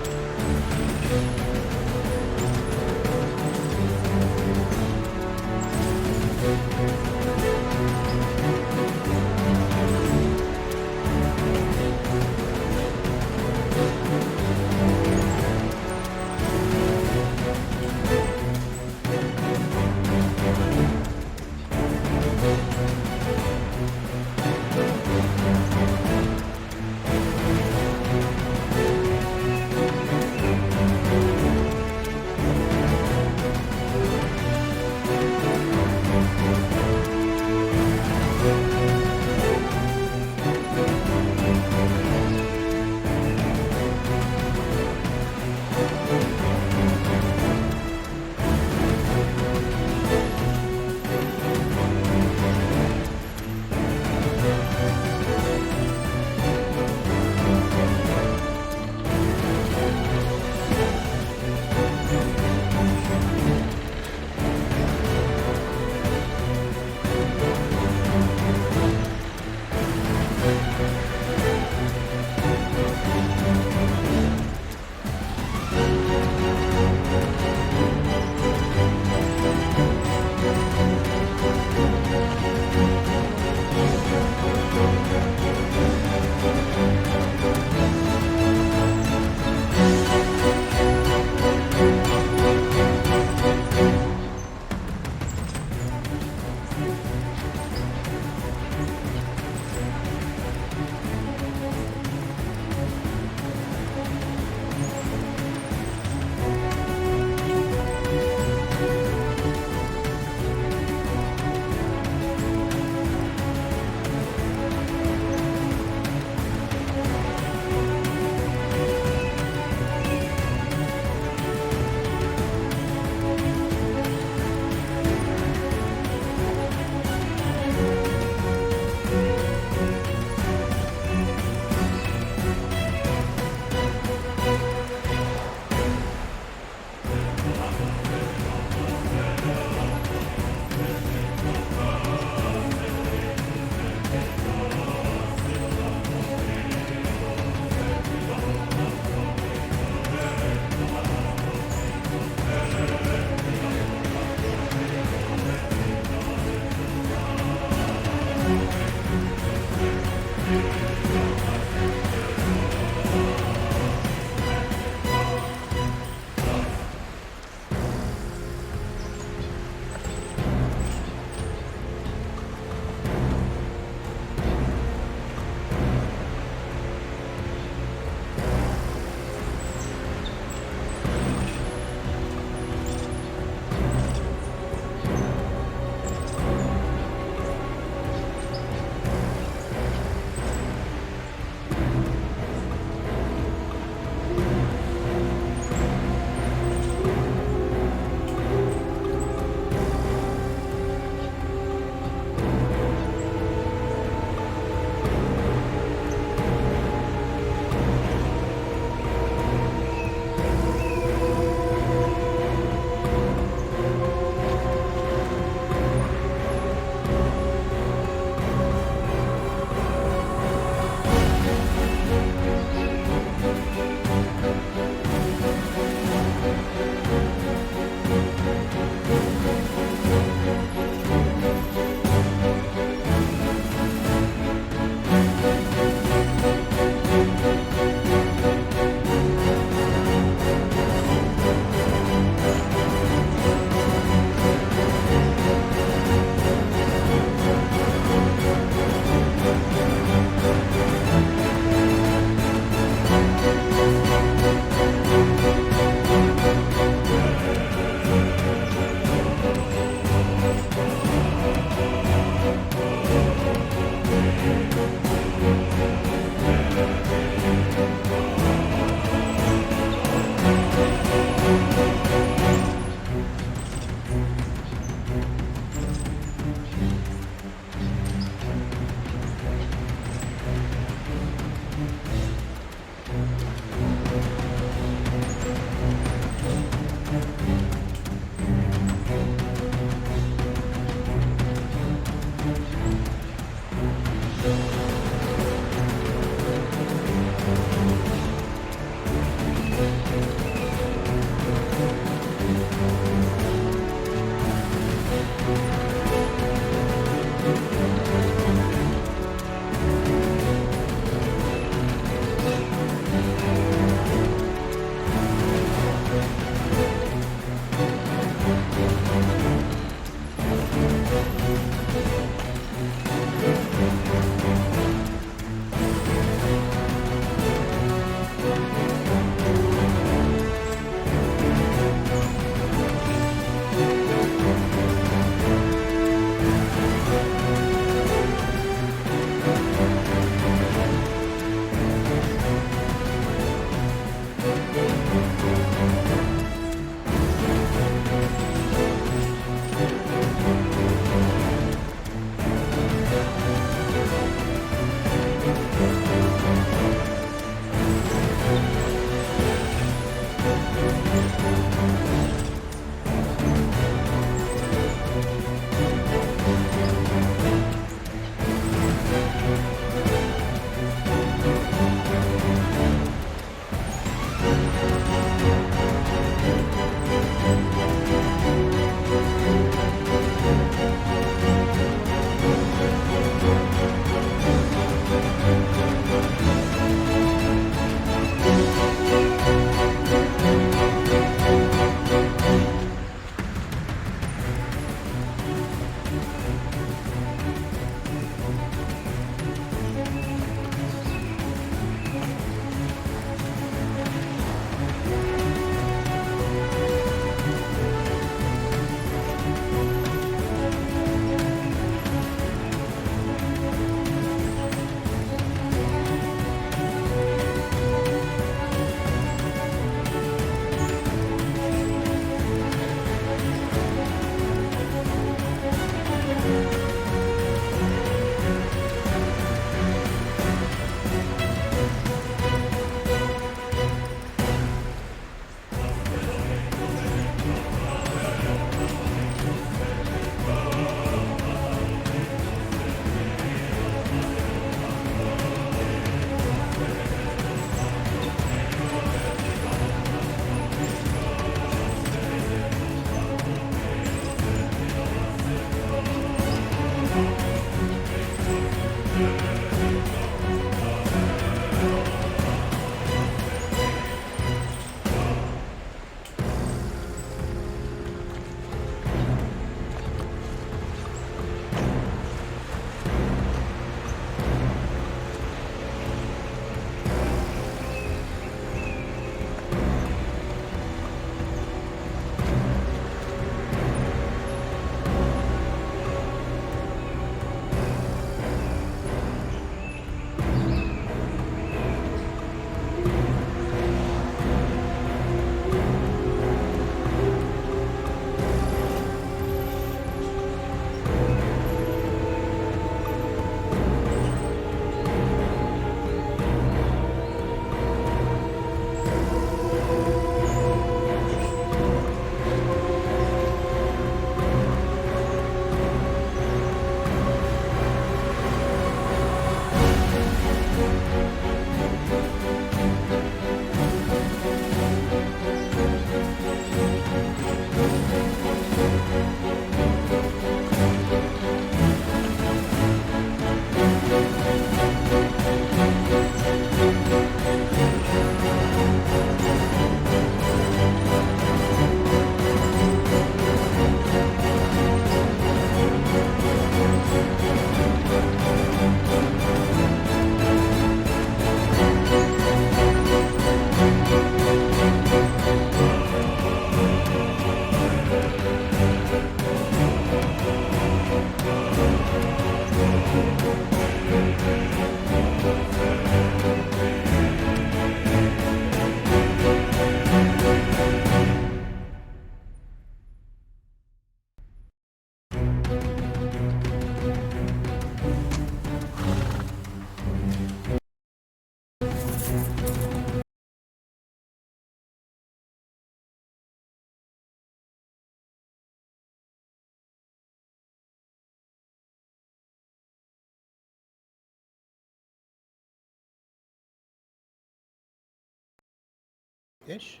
Ish.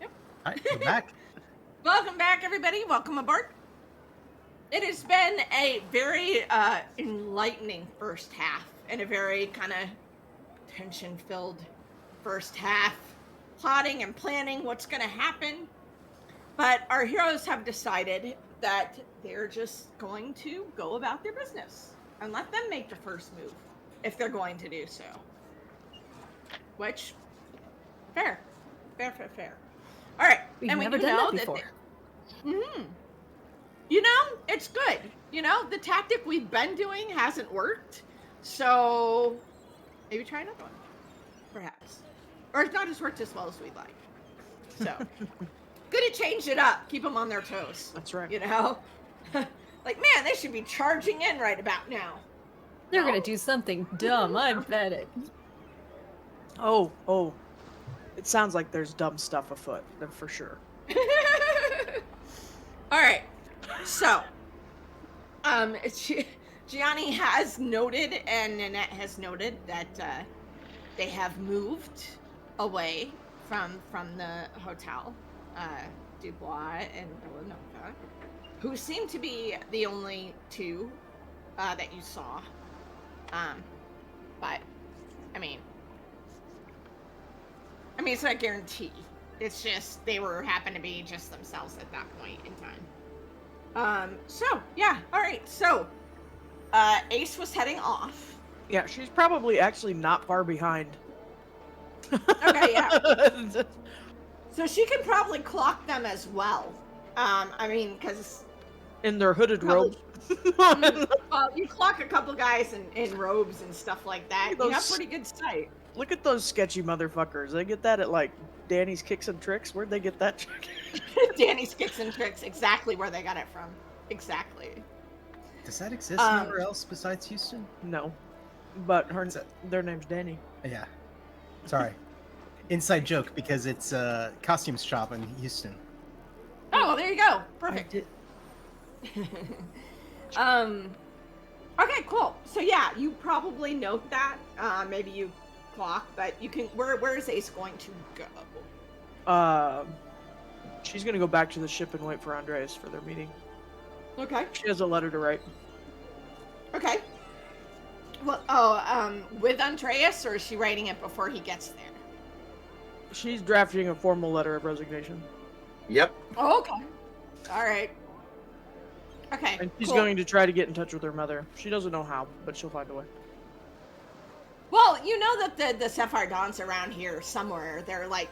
Yep. All right, we're back. Welcome back, everybody. Welcome aboard. It has been a very enlightening first half and a very kind of tension-filled first half, plotting and planning what's going to happen. But our heroes have decided that they're just going to go about their business and let them make the first move if they're going to do so. Which, fair. All right, We've and never we done know that that. before. You know, it's good. You know, the tactic we've been doing hasn't worked, so maybe try another one, perhaps, or it's not just worked as well as we'd like. So, good to change it up, keep them on their toes. That's right. You know, like man, they should be charging in right about now. They're No? gonna do something dumb, I bet it. Oh. It sounds like there's dumb stuff afoot, for sure. All right, so Gianni has noted and Nanette has noted that they have moved away from the hotel. Dubois and Villanova, who seem to be the only two that you saw. But I mean, it's not a guarantee. It's just they happened to be just themselves at that point in time. So yeah, all right. So, Ace was heading off. Yeah, she's probably actually not far behind. Okay, yeah. So she can probably clock them as well. I mean, because In their hooded probably- robes. well, you clock a couple guys in robes and stuff like that. Look at You have those- pretty good sight. Look at those sketchy motherfuckers. They get that at like Danny's Kicks and Tricks. Where'd they get that trick? Danny's Kicks and Tricks, exactly where they got it from. Exactly. Does that exist anywhere else besides Houston? No, but Is it- their name's Danny. Yeah. Sorry. Inside joke because it's a costumes shop in Houston. Oh, there you go. I Perfect. did. Okay, cool. So yeah, you probably note that. Maybe you clock, but you can. Where is Ace going to go? She's gonna go back to the ship and wait for Andreas for their meeting. Okay. She has a letter to write. Okay. Well, with Andreas, or is she writing it before he gets there? She's drafting a formal letter of resignation. Yep. Oh, okay. All right. Okay. And she's cool. going to try to get in touch with her mother. She doesn't know how, but she'll find a way. Well, you know that the Sapphire Dawns around here somewhere, they're like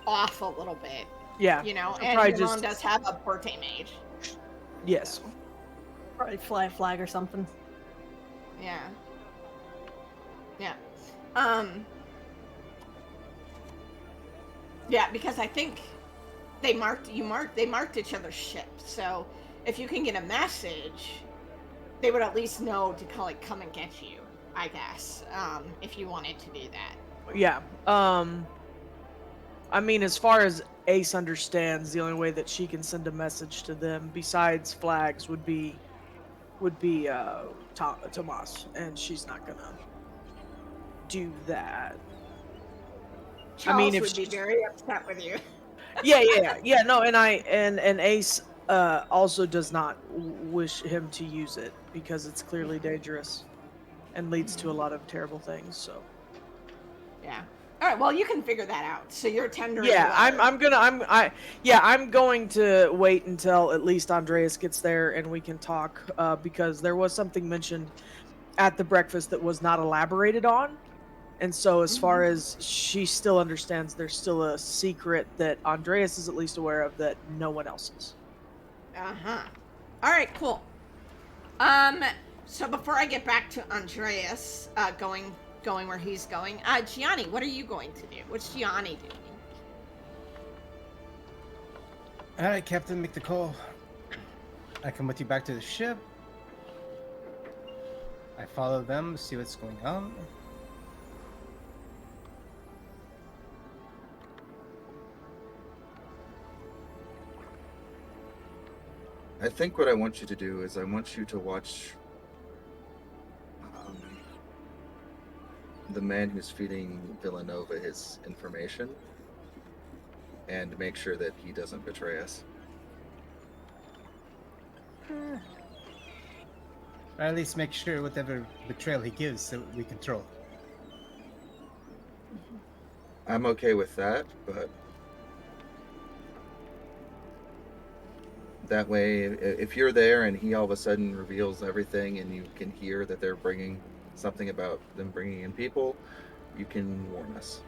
off a little bit, Yeah. you know, she'll and probably your mom does have a Porte mage. Yes. Probably fly a flag or something. Yeah. Yeah. Yeah, because I think they marked each other's ship. So if you can get a message, they would at least know to come and get you, I guess. If you wanted to do that. Yeah. I mean, as far as Ace understands, the only way that she can send a message to them besides flags would be Tomas, and she's not gonna do that. Charles I mean, if would be she- very upset with you. Yeah. No, and Ace also does not wish him to use it because it's clearly dangerous and leads to a lot of terrible things. So Yeah. All right. Well, you can figure that out. So you're tendering. yeah, the letter. I'm going to wait until at least Andreas gets there and we can talk because there was something mentioned at the breakfast that was not elaborated on. And so as far as she still understands, there's still a secret that Andreas is at least aware of that no one else is. Uh-huh. All right, cool. So before I get back to Andreas, going where he's going, Gianni, what are you going to do? What's Gianni doing? All right, Captain, make the call. I come with you back to the ship. I follow them, see what's going on. I think what I want you to do is I want you to watch the man who's feeding Villanova his information. and make sure that he doesn't betray us. Or at least make sure whatever betrayal he gives that we control. I'm okay with that, but that way, if you're there and he all of a sudden reveals everything and you can hear that they're bringing something about them bringing in people, you can warn us.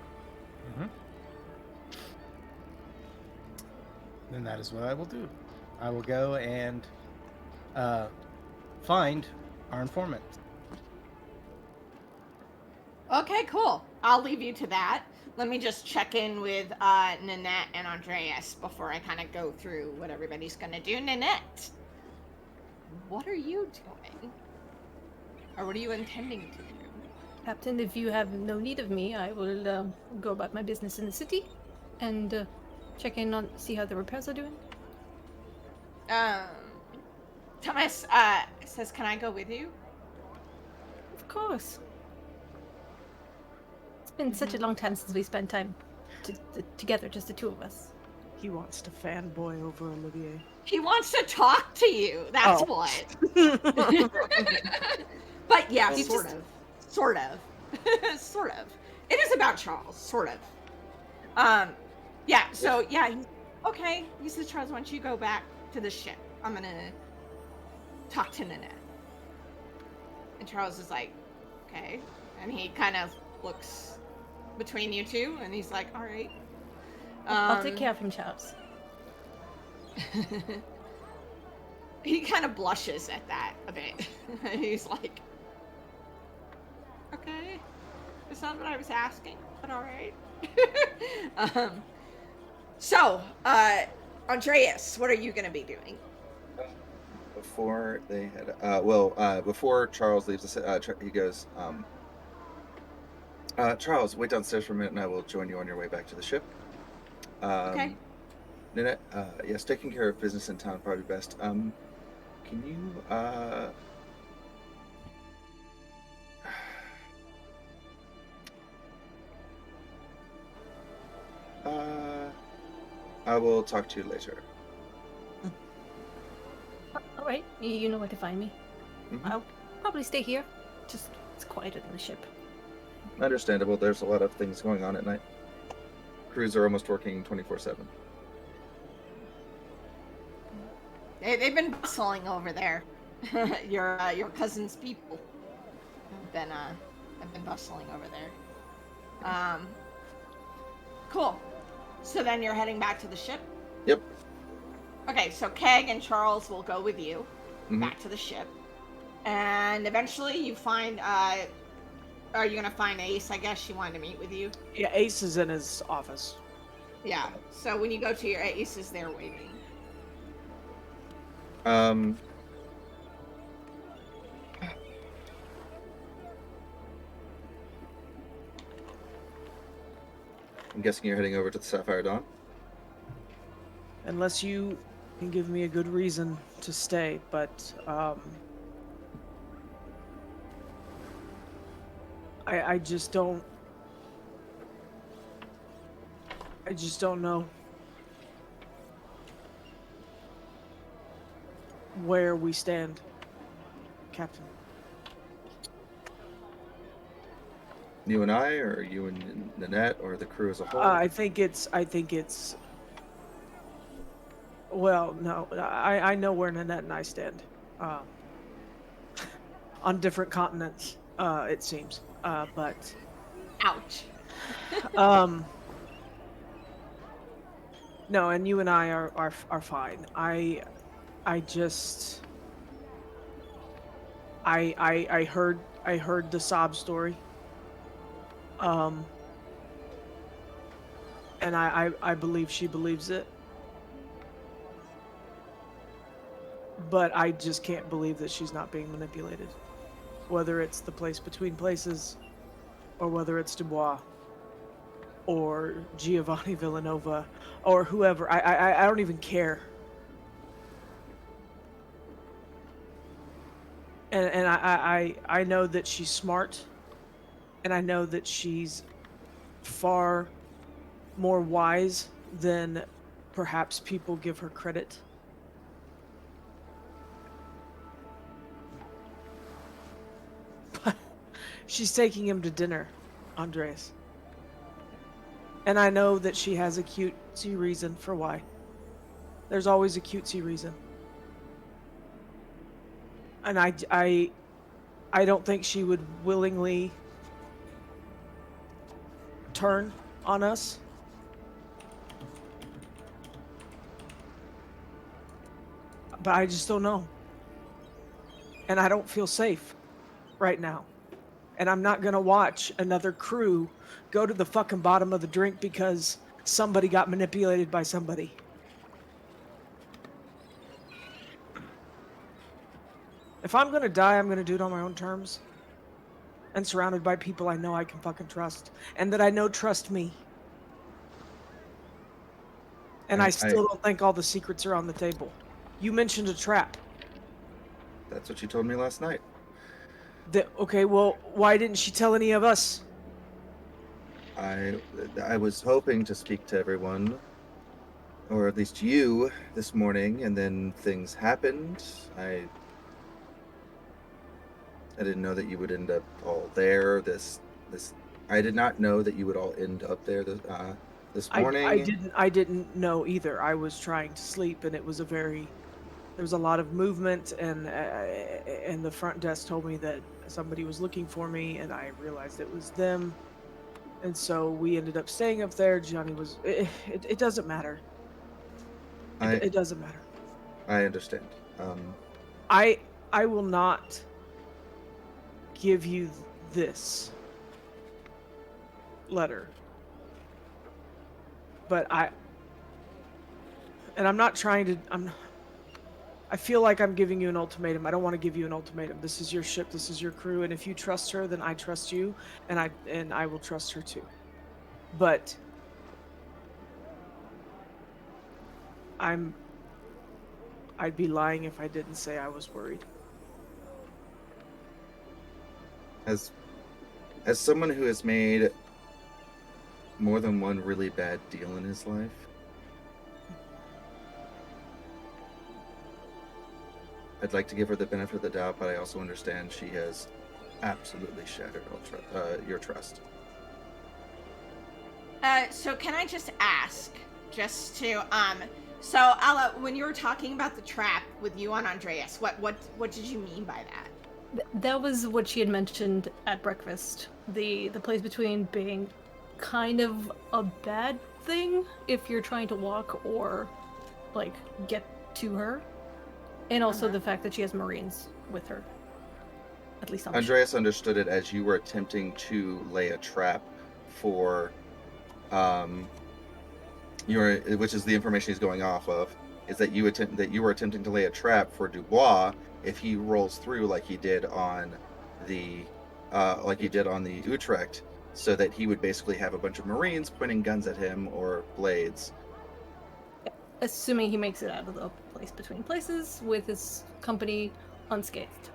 Then that is what I will do. I will go and find our informant. Okay, cool. I'll leave you to that. Let me just check in with Nanette and Andreas before I kind of go through what everybody's gonna do. Nanette, what are you doing? Or what are you intending to do? Captain, if you have no need of me, I will go about my business in the city and check in on see how the repairs are doing. Thomas says, "Can I go with you?" Of course. It's been such a long time since we spent time together, just the two of us. He wants to fanboy over Olivier. He wants to talk to you. That's Oh. what. But yeah, You sort just- of. Sort of. Sort of. It is about Charles, sort of. Yeah, so yeah, okay. He says, Charles, why don't you go back to the ship? I'm gonna talk to Nanette. And Charles is like, okay. And he kind of looks between you two and he's like, all right. I'll take care of him, Charles. He kind of blushes at that a bit. He's like, okay, it's not what I was asking, but all right. So, Andreas, what are you going to be doing? Before they head, before Charles leaves, he goes, Charles, wait downstairs for a minute and I will join you on your way back to the ship. Okay. Nanette, yes, taking care of business in town probably best. Can you, I will talk to you later. All right, you know where to find me. Mhm. I'll probably stay here. Just it's quieter than the ship. Understandable. There's a lot of things going on at night. Crews are almost working 24/7. They've been bustling over there. Your cousin's people have been bustling over there. Cool. So then you're heading back to the ship? Yep. Okay, so Keg and Charles will go with you Mhm. back to the ship. And eventually you find, are you gonna find Ace? I guess she wanted to meet with you. Yeah, Ace is in his office. Yeah, so when you go to your Ace is there waiting. I'm guessing you're heading over to the Sapphire Dawn. Unless you can give me a good reason to stay, but I just don't know where we stand, Captain. You and I, or you and Nanette, or the crew as a whole? I think it's. Well, no, I know where Nanette and I stand. On different continents, it seems. But Ouch. no, and you and I are fine. I heard the sob story. And I believe she believes it. But I just can't believe that she's not being manipulated. Whether it's the place between places, or whether it's Dubois, or Giovanni Villanova, or whoever. I don't even care. And I know that she's smart, and I know that she's far more wise than perhaps people give her credit. But she's taking him to dinner, Andreas. And I know that she has a cutesy reason for why. There's always a cutesy reason. And I don't think she would willingly turn on us. But I just don't know. And I don't feel safe right now. And I'm not gonna watch another crew go to the fucking bottom of the drink because somebody got manipulated by somebody. If I'm gonna die, I'm gonna do it on my own terms. And surrounded by people I know I can fucking trust. And that I know trust me. And I I still don't think all the secrets are on the table. You mentioned a trap. That's what you told me last night. Okay, well, why didn't she tell any of us? I was hoping to speak to everyone, or at least you, this morning, and then things happened. I didn't know that you would end up all there. This I did not know that you would all end up there this I morning. didn't know either. I was trying to sleep, and there was a lot of movement, and the front desk told me that somebody was looking for me, and I realized it was them, and so we ended up staying up there. Johnny was. It doesn't matter. I It doesn't matter. I understand. I will not give you this letter, but and I'm not trying to. I feel like I'm giving you an ultimatum. I don't want to give you an ultimatum. This is your ship, this is your crew, and if you trust her, then I trust you, and I will trust her too. But I'd be lying if I didn't say I was worried. As someone who has made more than one really bad deal in his life, I'd like to give her the benefit of the doubt, but I also understand she has absolutely shattered your trust. So can I just ask, just to so Ala, when you were talking about the trap with you and Andreas, what did you mean by that? That was what she had mentioned at breakfast. The place between being kind of a bad thing if you're trying to walk or like get to her, and also the fact that she has Marines with her. At least on the ship. Andreas understood it as you were attempting to lay a trap for which is the information he's going off of, is that you were attempting to lay a trap for Dubois if he rolls through like he did on the Utrecht, so that he would basically have a bunch of Marines pointing guns at him or blades. Assuming he makes it out of the place between places with his company unscathed.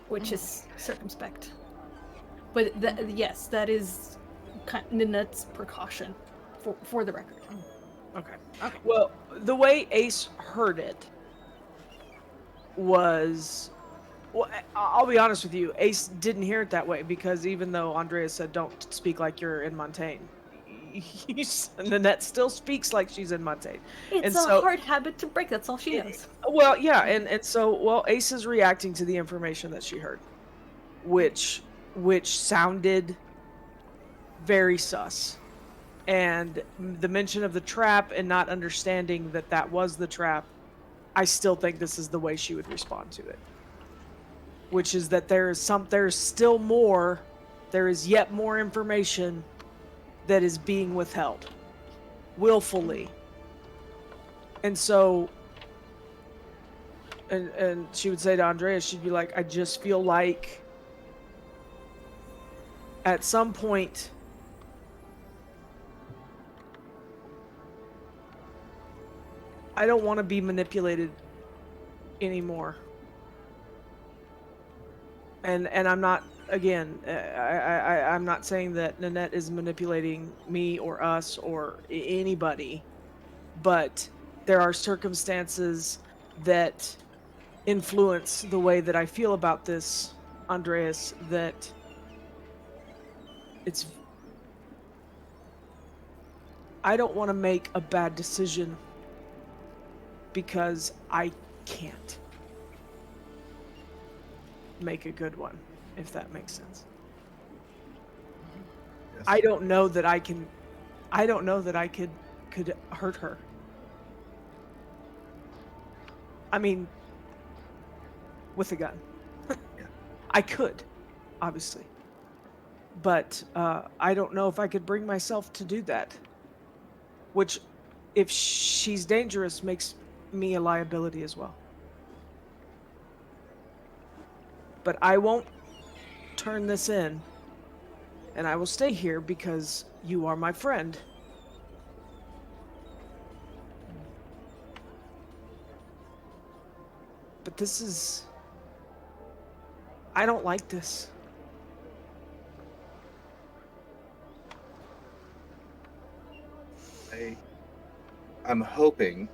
Which is circumspect. But yes, that is Ninette's precaution, for the record. Okay. Okay. Well, the way Ace heard it was. Well, I'll be honest with you. Ace didn't hear it that way because even though Andrea said, "Don't speak like you're in Montaigne," Nanette still speaks like she's in Montaigne. It's And a so, hard habit to break, that's all she knows. well, yeah, and so, well, Ace is reacting to the information that she heard, which sounded very sus. And the mention of the trap and not understanding that that was the trap, I still think this is the way she would respond to it. Which is that there's still more, there is yet more information that is being withheld willfully. And so, and she would say to Andrea, she'd be like, I just feel like at some point I don't want to be manipulated anymore. And I'm not again, I'm not saying that Nanette is manipulating me or us or anybody, but there are circumstances that influence the way that I feel about this, Andreas, that it's I don't want to make a bad decision because I can't make a good one, if that makes sense. Yes. I don't know that I don't know that I could hurt her. I mean, with a gun. Yeah. I could, obviously. But I don't know if I could bring myself to do that. Which, if she's dangerous, makes me a liability as well. But I won't turn this in, and I will stay here because you are my friend. But this is. I don't like this. I'm hoping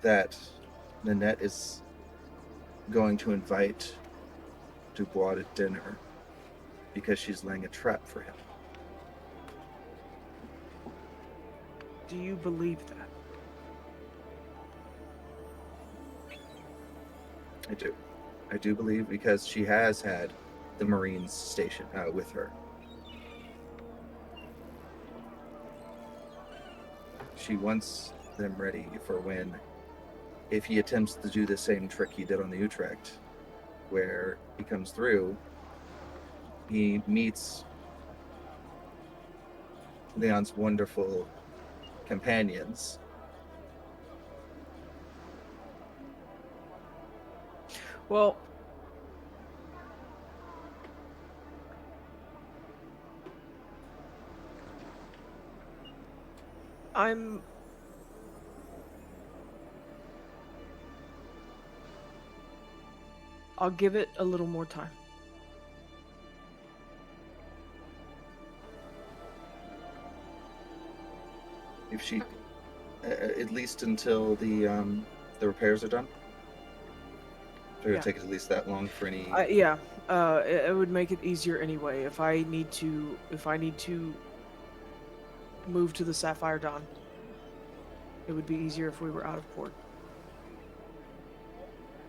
that Nanette is going to invite Dubois to dinner because she's laying a trap for him. Do you believe that? I do. I do believe because she has had the Marines stationed with her. She wants them ready for when, if he attempts to do the same trick he did on the Utrecht, where he comes through, he meets Leon's wonderful companions. Well, I'm. I'll give it a little more time. If she, at least until the repairs are done. So it'll Yeah. take at least that long for any. Yeah. It would make it easier anyway if I need to. If I need to move to the Sapphire Dawn, it would be easier if we were out of port.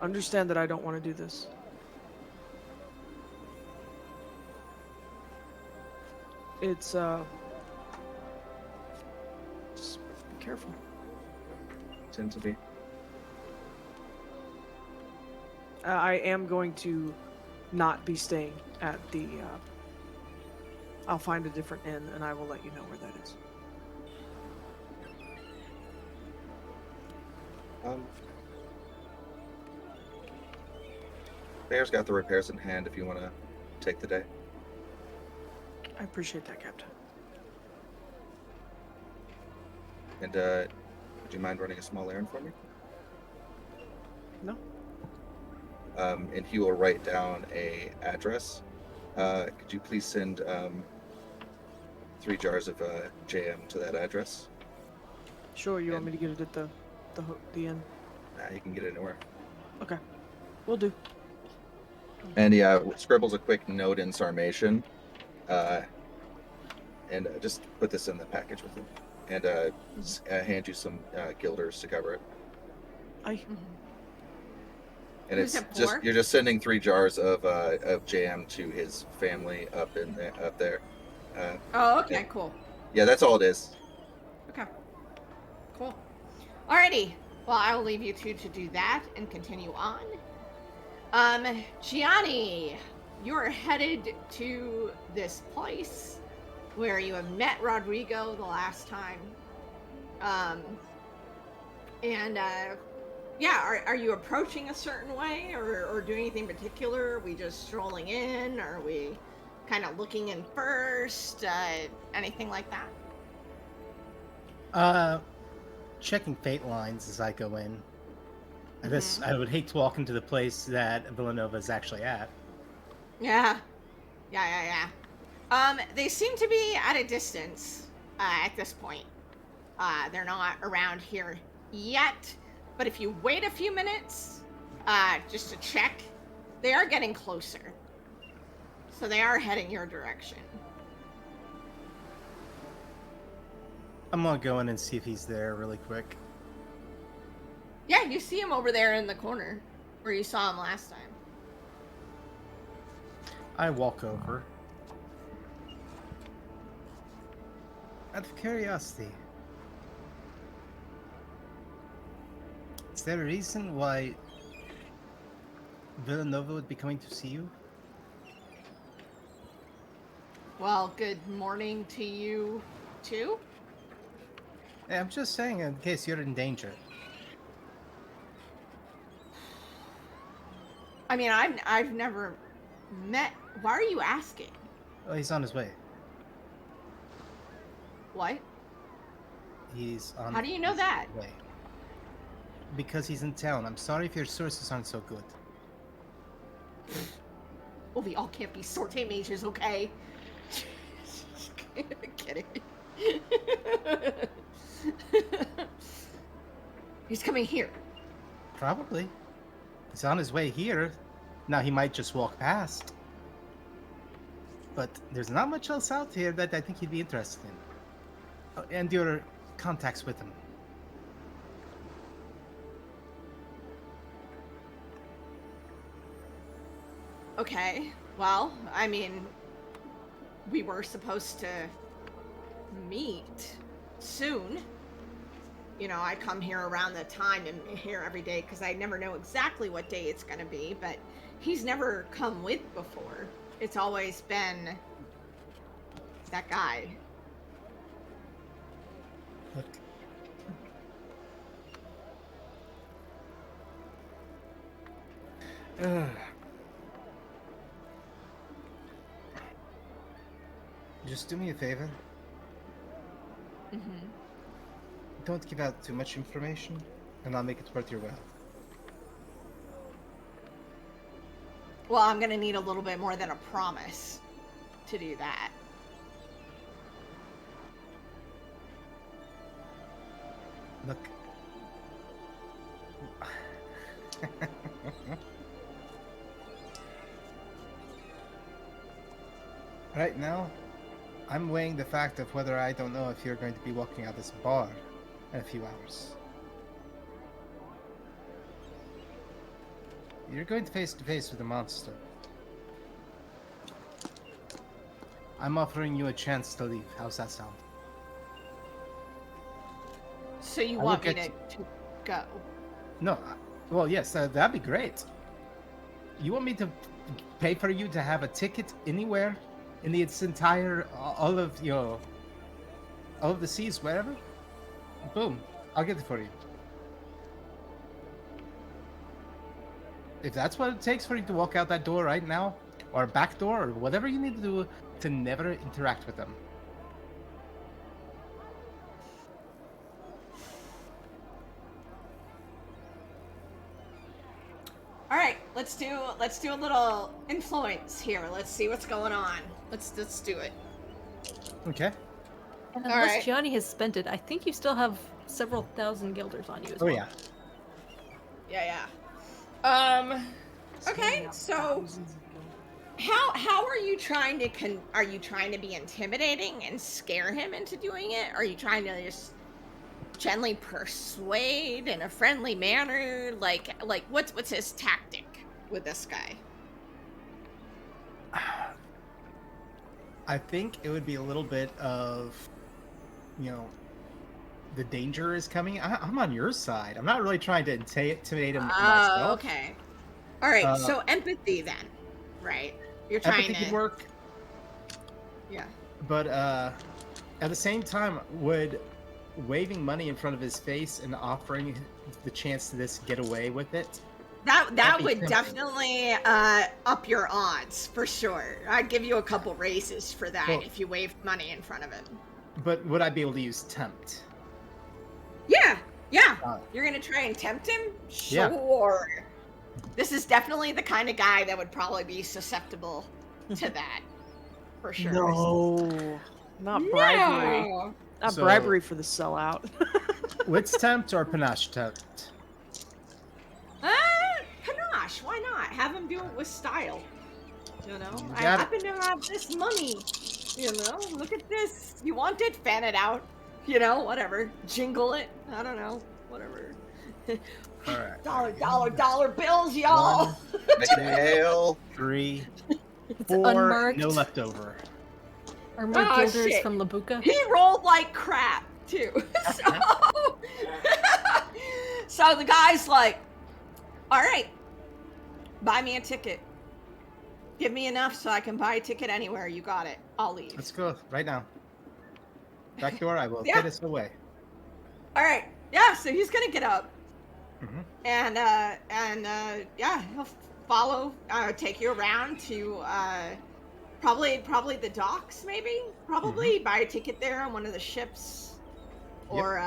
Understand that I don't want to do this. It's just be careful. Tend to be. I am going to not be staying at the. I'll find a different inn, and I will let you know where that is. Bear's got the repairs in hand if you want to take the day. I appreciate that, Captain. And would you mind running a small errand for me? No. And he will write down a address. Could you please send 3 jars of JM to that address? Sure. You want And- me to get it at the inn? You can get it anywhere. Okay. We'll do. And he scribbles a quick note in Sarmatian, and just put this in the package with him, and hand you some guilders to cover it. And Who's it's it just for? you're just sending 3 jars of jam to his family up there. Oh, okay, and- cool. Yeah, that's all it is. Okay. Cool. Alrighty. Well, I will leave you two to do that and continue on. Gianni, you're headed to this place where you have met Rodrigo the last time. Yeah, are you approaching a certain way or doing anything particular? Are we just strolling in? Are we kind of looking in first? Anything like that? Checking fate lines as I go in. I would hate to walk into the place that Villanova is actually at. Yeah. Yeah. They seem to be at a distance at this point. They're not around here yet, but if you wait a few minutes, just to check, they are getting closer. So they are heading your direction. I'm gonna go in and see if he's there really quick. Yeah, you see him over there in the corner where you saw him last time. I walk over. Out of curiosity, is there a reason why Villanova would be coming to see you? Well, good morning to you, too. Hey, I'm just saying in case you're in danger. I mean, I've never met. Why are you asking? Oh, he's on his way. What? He's on How do you know his that? way. Because he's in town. I'm sorry if your sources aren't so good. Well, we all can't be sorte majors, okay? Kidding. He's coming here. Probably. He's on his way here. Now he might just walk past. But there's not much else out here that I think he'd be interested in. Oh, and your contacts with him. Okay. Well, I mean, we were supposed to meet soon. You know, I come here around the time and here every day because I never know exactly what day it's going to be, but he's never come with before. It's always been that guy. Look. Just do me a favor. Mm-hmm. Don't give out too much information, and I'll make it worth your while. Well, I'm going to need a little bit more than a promise to do that. Look. Right now, I'm weighing the fact of whether I don't know if you're going to be walking out this bar in a few hours. You're going to face with a monster. I'm offering you a chance to leave. How's that sound? So you I want me will to get go? No, well, yes, that'd be great. You want me to pay for you to have a ticket anywhere in its entire, all of the seas, wherever? Boom, I'll get it for you. If that's what it takes for you to walk out that door right now, or back door, or whatever you need to do to never interact with them. All right, let's do a little influence here. Let's see what's going on. Let's do it. Okay. And All unless right. Gianni has spent it, I think you still have several thousand guilders on you as Oh well. yeah. Yeah. Okay, so how are you trying to are you trying to be intimidating and scare him into doing it? Are you trying to just gently persuade in a friendly manner? Like what's his tactic with this guy? I think it would be a little bit of, the danger is coming. I'm on your side. I'm not really trying to intimidate him Oh, myself. okay. All right, Uh, so empathy then, right? You're trying Empathy to could work, Yeah. but at the same time, would waving money in front of his face and offering the chance to this get away with it? That That'd be would tempting. definitely up your odds for sure. I'd give you a couple raises for that Well- if you waved money in front of him. But would I be able to use tempt? Yeah, Yeah, Uh, you're gonna try and tempt him? Yeah. Sure. This is definitely the kind of guy that would probably be susceptible to that. For sure. No, not bribery. No. Not So- bribery for the sellout. Wits tempt or panache tempt? Panache, why not? Have him do it with style. You know, You I got it. happen to have this money. You know, look at this. You want it? Fan it out. You know, whatever. Jingle it. I don't know. Whatever. All right. Dollar bills, y'all. One, Make it hail. 3, It's 4. unmarked. No leftover. Are more Oh, guilders shit. from Labuka? He rolled like crap too. So, so the guy's like, "All right, buy me a ticket. Give me enough so I can buy a ticket anywhere. You got it. I'll leave." Let's go right now. Back door. I will Yeah. get us away. All right, yeah. So he's gonna get up Mhm. and yeah, he'll follow, take you around to probably the docks, maybe. Probably buy a ticket there on one of the ships, or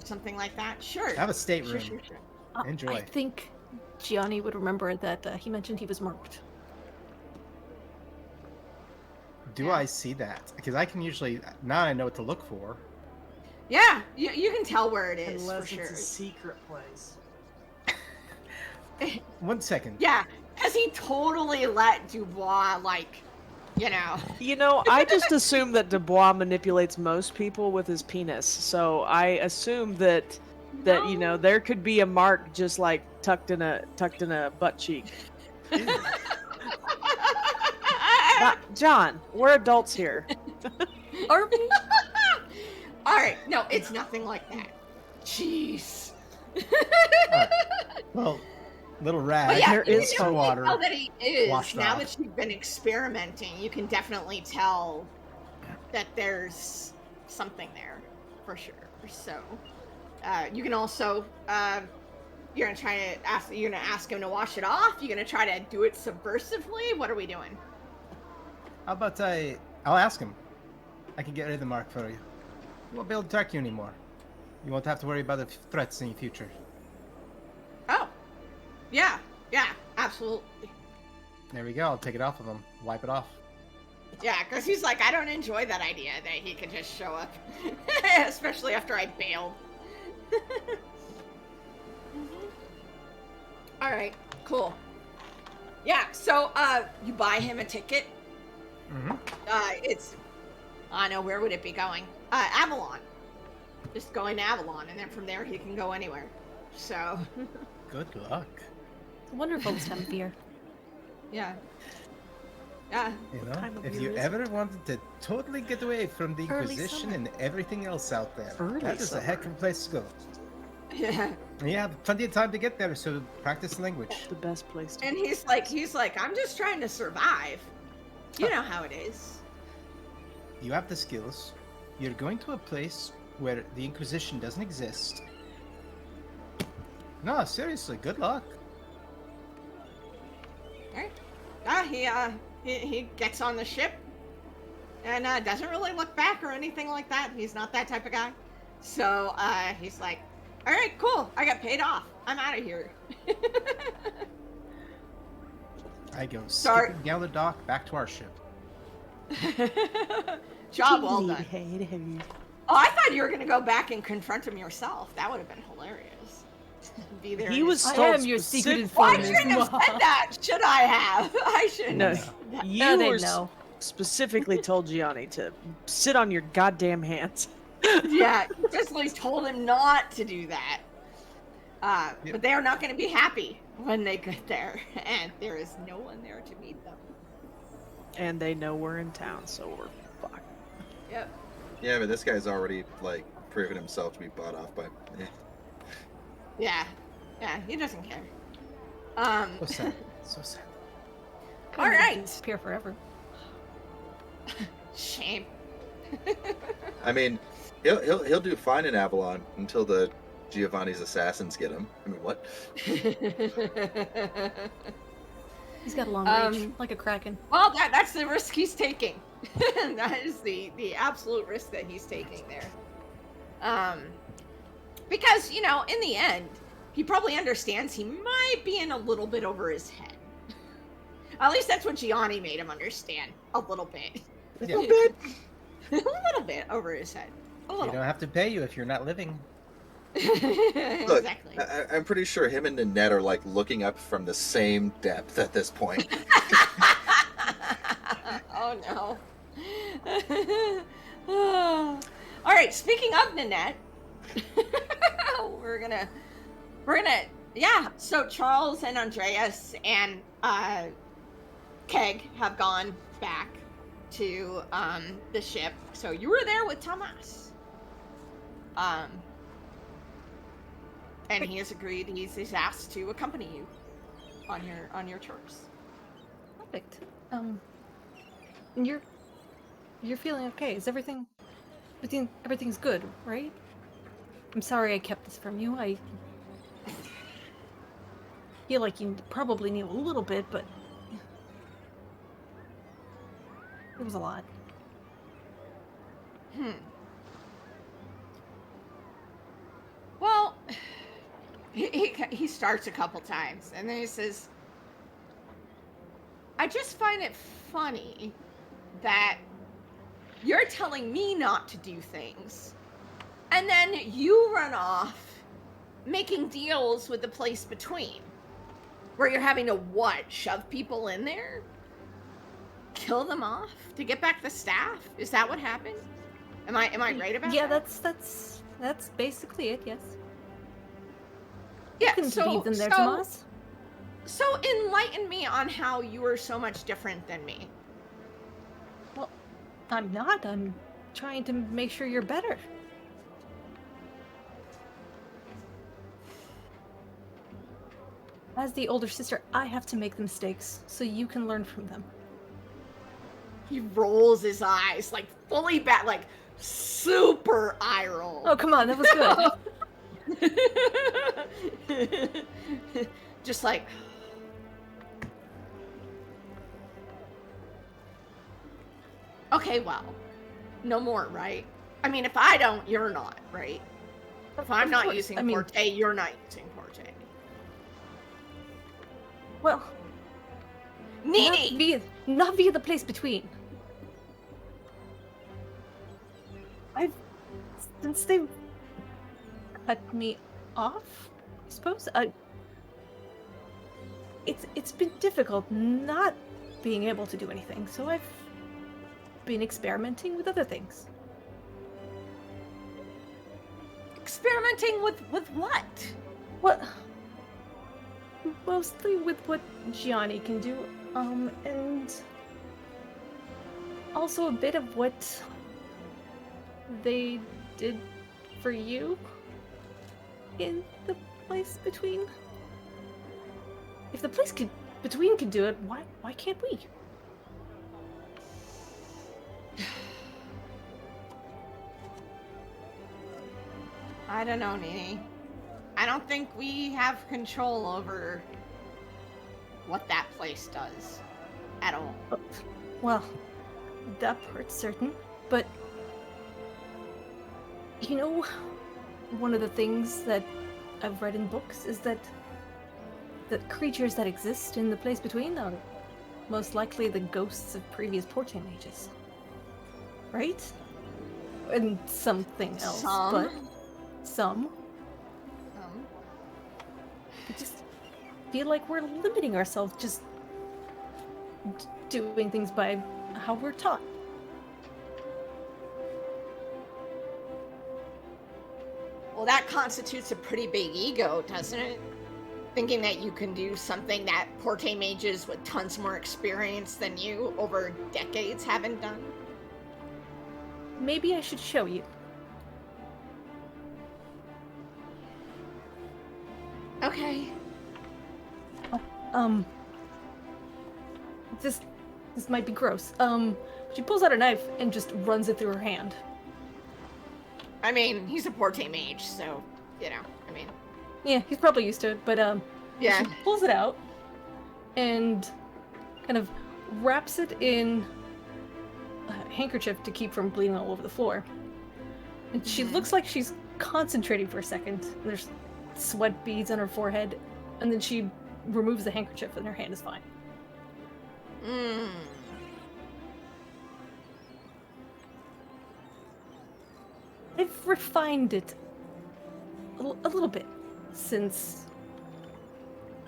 something like that. Sure. Have a stateroom. Sure. Enjoy. I think Gianni would remember that he mentioned he was marked. Do I see that? Because I can usually now I know what to look for. Yeah, you can tell where it is Unless for it's sure. a secret place. 1 second. Yeah, because he totally let Dubois, like, you know. You know, I just assume that Dubois manipulates most people with his penis. So I assume that you know there could be a mark just like tucked in a butt cheek. John, we're adults here. Are we? All right, no, it's nothing like that. Jeez. Well, little But rag. yeah, there you is can some definitely water. tell that he is. washed Now off. that you've been experimenting, you can definitely tell that there's something there, for sure. So, you can also, you're gonna ask him to wash it off. You're gonna try to do it subversively. What are we doing? How about I'll ask him. I can get rid of the mark for you. We won't be able to track you anymore. You won't have to worry about the threats in the future. Oh, yeah, absolutely. There we go. I'll take it off of him. Wipe it off. Yeah, because he's like, I don't enjoy that idea that he could just show up, especially after I bailed. All right, cool. Yeah, so you buy him a ticket. Mm-hmm. It's, I know, where would it be going? Avalon. Just going to Avalon, and then from there he can go anywhere. So, Good luck. Wonderful this time of year. yeah. Yeah. You know, time of if year you is it? ever wanted to totally get away from the Early Inquisition summer. and everything else out there, Early that is a heck of a summer. place to go. Yeah. And you have plenty of time to get there, so practice language. The best place to And he's like, I'm just trying to survive. You know how it is. You have the skills. You're going to a place where the Inquisition doesn't exist. No, seriously, good luck. Alright. He gets on the ship and doesn't really look back or anything like that. He's not that type of guy. So he's like, all right, cool. I got paid off. I'm out of here. I go Sorry. skipping down the dock back to our ship. Job well done. Oh, I thought you were gonna go back and confront him yourself. That would have been hilarious. Be there. He in was his- I told am your secret specific- Well, I informant. shouldn't have said that. Should I have? I shouldn't No, have said that. you No, they were know. specifically told Gianni to sit on your goddamn hands. Yeah, you just like told him not to do that. Yep. But they are not going to be happy when they get there, and there is no one there to meet them. And they know we're in town, so we're fucked. Yep. Yeah, but this guy's already like proven himself to be bought off by. Yeah. Yeah, he doesn't care. So sad. So sad. All right. Disappear forever. Shame. I mean, he'll do fine in Avalon until the Giovanni's assassins get him. I mean, what? He's got a long reach, like a kraken. Well, that's the risk he's taking. That is the absolute risk that he's taking there. Because, you know, in the end, he probably understands he might be in a little bit over his head. At least that's what Gianni made him understand. A little bit. A Yeah. little bit. A little bit over his head. A They little. don't have to pay you if you're not living. Look, Exactly. I'm pretty sure him and Nanette are like looking up from the same depth at this point. Oh no. All right, speaking of Nanette, we're gonna yeah, so Charles and Andreas and Keg have gone back to the ship. So you were there with Thomas. And he has agreed, he's asked to accompany you on your tours. Perfect. And you're feeling okay? Is everything's good, right? I'm sorry I kept this from you. I feel like you probably knew a little bit, but it was a lot. Well, he starts a couple times, and then he says, I just find it funny that you're telling me not to do things, and then you run off making deals with the place between, where you're having to what? Shove people in there? Kill them off to get back the staff? Is that what happened? Am I right about Yeah, that? that's basically it. Yes. Yeah, You couldn't leave them there, so Tomas. So enlighten me on how you are so much different than me. Well, I'm not. I'm trying to make sure you're better. As the older sister, I have to make the mistakes so you can learn from them. He rolls his eyes, like fully back, like super eye roll. Oh, come on, that was good. Just like, okay, well, no more, right? I mean, if I don't, you're not, right? If I'm Of not course, using I mean- Forte, you're not using Forte. Well, Nini! not via the place between. Since they cut me off, I suppose. It's been difficult not being able to do anything, so I've been experimenting with other things. Experimenting with what? What? Mostly with what Gianni can do, and also a bit of what they did for you in the place between. If the place between can do it, why can't we? I don't know, Nini. I don't think we have control over what that place does at all. Well, that part's certain, but you know, one of the things that I've read in books is that the creatures that exist in the place between are most likely the ghosts of previous Porte mages. Right? And something else, but some. I just feel like we're limiting ourselves, just doing things by how we're taught. Well, that constitutes a pretty big ego, doesn't it? Thinking that you can do something that Porte mages with tons more experience than you over decades haven't done. Maybe I should show you. Okay. This might be gross. She pulls out a knife and just runs it through her hand. I mean, he's a Porte mage, so, you know, I mean. Yeah, he's probably used to it, but Yeah. she pulls it out and kind of wraps it in a handkerchief to keep from bleeding all over the floor. And she looks like she's concentrating for a second. There's sweat beads on her forehead, and then she removes the handkerchief, and her hand is fine. Mm. I've refined it a little bit since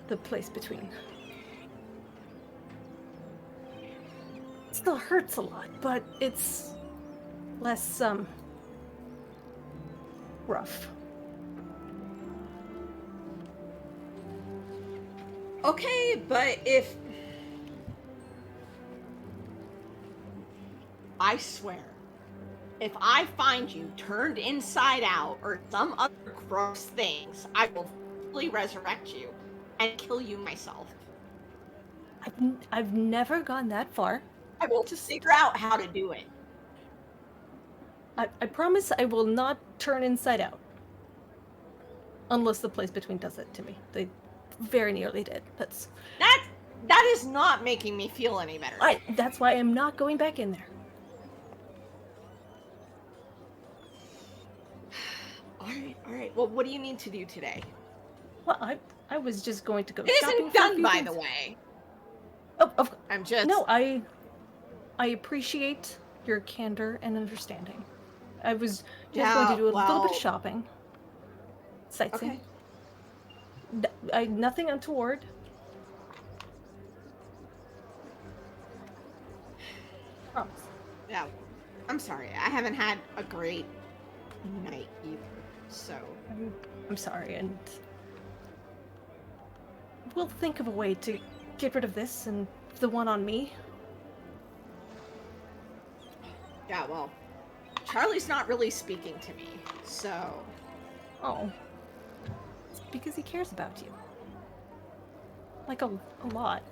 the place between. It still hurts a lot, but it's less, rough. Okay, but if I swear, if I find you turned inside out or some other gross things, I will fully resurrect you and kill you myself. I've never gone that far. I will Just- figure out how to do it. I promise I will not turn inside out. Unless the place between does it to me. They very nearly did. That is not making me feel any better. That's why I'm not going back in there. All right. Well, what do you need to do today? Well, I was just going to go It shopping isn't for a done, few by things. the way. Oh, I'm just no, I appreciate your candor and understanding. I was just going to do a little bit of shopping. Sightseeing. Okay. Nothing untoward. Promise. Yeah. I'm sorry. I haven't had a great night either. So I'm sorry, and we'll think of a way to get rid of this and the one on me. yeah, well, Charlie's not really speaking to me. So Oh. It's because he cares about you. Like a lot.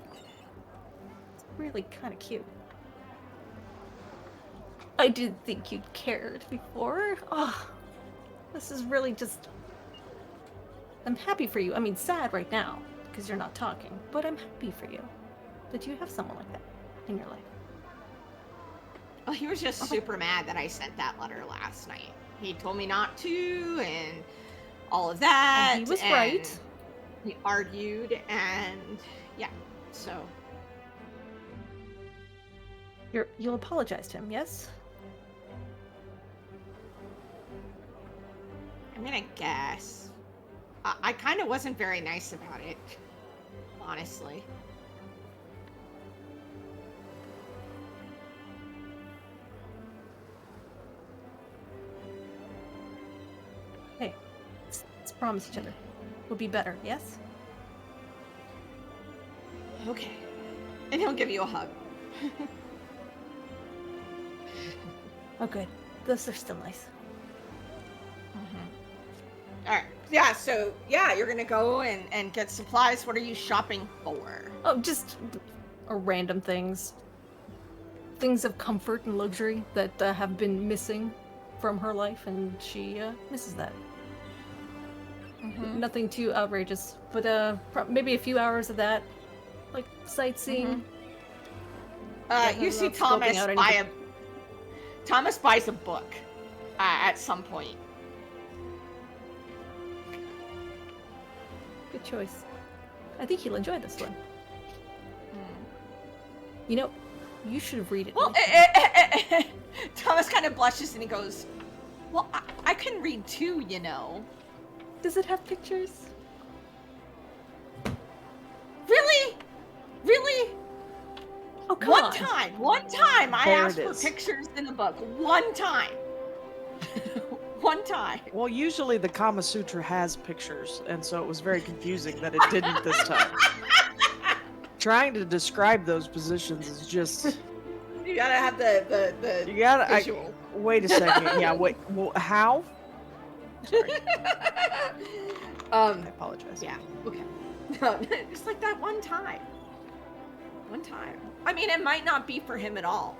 It's really kind of cute. I didn't think you'd cared before. Oh, this is really just... I'm happy for you. I mean, sad right now, because you're not talking. But I'm happy for you that you have someone like that in your life. well, he was just super mad that I sent that letter last night. He told me not to, and all of that. And he was and right. He argued, and yeah. So You'll apologize to him, yes? I mean, I guess I kind of wasn't very nice about it, honestly. Hey, let's promise each other. We'll be better, yes? Okay, and he'll give you a hug. Oh, good. Those are still nice. All right. Yeah. So yeah, you're gonna go and get supplies. What are you shopping for? Oh, just random things. Things of comfort and luxury that have been missing from her life, and she misses that. Mm-hmm. Nothing too outrageous, but maybe a few hours of that, like sightseeing. You see Scoping Thomas out buy anything. Thomas buys a book at some point. Good choice. I think you'll enjoy this one. You know, you should read it. Well, Thomas kind of blushes and he goes, "Well, I can read too, you know." Does it have pictures? Really? Really? Oh, come One on. time I There asked it for is. pictures in the book. One time. One time. Well, usually the Kama Sutra has pictures, and so it was very confusing that it didn't this time. Trying to describe those positions is just... You gotta have the You gotta... visual. Wait a second. Yeah, wait. Well, how? Sorry, I apologize. Yeah. Okay. No, just like that one time. One time. I mean, it might not be for him at all.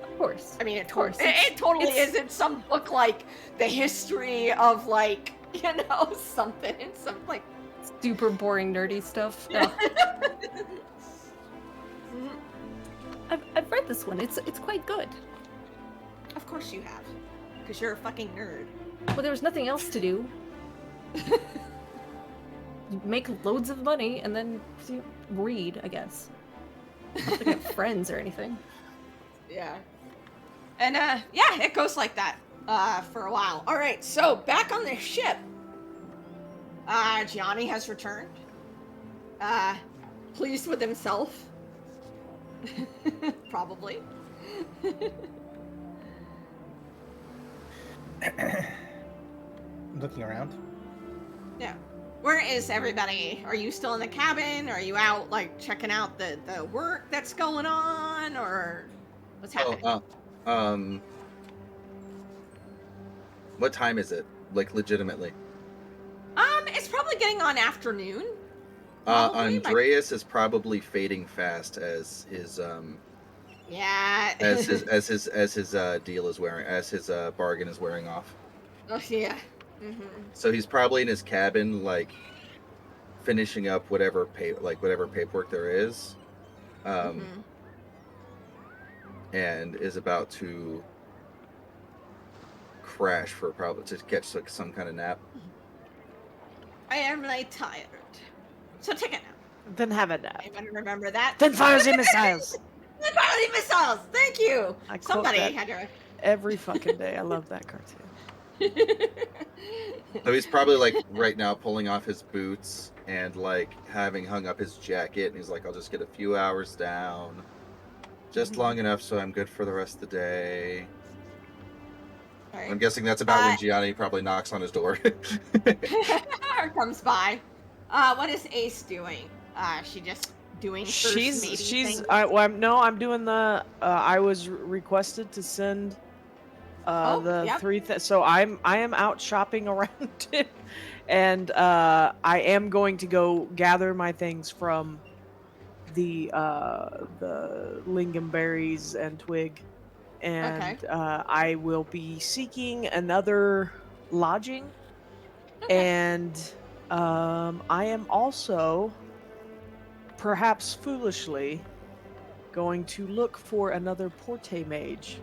Of course. I mean, Of course. it totally it's- isn't some book like the history of like, you know, something. It's some like Super boring, nerdy stuff. No. I've read this one. It's quite good. Of course you have. because you're a fucking nerd. Well, there was nothing else to do. You make loads of money and then you read, I guess. Not like I have friends or anything. Yeah. And yeah, it goes like that for a while. All right, so back on the ship. Gianni has returned. Pleased with himself. Probably. Looking around. Yeah. Where is everybody? Are you still in the cabin? Are you out like checking out the work that's going on, or what's happening? What time is it? Like, legitimately. It's probably getting on afternoon. Probably, like, Andreas is probably fading fast as his yeah. as his deal is wearing, as his bargain is wearing off. Oh yeah. Mm-hmm. So he's probably in his cabin, like finishing up whatever whatever paperwork there is, Mm-hmm. and is about to crash for probably to catch like some kind of nap. I am really tired. So take a nap. Then have a nap. Anyone remember that? Then fire the missiles. Then fire the missiles. Thank you. I quote Somebody that had to. every fucking day. I love that cartoon. So he's probably like right now pulling off his boots and like having hung up his jacket, and he's like, I'll just get a few hours down, just long enough so I'm good for the rest of the day. All right. I'm guessing that's about when Gianni probably knocks on his door. Or comes by. What is Ace doing? She just doing first matey things? I'm doing the I was requested to send Yep. so I am out shopping around it, and I am going to go gather my things from the lingonberries and twig, and I will be seeking another lodging. Okay. And I am also, perhaps foolishly, going to look for another Porte mage,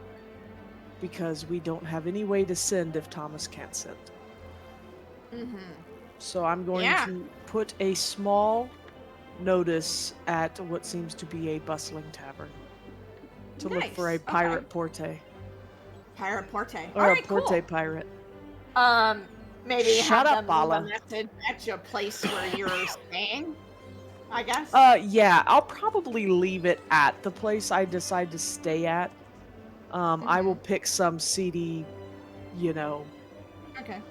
because we don't have any way to send if Thomas can't send. Mm-hmm. So I'm going to put a small notice at what seems to be a bustling tavern to look for a pirate Porte. Pirate Porte. Or All a right, Porte cool. pirate. Maybe Shut have up, them leave Bala. a message at your place where you're staying, I guess. Yeah, I'll probably leave it at the place I decide to stay at. I will pick some seedy, Okay.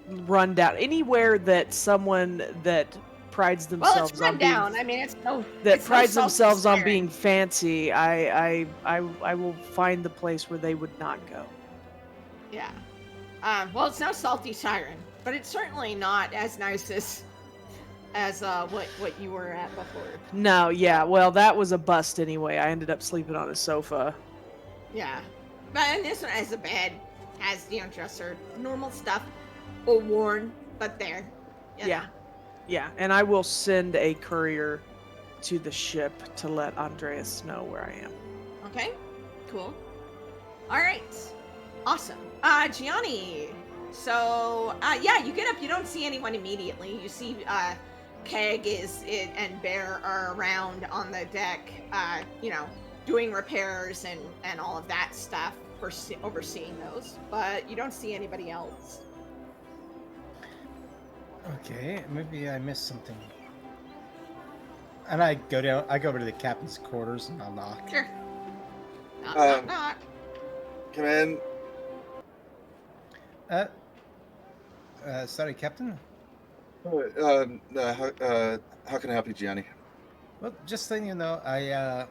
rundown, anywhere that someone that prides Well, it's themselves on run being down. I mean, it's no. that it's prides no themselves on self-inspiring. being fancy. I will find the place where they would not go. Yeah. Well, it's no salty siren, but it's certainly not as nice as what you were at before. No, yeah, well, that was a bust anyway. I ended up sleeping on a sofa. Yeah. But and this one has a bed, has dresser, normal stuff, or worn, but there. Yeah, and I will send a courier to the ship to let Andreas know where I am. Okay. Cool. All right. Awesome. Gianni. So, yeah, you get up. You don't see anyone immediately. You see, Keg and Bear are around on the deck, doing repairs and all of that stuff, overseeing those. But you don't see anybody else. Okay, maybe I missed something. And I go over to the captain's quarters and I'll knock. Sure. Knock, knock. Come in. Sorry, Captain. How can I help you, Gianni? Well, just letting you know, I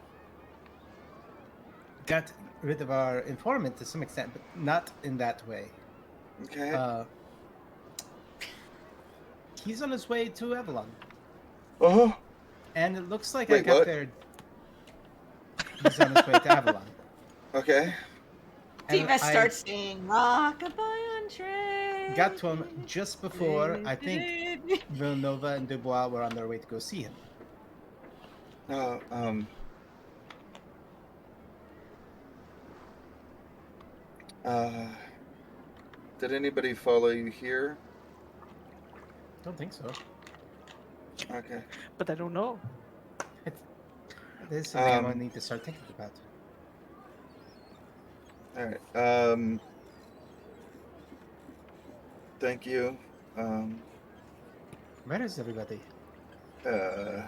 got rid of our informant to some extent, but not in that way. Okay. He's on his way to Avalon. Oh. And it looks like Wait, I got what? there. He's on his way to Avalon. Okay. Diva starts singing Rockabye on Train. Got to him just before I think Villanova and Dubois were on their way to go see him. Did anybody follow you here? Don't think so. Okay. But I don't know. This is something I might need to start thinking about. All right. Thank you. Where is everybody? Uh,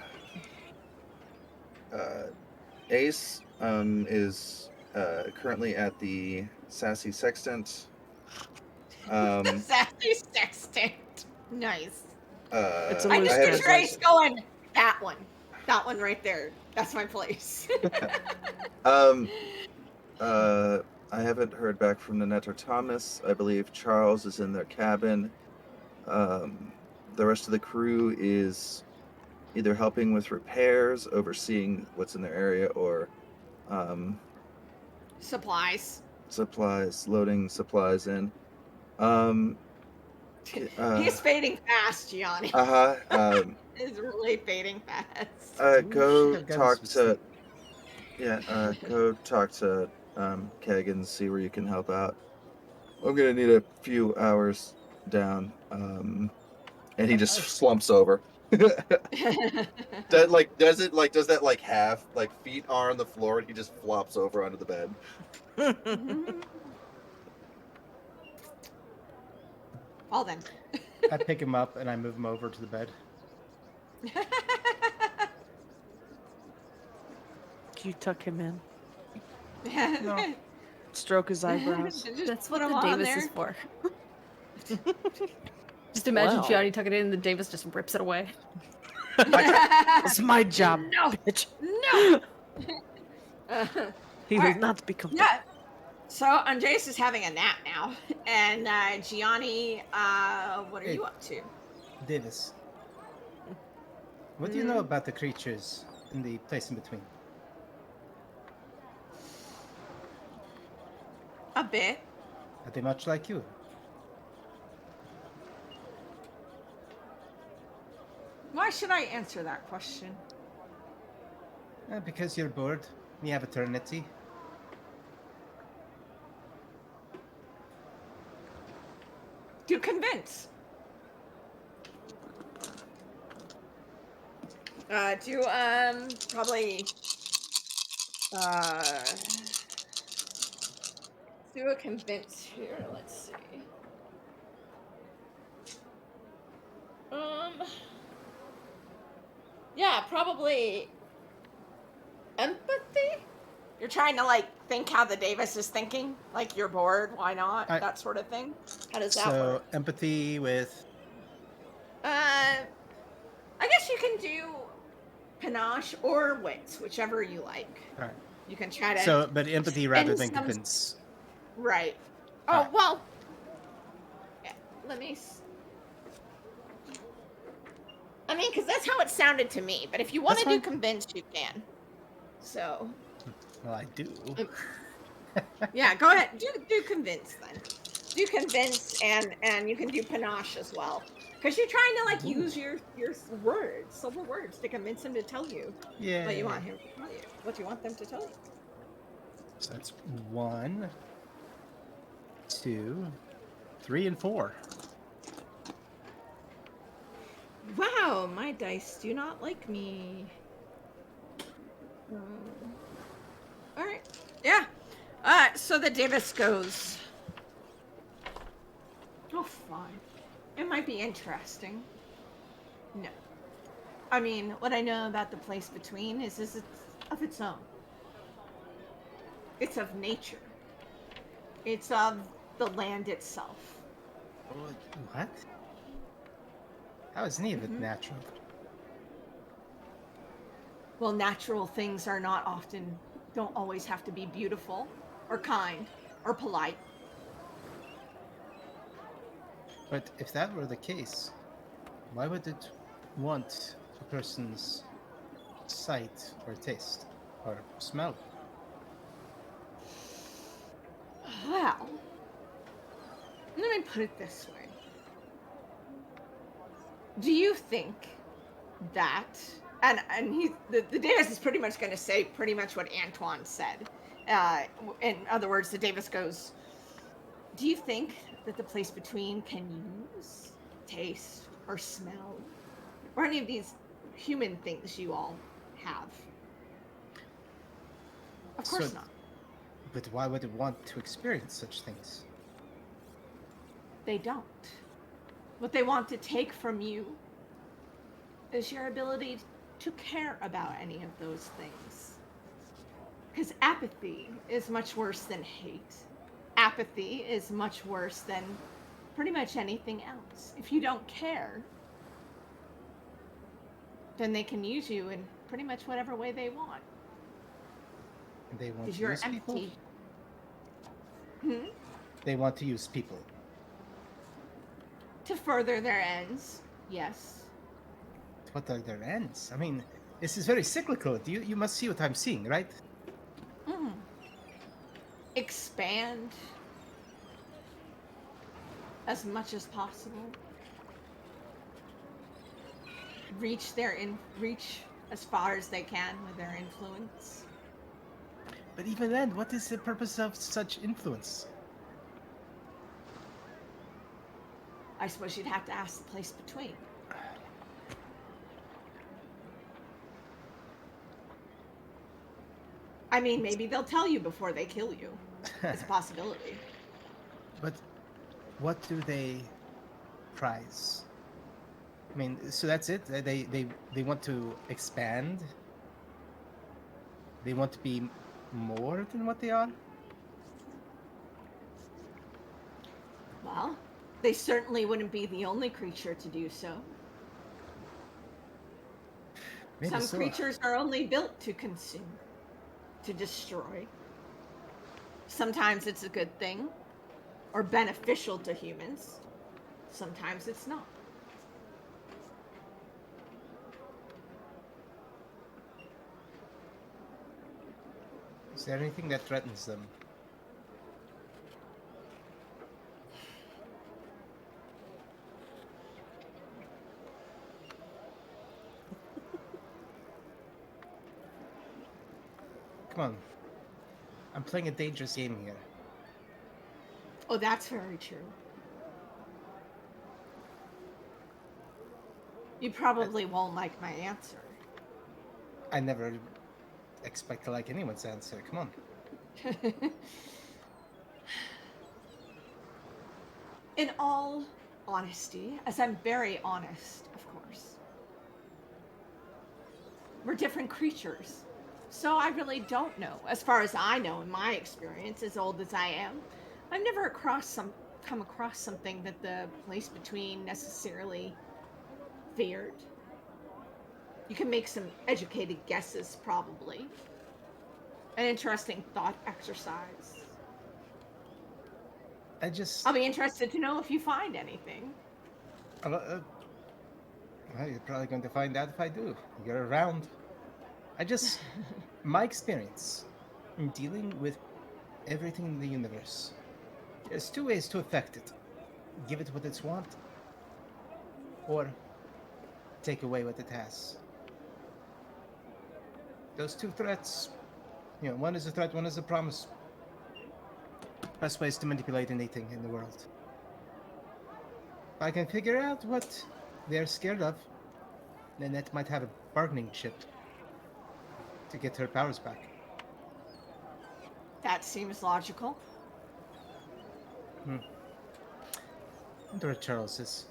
Ace is currently at the Sassy Sextant. Sassy sextant. Nice. It's a I loose I just haven't. picture Ace translation. going, that one. That one right there. That's my place. Um, I haven't heard back from Nanette or Thomas. I believe Charles is in their cabin. The rest of the crew is either helping with repairs, overseeing what's in their area, or Supplies. supplies, loading supplies in. Um, He's fading fast, Gianni. uh-huh. He's really fading fast. We should Go have gotten talk some to sleep. go talk to Kegan, see where you can help out. I'm gonna need a few hours down. And he just slumps over. Does that like half like feet are on the floor and he just flops over onto the bed. Well then. I pick him up and I move him over to the bed. Can you tuck him in? No. Stroke his eyebrows. Just That's put what him the on Davis there. is for. Just imagine Wow. Gianni tuck it in and the Davis just rips it away. It's my job, No. bitch. No. He All will right. not become. Yeah. So Andreas is having a nap now, and Gianni, what are Hey. you up to? Davis. What do you know about the creatures in the place in between? A bit. Are they much like you? Why should I answer that question? Because you're bored. You have eternity. Do convince. Do probably do a convince here. Let's see. Yeah, probably empathy. You're trying to like think how the Davis is thinking, like you're bored, why not? That sort of thing. How does that work? So empathy with I guess you can do panache or wits, whichever you like. Alright. You can try to. So but empathy rather spend than some- convince. Right. Oh Alright. well. Yeah, let me. I mean, because that's how it sounded to me. But if you want That's to do fine. convince, you can. So. Well, I do. Yeah, go ahead. Do convince then. Do convince, and you can do panache as well, because you're trying to like use your words, silver words, to convince him to tell you Yeah. what you want him to tell you, what you want them to tell you. So that's 1, 2, 3, and 4. Wow, my dice do not like me. All right. Yeah. So the Davis goes. Oh, fine. It might be interesting. No. I mean, what I know about the place between is it's of its own. It's of nature. It's of the land itself. What? How is any of it natural? Well, natural things are not often, don't always have to be beautiful or kind or polite. But if that were the case, why would it want a person's sight or taste or smell? Well, let me put it this way. Do you think that, and the Davis is pretty much going to say pretty much what Antoine said. In other words, the Davis goes, do you think that the place between can use, taste, or smell, or any of these human things you all have. Of course So, not. but why would it want to experience such things? They don't. What they want to take from you is your ability to care about any of those things. Because apathy is much worse than hate. Apathy is much worse than pretty much anything else. If you don't care, then they can use you in pretty much whatever way they want. And they want Because to you're use people? empty. Hmm? They want to use people. To further their ends, yes. What are their ends? I mean, this is very cyclical. You must see what I'm seeing, right? Mm. Expand as much as possible. Reach as far as they can with their influence. But even then, what is the purpose of such influence? I suppose you'd have to ask the place between. I mean, maybe they'll tell you before they kill you. It's a possibility. But what do they prize? I mean, so that's it. They want to expand. They want to be more than what they are. Well, they certainly wouldn't be the only creature to do so. Maybe Some so. creatures are only built to consume, to destroy. Sometimes it's a good thing or beneficial to humans. Sometimes it's not. Is there anything that threatens them? Come on. I'm playing a dangerous game here. Oh, that's very true. You probably won't like my answer. I never expect to like anyone's answer. Come on. In all honesty, as I'm very honest, of course, we're different creatures. So I really don't know. As far as I know, in my experience, as old as I am, I've never come across something that the place between necessarily feared. You can make some educated guesses, probably. An interesting thought exercise. I just. I'll be interested to know if you find anything. Well, you're probably going to find out if I do. You're around. I just. My experience in dealing with everything in the universe. There's two ways to affect it: give it what it's want, or take away what it has. Those two threats, one is a threat, one is a promise. Best ways to manipulate anything in the world. If I can figure out what they're scared of, then that might have a bargaining chip to get her powers back. That seems logical. I wonder where Charles is.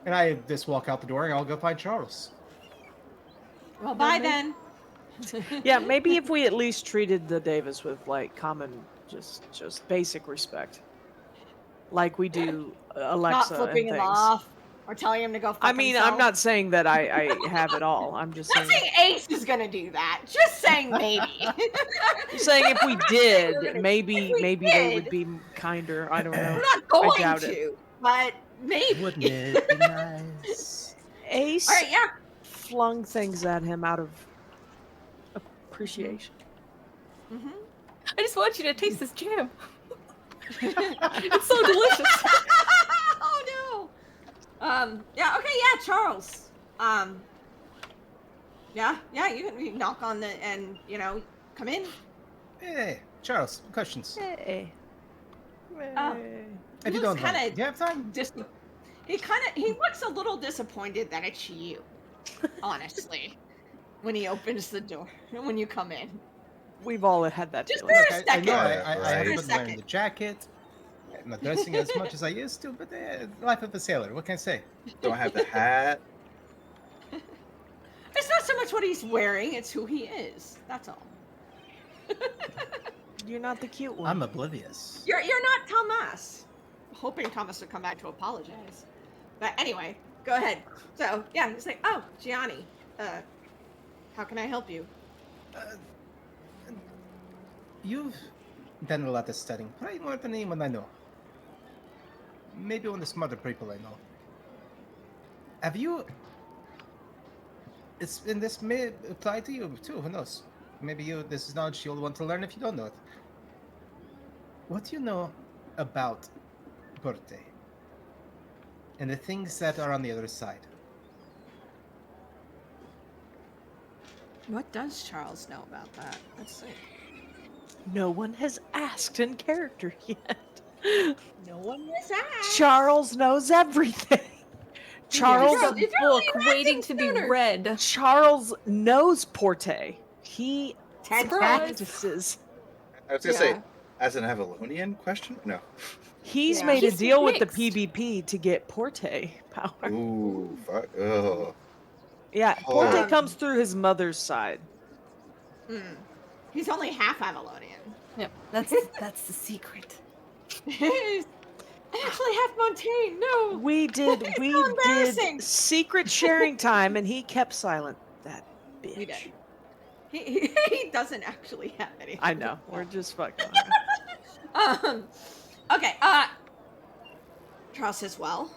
And I just walk out the door and I'll go find Charles. Well, bye maybe- then. Yeah, maybe if we at least treated the Davis with like common, just basic respect, like we do Alexa Not flipping and him things. off or telling him to go fuck I mean, himself. I'm not saying that I have it all. I'm just Not saying. saying Ace is gonna do that. Just saying maybe. I'm saying if we I'm not saying we're did, gonna- maybe if we they would did, be kinder. I don't know. We're not going doubt it. to, but maybe. Wouldn't it be nice? Ace All right, yeah. flung things at him out of appreciation. Mm-hmm. I just want you to taste this jam. It's so delicious. Oh no. Yeah. Okay. Yeah. Charles. Yeah. You can knock on the and come in. Hey, Charles, questions. Hey. Oh. Hey. If you looks don't mind. kind Do you have time? of he looks a little disappointed that it's you, honestly, when he opens the door and when you come in. We've all had that Just feeling. Look, for a I know second. I Just for haven't a Right. been wearing second. the jacket. I'm not dressing as much as I used to, but life of a sailor. What can I say? Don't have the hat. It's not so much what he's wearing, it's who he is. That's all. You're not the cute one. I'm oblivious. You're not Thomas. Hoping Thomas would come back to apologize. But anyway, go ahead. So yeah, he's like, oh, Gianni, how can I help you? Uh, you've done a lot of studying, probably more than anyone I know. Maybe one of the smarter people I know. Have you? And this may apply to you too. Who knows? Maybe this is knowledge you'll want to learn if you don't know it. What do you know about Porte and the things that are on the other side? What does Charles know about that? Let's see. No one has asked in character yet. No one has asked. Charles knows everything. Charles Charles, if only Book you waiting asked to him be sooner. read. Charles knows Porte. He Surprise. practices. I was gonna say, Yeah. as an Avalonian question? No. He's Yeah. made a He's deal with the mixed. PvP to get Porte power. Ooh, fuck. Oh. Yeah, Porte Oh. comes through his mother's side. He's only half Avalonian. Yep, that's the secret. He's actually half Montaigne. No. We did embarrassing. secret sharing time and he kept silent. That bitch. We did. He doesn't actually have any. I know. We're just fucking. Okay. Charles says, well,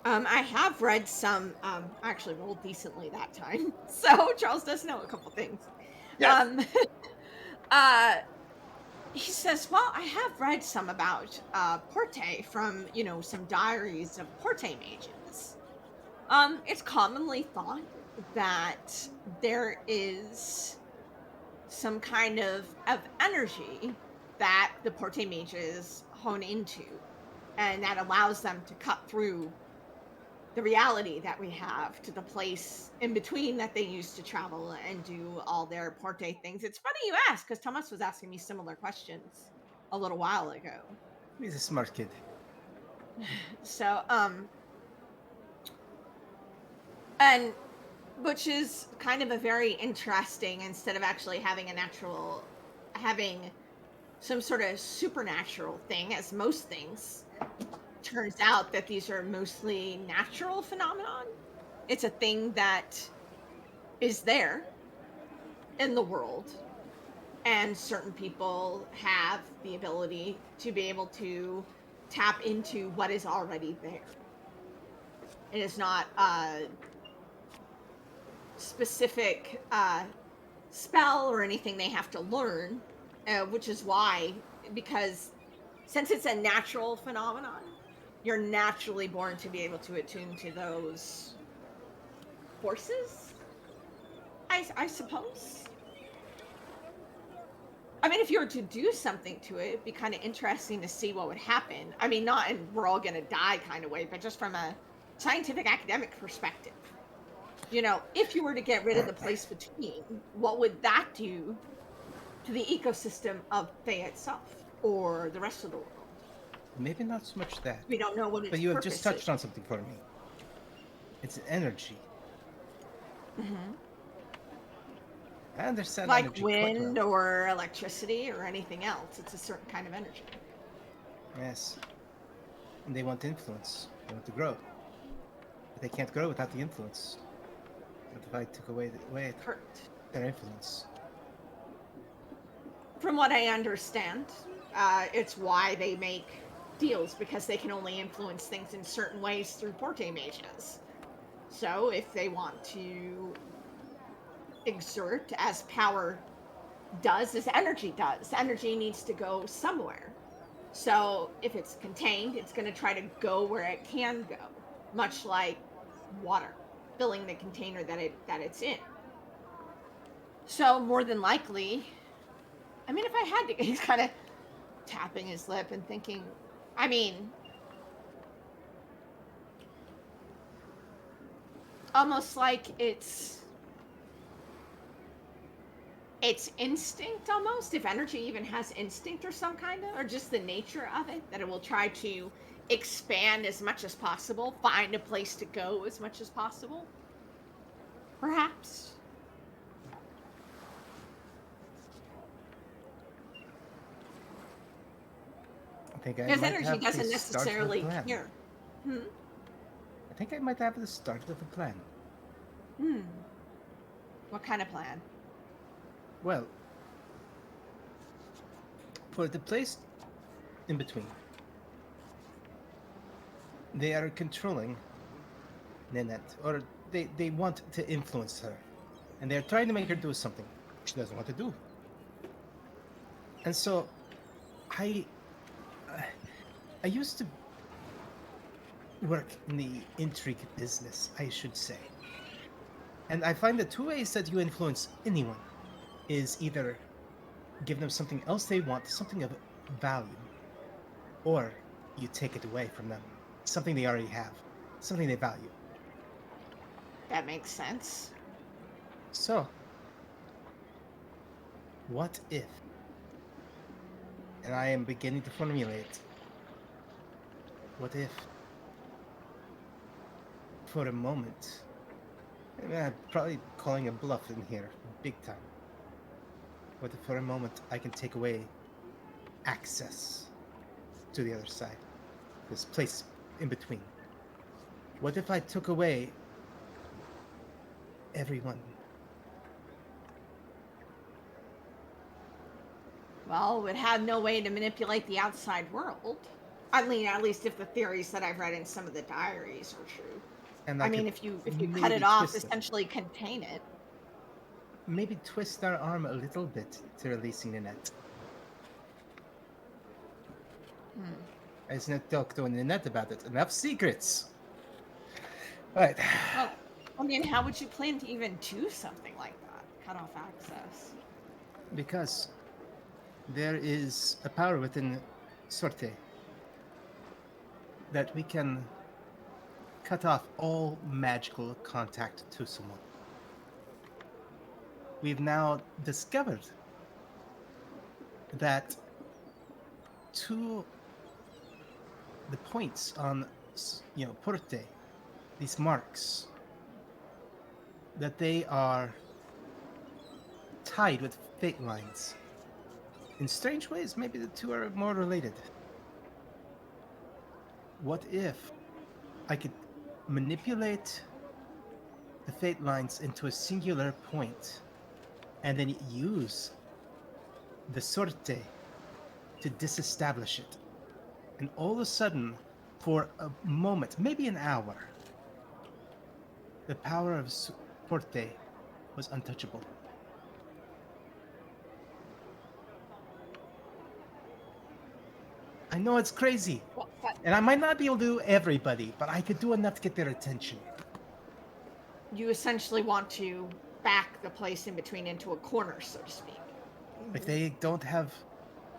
I have read some. I actually rolled decently that time, so Charles does know a couple things. Yes. He says, well, I have read some about Porte from some diaries of Porte mages. It's commonly thought that there is some kind of energy that the Porte mages hone into, and that allows them to cut through the reality that we have to the place in between that they use to travel and do all their Porte things. It's funny you ask, because Thomas was asking me similar questions a little while ago. He's a smart kid. So, and which is kind of a very interesting, instead of actually having having some sort of supernatural thing, as most things, turns out that these are mostly natural phenomenon. It's a thing that is there in the world, and certain people have the ability to be able to tap into what is already there. It is not a specific spell or anything they have to learn, which is why, because since it's a natural phenomenon, you're naturally born to be able to attune to those forces, I suppose. I mean, if you were to do something to it, it'd be kind of interesting to see what would happen. I mean, not in we're all gonna die kind of way, but just from a scientific academic perspective. If you were to get rid of the place between, what would that do to the ecosystem of Fae itself, or the rest of the world? Maybe not so much that. We don't know what its But you have purpose just touched is. on something for me. It's energy. Mhm. I understand Like energy quite wind well. or electricity or anything else. It's a certain kind of energy. Yes. And they want influence. They want to grow. But they can't grow without the influence. What if I took away Correct. their influence? From what I understand, it's why they make deals, because they can only influence things in certain ways through Porte mages. So if they want to exert, as power does, as energy does, energy needs to go somewhere. So if it's contained, it's going to try to go where it can go, much like water filling the container that it's in. So more than likely, I mean, if I had to, he's kind of tapping his lip and thinking, I mean, almost like it's instinct almost, if energy even has instinct or some kind of, or just the nature of it, that it will try to expand as much as possible, find a place to go as much as possible, perhaps. I think I Because might energy have the doesn't start of a necessarily plan. care. Hmm. I think I might have the start of a plan. Hmm. What kind of plan? Well, for the place in between, they are controlling Ninette, or they want to influence her, and they're trying to make her do something she doesn't want to do. And so, I I used to work in the intrigue business, I should say, and I find the two ways that you influence anyone is either give them something else they want, something of value, or you take it away from them, something they already have, something they value. That makes sense. So, what if, and I am beginning to formulate, what if, for a moment, I'm probably calling a bluff in here, big time. What if for a moment I can take away access to the other side, this place in between? What if I took away everyone? Well, would have no way to manipulate the outside world. I mean, at least if the theories that I've read in some of the diaries are true. And I I mean, could if you cut it maybe off, twist them, essentially contain it. maybe twist our arm a little bit to releasing the net. Hmm. I just need to talk to the net about it. Enough secrets. All right. Well, I mean, how would you plan to even do something like that? Cut off access. Because there is a power within Sorte that we can cut off all magical contact to someone. We've now discovered that to the points on, Porte, these marks, that they are tied with fate lines. In strange ways, maybe the two are more related. What if I could manipulate the fate lines into a singular point and then use the sorte to disestablish it? And all of a sudden, for a moment, maybe an hour, the power of sorte was untouchable. I know it's crazy, Well, but and I might not be able to do everybody, but I could do enough to get their attention. you essentially want to back the place in between into a corner, so to speak. If they don't have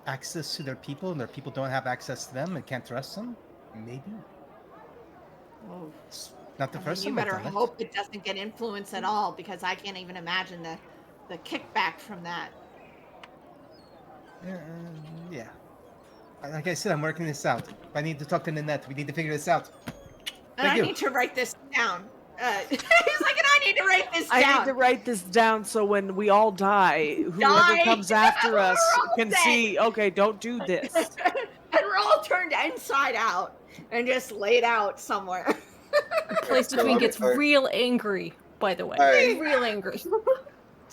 access to their people and their people don't have access to them and can't trust them, maybe. Oh, It's not the I mean, first you time I've better done it. hope it doesn't get influence at all, because I can't even imagine the kickback from that. Yeah. Like I said, I'm working this out. If I need to talk to Nanette, we need to figure this out. And Thank I you. need to write this down. He's like, and I need to write this I down. need to write this down so when we all die, whoever Die. comes after us We're all can dead. see, okay, don't do this. And we're all turned inside out and just laid out somewhere. Place So, between okay, gets real angry, by the way. all right, Real angry.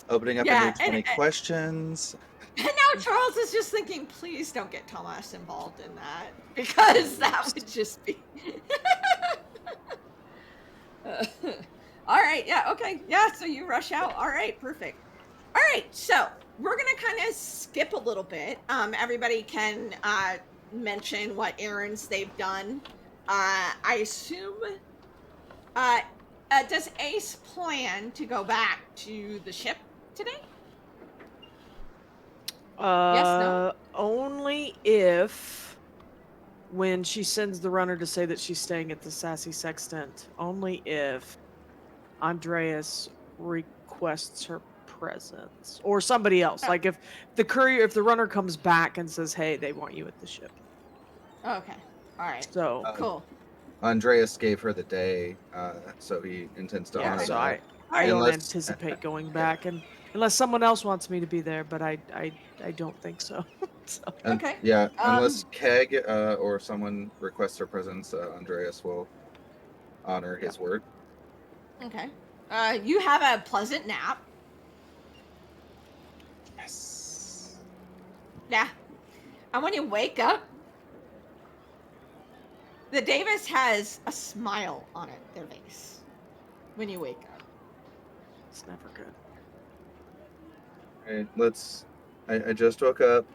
opening up a Yeah, new 20 questions. And now Charles is just thinking, please don't get Thomas involved in that, because that would just be. All right, yeah, okay, yeah, so you rush out. All right, perfect. All right, so we're gonna kind of skip a little bit. Everybody can mention what errands they've done. I assume. Uh, does Ace plan to go back to the ship today? Yes, no. Only if when she sends the runner to say that she's staying at the Sassy Sextant, only if Andreas requests her presence or somebody else. Oh, Like if the runner comes back and says, "Hey, they want you at the ship." okay. All right. So Uh, Cool. Andreas gave her the day, so he intends to yeah, honor Okay. so that. All I right. don't Unless, anticipate going yeah, back, and unless someone else wants me to be there, but I don't think so. So and Okay. yeah, unless Um. Keg or someone requests her presence, Andreas will honor yeah, his word. Okay. You have a pleasant nap. Yes. Yeah. And when you wake up, the Davis has a smile on their face when you wake up. it's never good. All right, let's. I just woke up.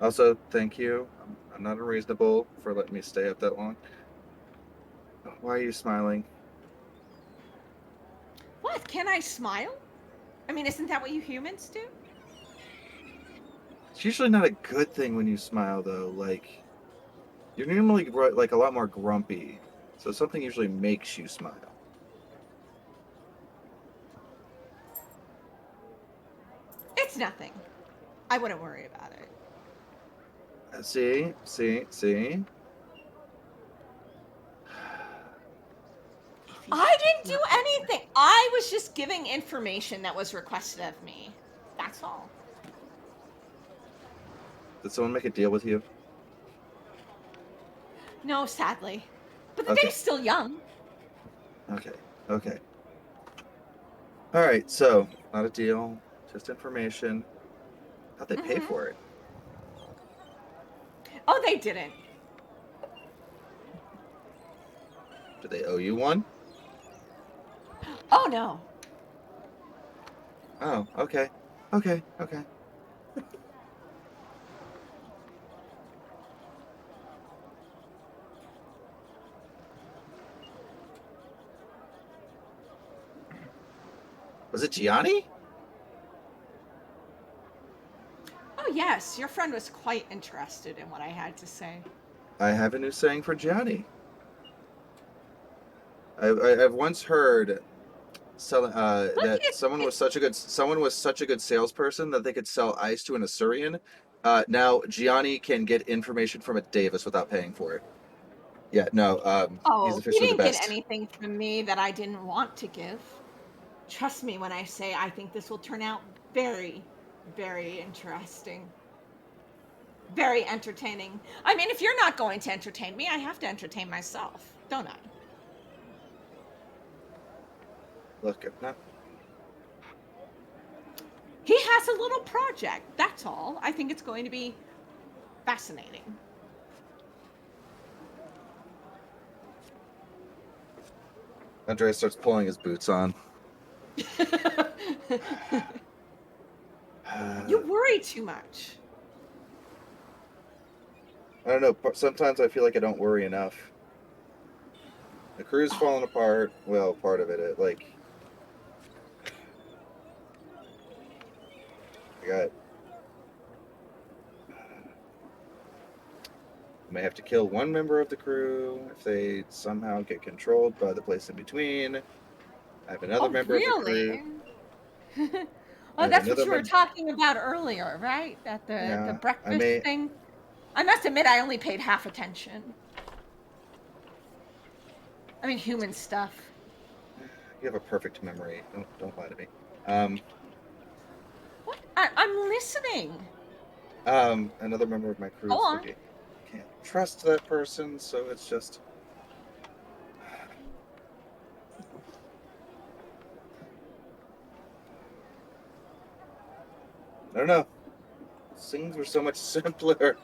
Also, thank you. I'm not unreasonable for letting me stay up that long. Why are you smiling? What? Can I smile? I mean, isn't that what you humans do? It's usually not a good thing when you smile, though. Like you're normally like a lot more grumpy, so something usually makes you smile. It's nothing. I wouldn't worry about it. See. If you I just didn't do work with me. anything. I was just giving information that was requested of me. That's all. Did someone make a deal with you? No, sadly. But the Okay, day's still young. okay. All right, so not a deal, just information. How'd they pay Hmm. for it? Oh, they didn't. Do they owe you one? Oh, no. Oh, okay. Was it Gianni? Oh, yes. Your friend was quite interested in what I had to say. I have a new saying for Gianni. I've once heard Look, that someone was such a good salesperson that they could sell ice to an Assyrian. Now Gianni can get information from a Davis without paying for it. Yeah, no, he's oh, he officially the didn't get best. anything from me that I didn't want to give. Trust me when I say I think this will turn out very, very interesting. Very entertaining. I mean, if you're not going to entertain me, I have to entertain myself, don't I? Look, I'm not. He has a little project. That's all. I think it's going to be fascinating. Andreas starts pulling his boots on. You I worry too much. don't know. Sometimes I feel like I don't worry enough. The crew's Oh, falling apart. Well, part of it. I got. I may have to kill one member of the crew if they somehow get controlled by the place in between. I have another oh member of the really? crew. I Oh, have that's what another you were member. talking about earlier, right? At the Yeah, I breakfast may. thing. I must admit, I only paid half attention. I mean, human stuff. You have a perfect memory. Don't lie to me. What? I'm listening. Another member of my Go crew is on. like, I can't trust that person, so it's just. I don't know. Things were so much simpler.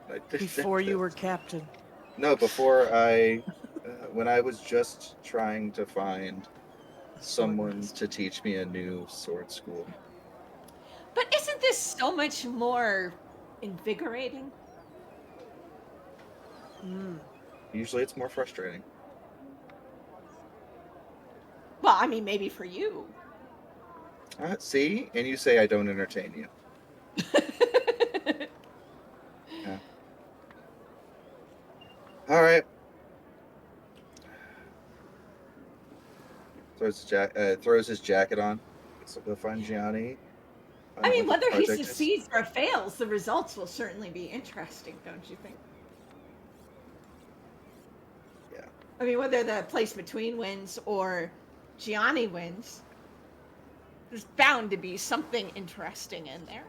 I didn't have Before to. you were captain. No, before I, when I was just trying to find someone Swordmaster. to teach me a new sword school. But isn't this so much more invigorating? Mm. Usually, it's more frustrating. Well, I mean, maybe for you. See, and you say I don't entertain you. Yeah. All right. Throws his jacket on. Guess I'll go find Gianni. I Find out mean, what the whether he project is. succeeds or fails, the results will certainly be interesting, don't you think? Yeah. I mean, whether the place between wins or Gianni wins, there's bound to be something interesting in there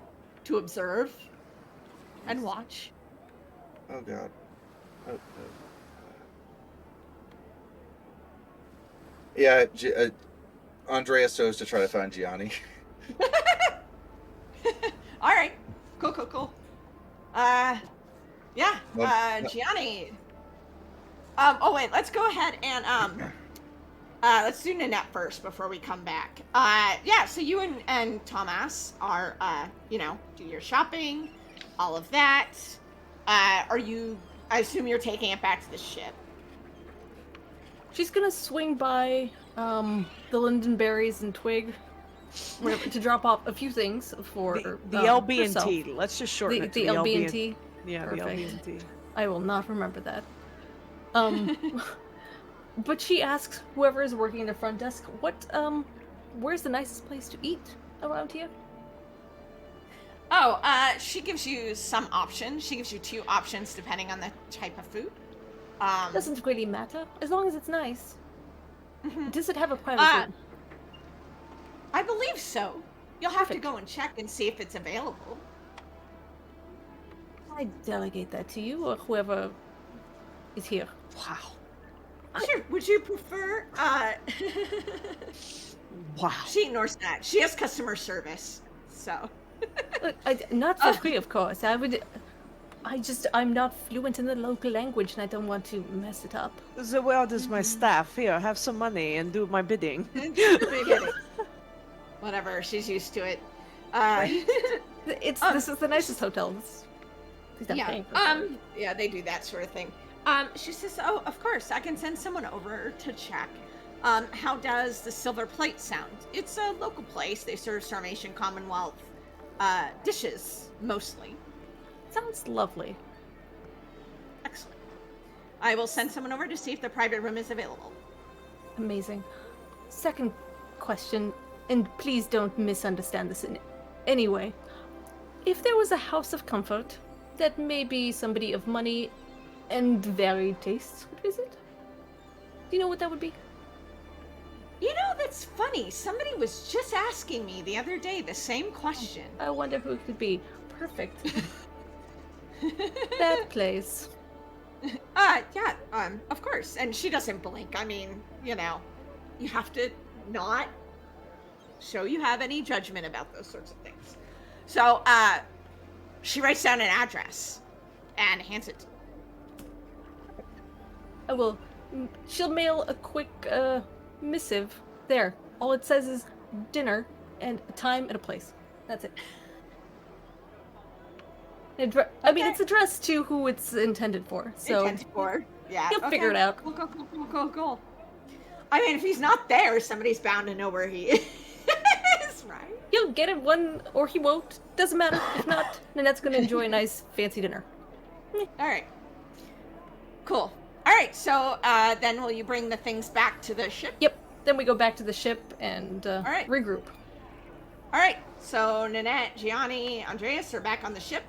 to observe and watch. Oh God. Oh, no. Yeah. Andreas goes to try to find Gianni. All right, cool. Yeah, Well, Gianni. Oh wait, let's go ahead and let's do Nanette first before we come back. Yeah, so you and Thomas are do your shopping, all of that. Are you? I assume you're taking it back to the ship. She's gonna swing by the lindenberries and twig, whatever, to drop off a few things for The LB and herself. T. Let's just shorten it to The LB and T. Yeah, Perfect. the LB and T. I will not remember that. But she asks whoever is working the front desk, where's the nicest place to eat around here? Oh, she gives you some options. She gives you 2 options depending on the type of food. Doesn't really matter, as long as it's nice. Mhm. Does it have a private room? I believe so. You'll have to Perfect. go and check and see if it's available. I delegate that to you, or whoever is here. Wow. Sure. Would you prefer? Wow. She ignores that. She has customer service, so. Not for free, of course. I'm not fluent in the local language, and I don't want to mess it up. The world is my staff. Here, have some money and do my bidding. Whatever. She's used to it. This is the nicest hotel. Please don't pay for it. Yeah, they do that sort of thing. She says, "Oh, of course, I can send someone over to check. How does the Silver Plate sound? It's a local place. They serve Sarmatian Commonwealth dishes mostly. Sounds lovely. Excellent. I will send someone over to see if the private room is available." Amazing. Second question, and please don't misunderstand this in any way. If there was a house of comfort that maybe somebody of money and varied tastes would visit, do you know what that would be? You know, that's funny. Somebody was just asking me the other day the same question. I wonder who it could be. Perfect. That place. Yeah, of course. And she doesn't blink. I mean, you have to not show you have any judgment about those sorts of things. So, she writes down an address and hands it to me. I will. She'll mail a quick missive. There. All it says is dinner and a time and a place. That's it. I mean, it's addressed to who it's intended for. So Intended for. Yeah. He'll figure it out. Cool. I mean, if he's not there, somebody's bound to know where he is, right? he'll get it one or he won't. Doesn't matter. If not, Nanette's gonna enjoy a nice fancy dinner. All right. Cool. All right. So then, will you bring the things back to the ship? Yep. Then we go back to the ship and right. regroup. All right. So Nanette, Gianni, Andreas are back on the ship.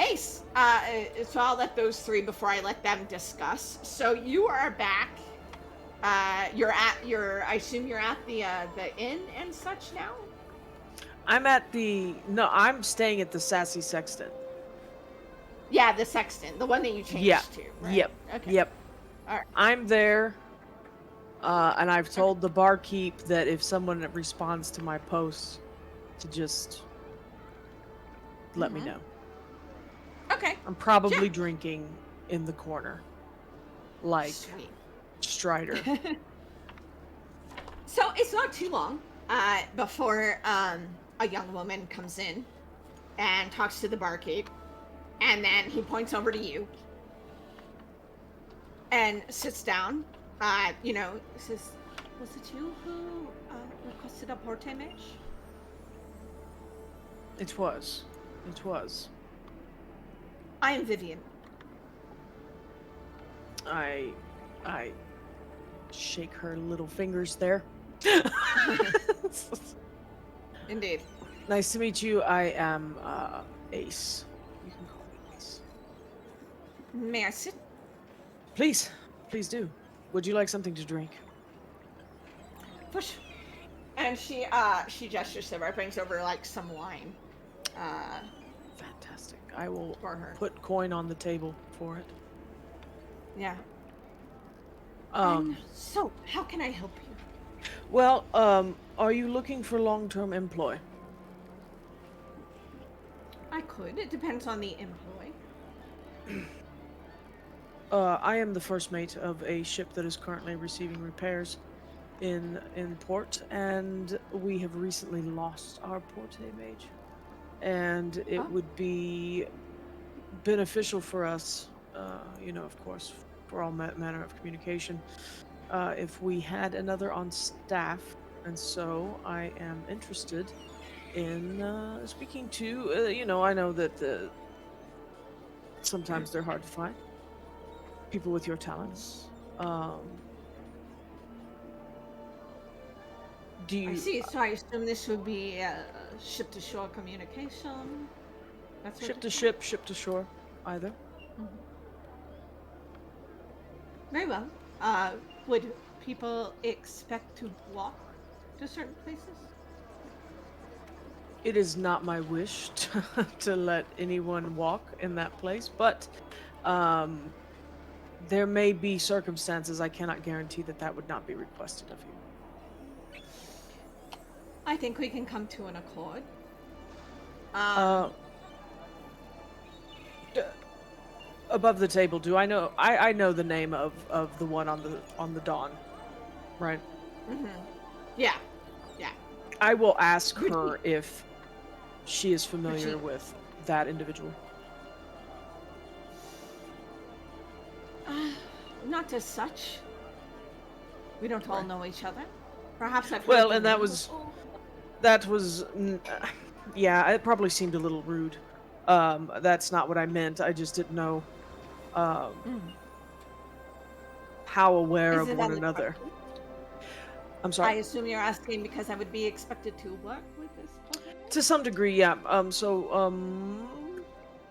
Ace. So I'll let those 3 before I let them discuss. So you are back. I assume you're at the inn and such now. I'm staying at the Sassy Sexton. Yeah, the Sexton, the one that you changed to. Right? Yep. Okay. Yep. All right. I'm there, and I've told the barkeep that if someone responds to my post, to just let me know. Okay. I'm probably drinking in the corner, like Sweet. Strider. So it's not too long before a young woman comes in and talks to the barkeep, and then he points over to you and sits down. Says, "Was it you who requested a porte mage?" It was. I am Vivian. I shake her little fingers there. Indeed. Nice to meet you. I am Ace. You can call me Ace. May I sit? Please, please do. Would you like something to drink? Push. And she gestures to her, brings over like some wine, uh, Fantastic. I will for her. put coin on the table for it. Yeah. Um, And so, how can I help you? well, are you looking for long-term employ? I could. It depends on the employee. I am the first mate of a ship that is currently receiving repairs in port, and we have recently lost our porte mage. And it Oh. would be beneficial for us, of course, for all manner of communication, if we had another on staff. And so I am interested in speaking to, I know that sometimes they're hard to find people with your talents. Do I you see. So I assume this would be ship-to-shore communication. That's what ship you're to saying? ship, ship to shore, either? Mhm. Very well. Uh, would people expect to walk to certain places? It is not my wish to let anyone walk in that place, but um, there may be circumstances I cannot guarantee that that would not be requested of you. I think we can come to an accord. Uh, d- Above the table, do I know? I know the name of the one on the Dawn, right? hmm Yeah, yeah. I will ask Would he? her if she is Would she? familiar with that individual. Uh, Not as such. We don't all Right. know each other. Perhaps I've heard Well, the and name before. yeah, it probably seemed a little rude. That's not what I meant. I just didn't know um, Mm. how aware Is of it one on the another. question? I'm I sorry. assume you're asking because I would be expected to work with this person? To some degree, yeah.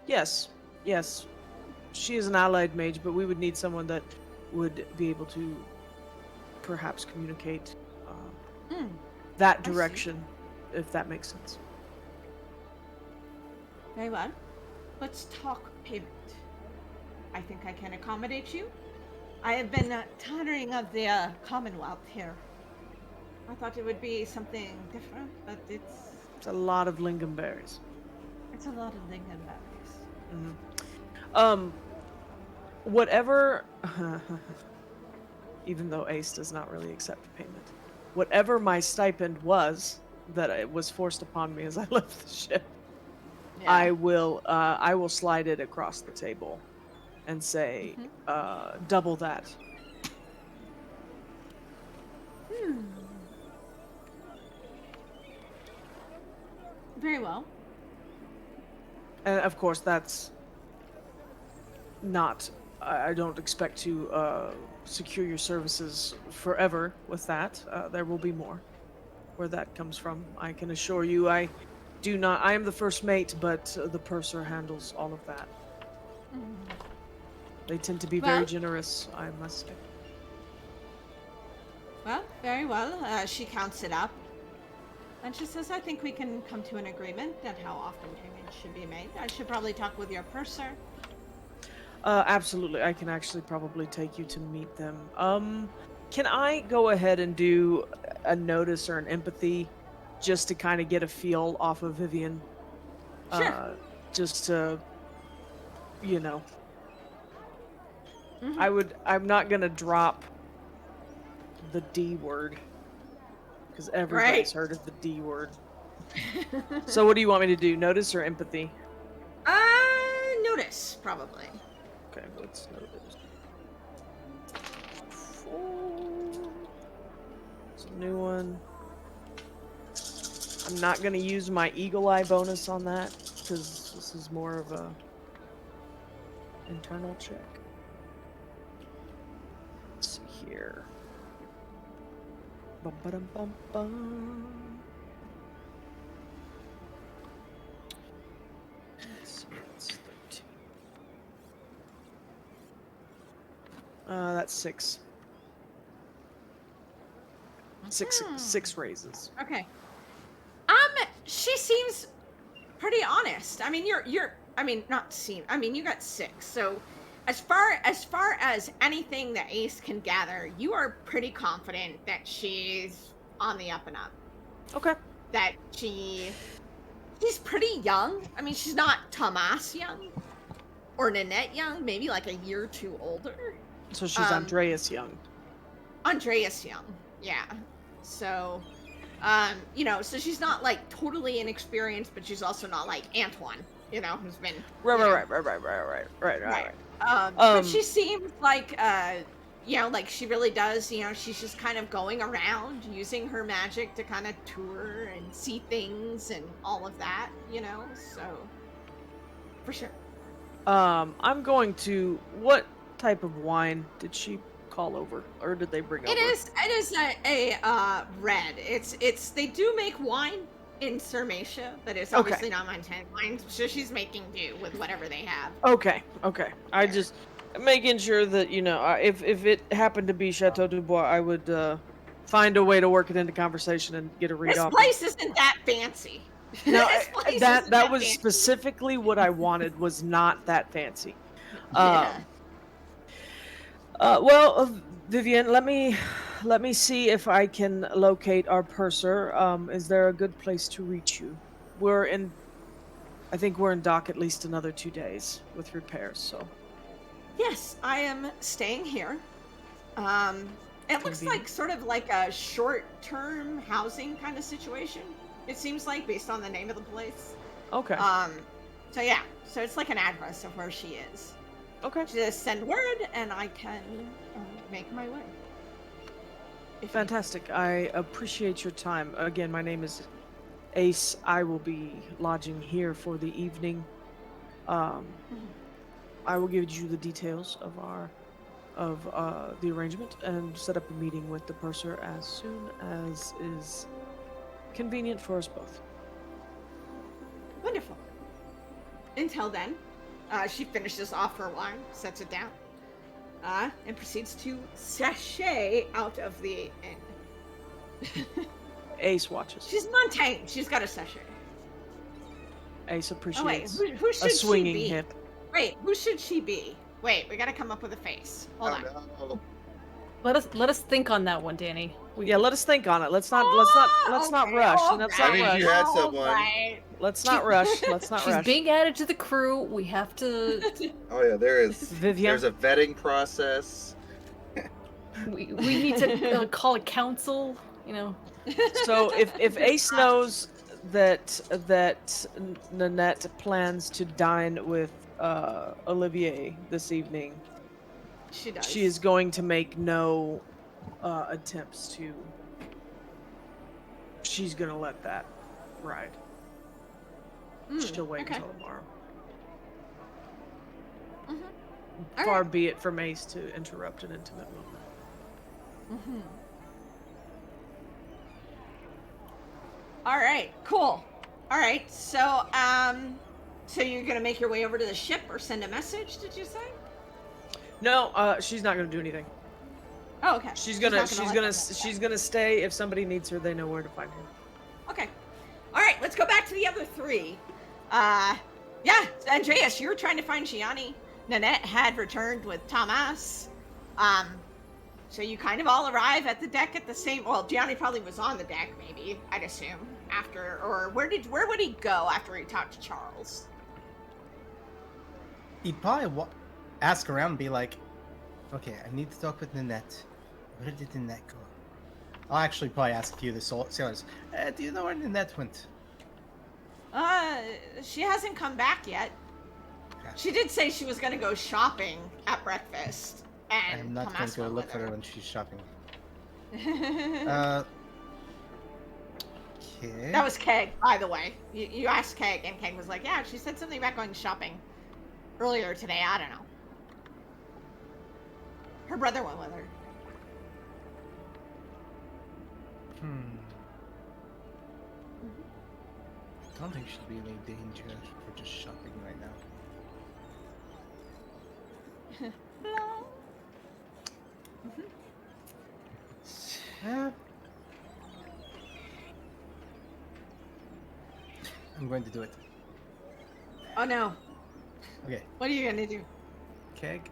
Yes, yes. She is an allied mage, but we would need someone that would be able to perhaps communicate Mm, that I see. direction, if that makes sense. Very well. Let's talk payment. I think I can accommodate you. I have been tiring of the Commonwealth here. I thought it would be something different, but It's a lot of lingonberries. it's a lot of lingonberries. Hmm. Um, whatever. Even though Ace does not really accept payment, whatever my stipend was that it was forced upon me as I left the ship, Yeah. I will slide it across the table and say hmm double that. Hmm. Very well. And of course, that's not. I don't expect to secure your services forever with that. There will be more. Where that comes from, I can assure you, I do not. I am the first mate, but the purser handles all of that. Mm. They tend to be very Well, generous, I must say. very well. She counts it up. And she says, I think we can come to an agreement at how often payments should be made. I should probably talk with your purser. Absolutely, I can actually probably take you to meet them. Can I go ahead and do a notice or an empathy, just to kind of get a feel off of Vivian? Sure. Uh, just to, you know, hmm I'm not gonna drop the D word because Right. everybody's heard of the D word. So, what do you want me to do? Notice or empathy? Notice, probably. Okay, let's notice. It's a new one. I'm not gonna use my eagle eye bonus on that because this is more of a internal check. here. Bum, ba-dum, bum, bum. Let's see, that's 13. That's 6. Six raises. Okay. She seems pretty honest. I mean, I mean, not seem. I mean, you got 6. So, as far as anything that Ace can gather, you are pretty confident that she's on the up and up. Okay. That she's pretty young. I mean, she's not Tomas young or Nanette young. Maybe like a year or two older. So she's Andreas young. Andreas young. Yeah. So, you know, so she's not like totally inexperienced, but she's also not like Antoine, you know, who's been Right. But she seems like you know, like she really does, you know, she's just kind of going around using her magic to kind of tour and see things and all of that, you know, so for sure. I'm going to. What type of wine did she call over, or did they bring over? It is a red. It's they do make wine in Sarmatia, but it's obviously not Montana wine, so she's making do with whatever they have. Okay. I just making sure that, you know, if it happened to be Chateau du Bois, I would find a way to work it into conversation and get a read This off. place isn't that fancy. No, This place that isn't that was fancy. specifically what I wanted. Was not that fancy. Yeah. Well, Vivian, let me see if I can locate our purser. Is there a good place to reach you? I think we're in dock at least another 2 days with repairs, so. Yes, I am staying here. It looks Convenient. like sort of like a short-term housing kind of situation. It seems like, based on the name of the place. Okay. So yeah, so it's like an address of where she is. Okay. Just send word, and I can make my way. Fantastic. I appreciate your time. Again, my name is Ace. I will be lodging here for the evening. I will give you the details of the arrangement and set up a meeting with the purser as soon as is convenient for us both. Wonderful. Until then, she finishes off her wine, sets it down, and proceeds to sashay out of the inn. Ace watches. She's Montaigne. She's got a sashay. Ace Oh wait, appreciates who should a swinging she be? hip. Wait, who should she be? Wait, we gotta come up with a face. Hold on. No. Let us think on that one, Danny. Yeah, let us think on it. Let's not Okay, rush. all Let's I not mean, rush. you had all someone. right. Let's not rush. Let's not She's rush. being added to the crew. We have to. Oh yeah, there's Vivian. a vetting process. We need to call a council. You know. So if Ace knows that Nanette plans to dine with Olivier this evening, She does. she is going to make no attempts to. She's gonna let that ride. She'll wait okay. until tomorrow. All Far right. be it from Ace to interrupt an intimate moment. All right, cool. All right, so so you're gonna make your way over to the ship or send a message? Did you say? No, she's not gonna do anything. Oh, okay. She's not gonna let them know. she's gonna stay. If somebody needs her, they know where to find her. Okay. All right, let's go back to the other 3. Yeah, Andreas, you were trying to find Gianni. Nanette had returned with Tomas. So you kind of all arrive at the deck at the same. Well, Gianni probably was on the deck, maybe I'd assume after, or where would he go after he talked to Charles? He'd probably ask around and be like, okay, I need to talk with Nanette. Where did Nanette go? I'll actually probably ask a few of the sailors. Do you know where Nanette went? She hasn't come back yet. Okay. She did say she was gonna go shopping at breakfast, and I'm not going Tomas to go went look with for her when she's shopping. her. Okay. That was Keg, by the way. You asked Keg, and Keg was like, yeah, she said something about going shopping earlier today. I don't know. Her brother went with her. I don't think she'd be in any danger for just shopping right now. Hello. Eh, I'm going to do it. Oh no. Okay, What are you gonna do? Keg,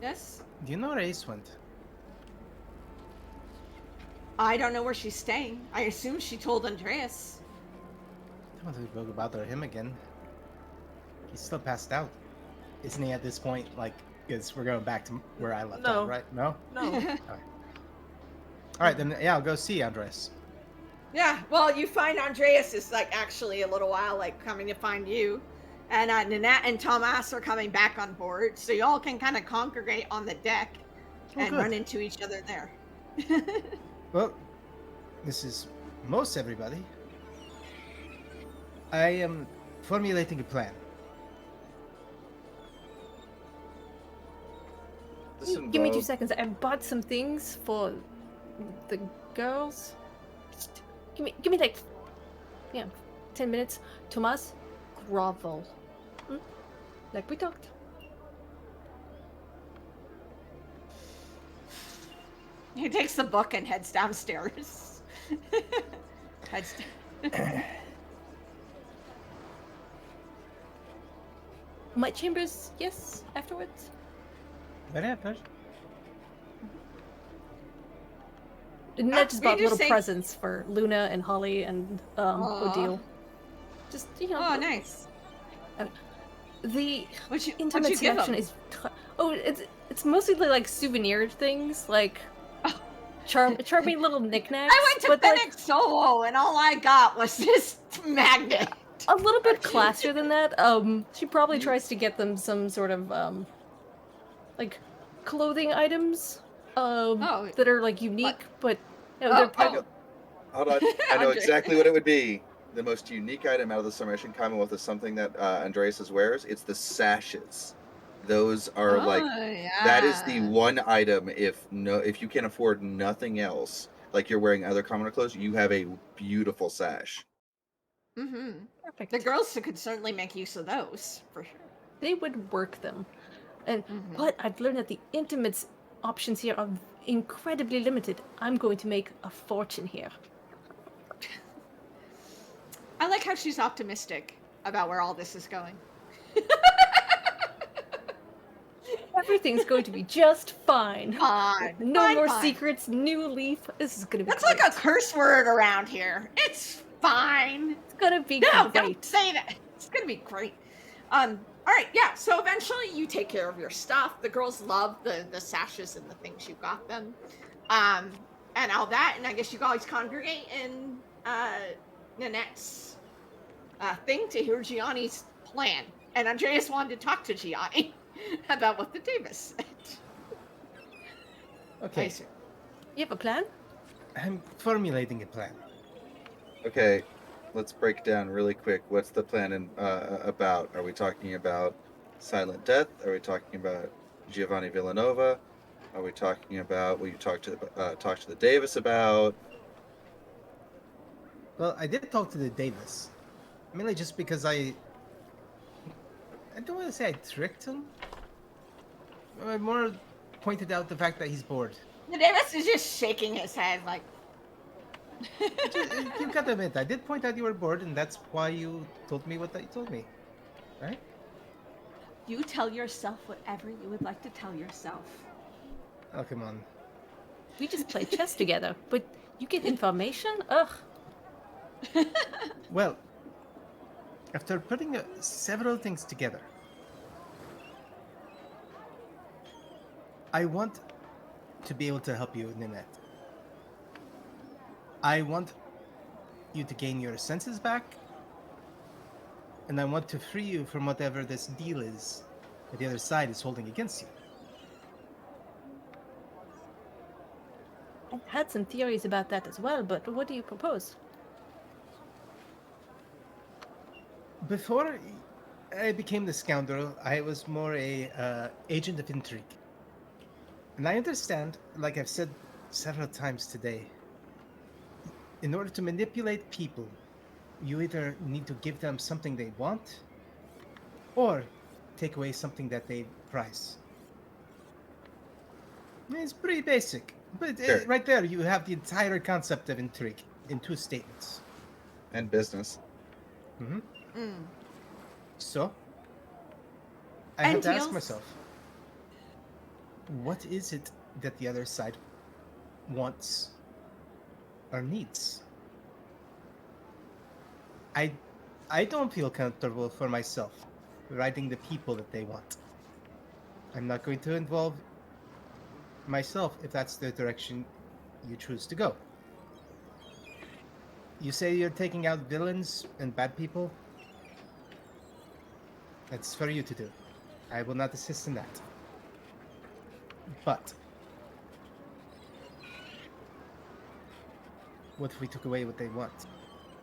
Yes? do you know where Ace went? I don't know where she's staying. I assume she told Andreas. I don't want to bother him again. He's still passed out. Isn't he at this point? Like, because we're going back to where I left No. off, right? No? No. Alright, then yeah, I'll go see Andres. Yeah, well, you find Andreas is like actually a little while like coming to find you, and Nanette and Thomas are coming back on board, so y'all can kind of congregate on the deck Oh, and good. run into each other there. Well, this is most everybody. I am formulating a plan. This Give me 2 involves seconds. I bought some things for the girls. Just give me like, 10 minutes. Tomas, grovel. Like we talked. He takes the book and heads downstairs. heads down. My chambers, yes, afterwards. Whatever. Ned just we bought just little say- presents for Luna and Holly and Aw. Odile. Just, Oh, nice. The What'd you intimate give section him? is it's mostly like souvenir things, like charming little knickknacks. I went to but like, Phoenix Solo and all I got was this magnet. a little bit classier than that. She probably tries to get them some sort of like clothing items Oh. that are like unique, but Oh, they're I probably know, hold on. I know Andre. exactly what it would be. The most unique item out of the Sarmatian Commonwealth is something that Andreas wears. It's the sashes. Those are like that is the yeah. one item if you can afford nothing else, like you're wearing other commoner clothes, you have a beautiful sash. Mm-hmm. perfect. The girls could certainly make use of those for sure. They would work them. And Mhm. but I've learned that the intimates options here are incredibly limited. I'm going to make a fortune here. I like how she's optimistic about where all this is going. Everything's going to be just fine. Fine. No fine, more fine. secrets, new leaf. This is gonna be That's great. like a curse word around here. It's fine. It's gonna be No, great. don't say that. It's gonna be great. All right, yeah. So eventually, you take care of your stuff. The girls love the sashes and the things you got them, and all that. And I guess you guys congregate in Nanette's thing to hear Gianni's plan. And Andreas wanted to talk to Gianni about what the Davis said. Okay, see. You have a plan? I'm formulating a plan. Okay, let's break down really quick. What's the plan about? Are we talking about Silent Death? Are we talking about Giovanni Villanova? Are we talking about what you talk to the Davis about? Well, I did talk to the Davis. Mainly just because I don't want to say I tricked him. I more pointed out the fact that he's bored. The Davis is just shaking his head like, You've got to admit, I did point out you were bored, and that's why you told me what you told me, right? you tell yourself whatever you would like to tell yourself. Oh, come on. We just play chess together, but you get information? Ugh. Well, after putting several things together, I want to be able to help you, Ninette. I want you to gain your senses back, and I want to free you from whatever this deal is that the other side is holding against you. I had some theories about that as well, but what do you propose? Before I became the scoundrel, I was more a agent of intrigue. And I understand, like I've said several times today, in order to manipulate people, you either need to give them something they want or take away something that they prize. It's pretty basic. But Sure. right there, you have the entire concept of intrigue in two statements. And business. Hmm. Mm. So, I And had to ask Teals. myself, what is it that the other side wants or needs? I I don't feel comfortable for myself writing the people that they want. I'm not going to involve myself if that's the direction you choose to go. You say you're taking out villains and bad people? That's for you to do. I will not assist in that. But what if we took away what they want?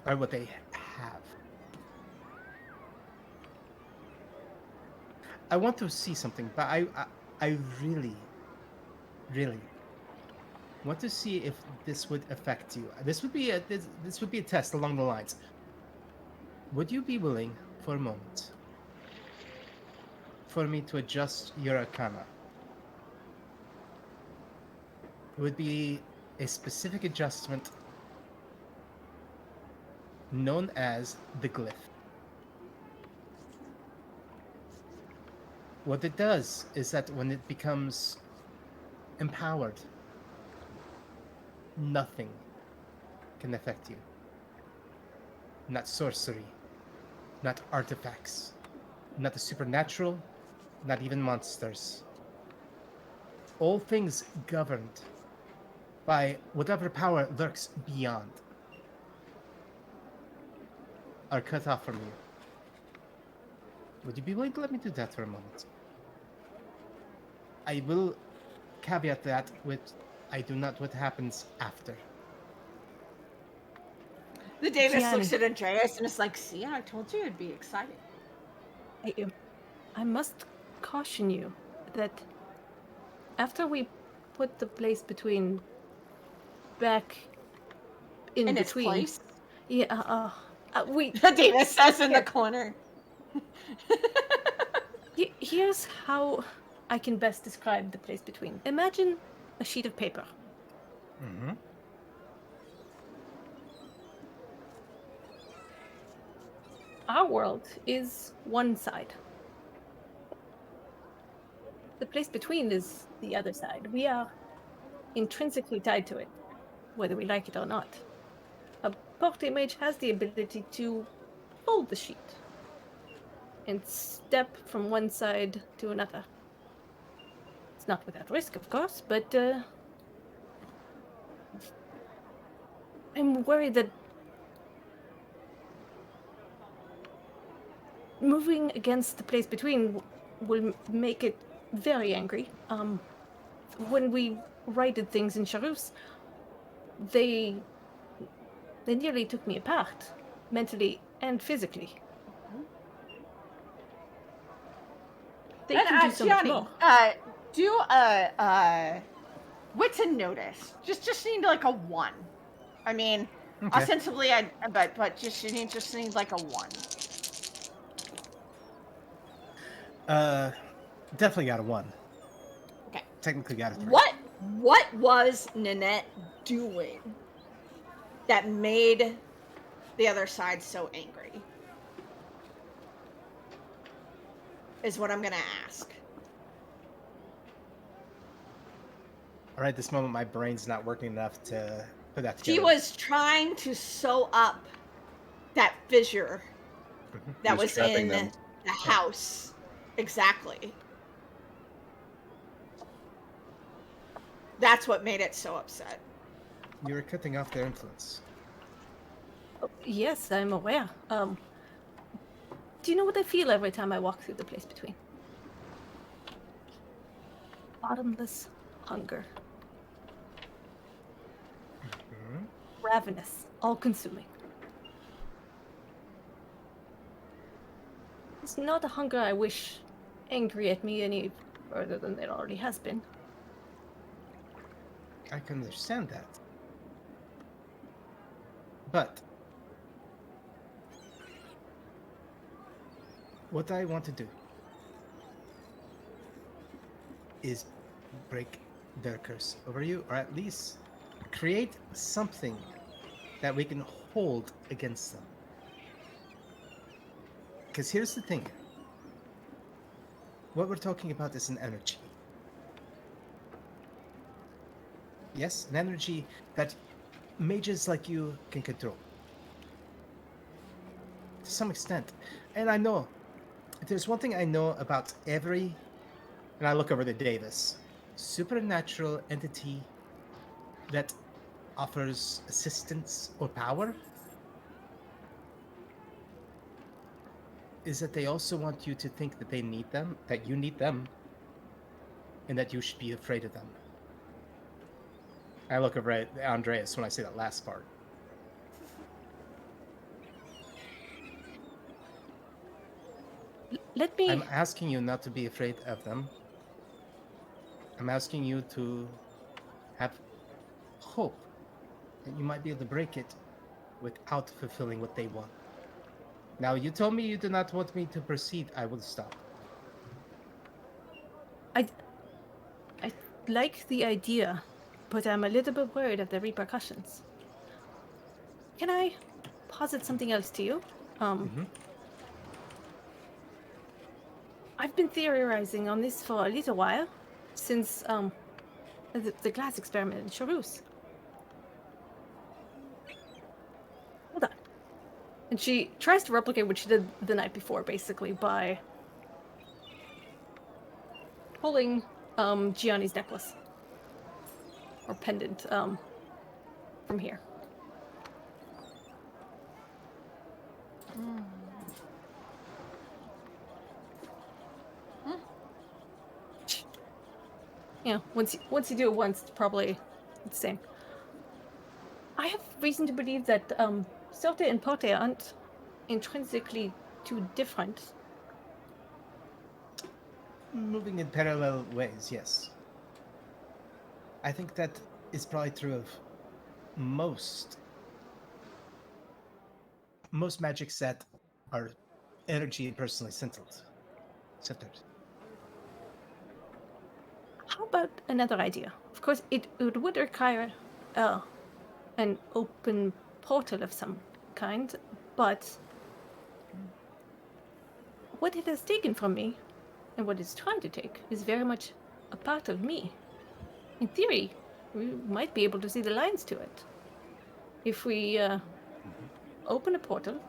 Or what they have? I want to see something, but I really, really want to see if this would affect you. This would be a test along the lines. Would you be willing for a moment for me to adjust your arcana? It would be a specific adjustment known as the glyph. What it does is that when it becomes empowered, nothing can affect you. Not sorcery, not artifacts, not the supernatural, not even monsters. All things governed by whatever power lurks beyond are cut off from you. Would you be willing to let me do that for a moment? I will caveat that with I do not what happens after. The Davis Gianni. looks at Andreas and is like, see, I told you it'd be exciting. I must caution you that after we put the place between back in In its between, place. yeah, we Davis says in the Here. corner. here's how I can best describe the place between. Imagine a sheet of paper. Mm-hmm. Our world is one side. The place between is the other side. We are intrinsically tied to it, whether we like it or not. A party mage has the ability to fold the sheet and step from one side to another. It's not without risk, of course, but I'm worried that moving against the place between will make it very angry. When we righted things in Charus, they nearly took me apart, mentally and physically. They And can do so much Gianni, more. do a wits and notice. Just need like a 1. I mean, Okay. ostensibly, but just need like a 1. Definitely got a 1. Okay. Technically got a 3. What was Nanette doing that made the other side so angry? Is what I'm gonna ask. All right, this moment my brain's not working enough to put that together. She was trying to sew up that fissure Mhm. that was was trapping in them. the house. Exactly. That's what made it so upset. You were cutting off their influence. Oh, yes, I'm aware. Do you know what I feel every time I walk through the place between? Bottomless hunger. Mhm. Ravenous, all-consuming. It's not a hunger I wish angry at me any further than it already has been. I can understand that. But what I want to do is break their curse over you, or at least create something that we can hold against them. Because here's the thing, what we're talking about is an energy. Yes, an energy that mages like you can control to some extent. And I know, if there's one thing I know about every, and I look over to Davis, supernatural entity that offers assistance or power, is that they also want you to think that they need them, that you need them, and that you should be afraid of them. I look over at Andreas when I say that last part. Let me. I'm asking you not to be afraid of them. I'm asking you to have hope that you might be able to break it without fulfilling what they want. Now, you told me you do not want me to proceed. I will stop. I like the idea, but I'm a little bit worried of the repercussions. Can I posit something else to you? Mhm. I've been theorizing on this for a little while, since the glass experiment in Charus. Hold on. And she tries to replicate what she did the night before, basically, by pulling Gianni's necklace. Or pendant from here. You know, once you do it once, it's probably the same. I have reason to believe that Sorte and Pote aren't intrinsically too different. Moving in parallel ways, yes. I think that is probably true of most magics that are energy and personally centered. How about another idea? Of course, it would require an open portal of some kind, but what it has taken from me, and what it's trying to take, is very much a part of me. In theory, we might be able to see the lines to it. If we open a portal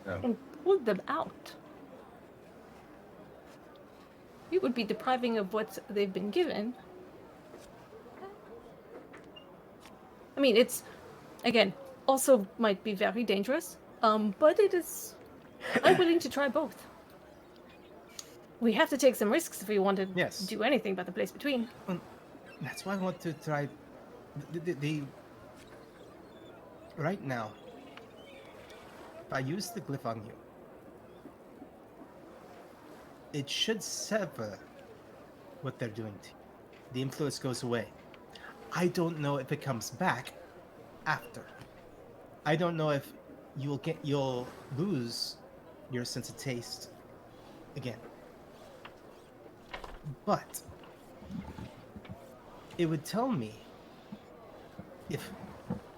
No. and pull them out, we would be depriving of what they've been given. I mean, it's, again, also might be very dangerous, but it is. I'm willing to try both. We have to take some risks if we want to Yes. do anything about the place between. That's why I want to try the right now. If I use the glyph on you, it should sever what they're doing to you. The influence goes away. I don't know if it comes back after. I don't know if you'll lose your sense of taste again. But it would tell me if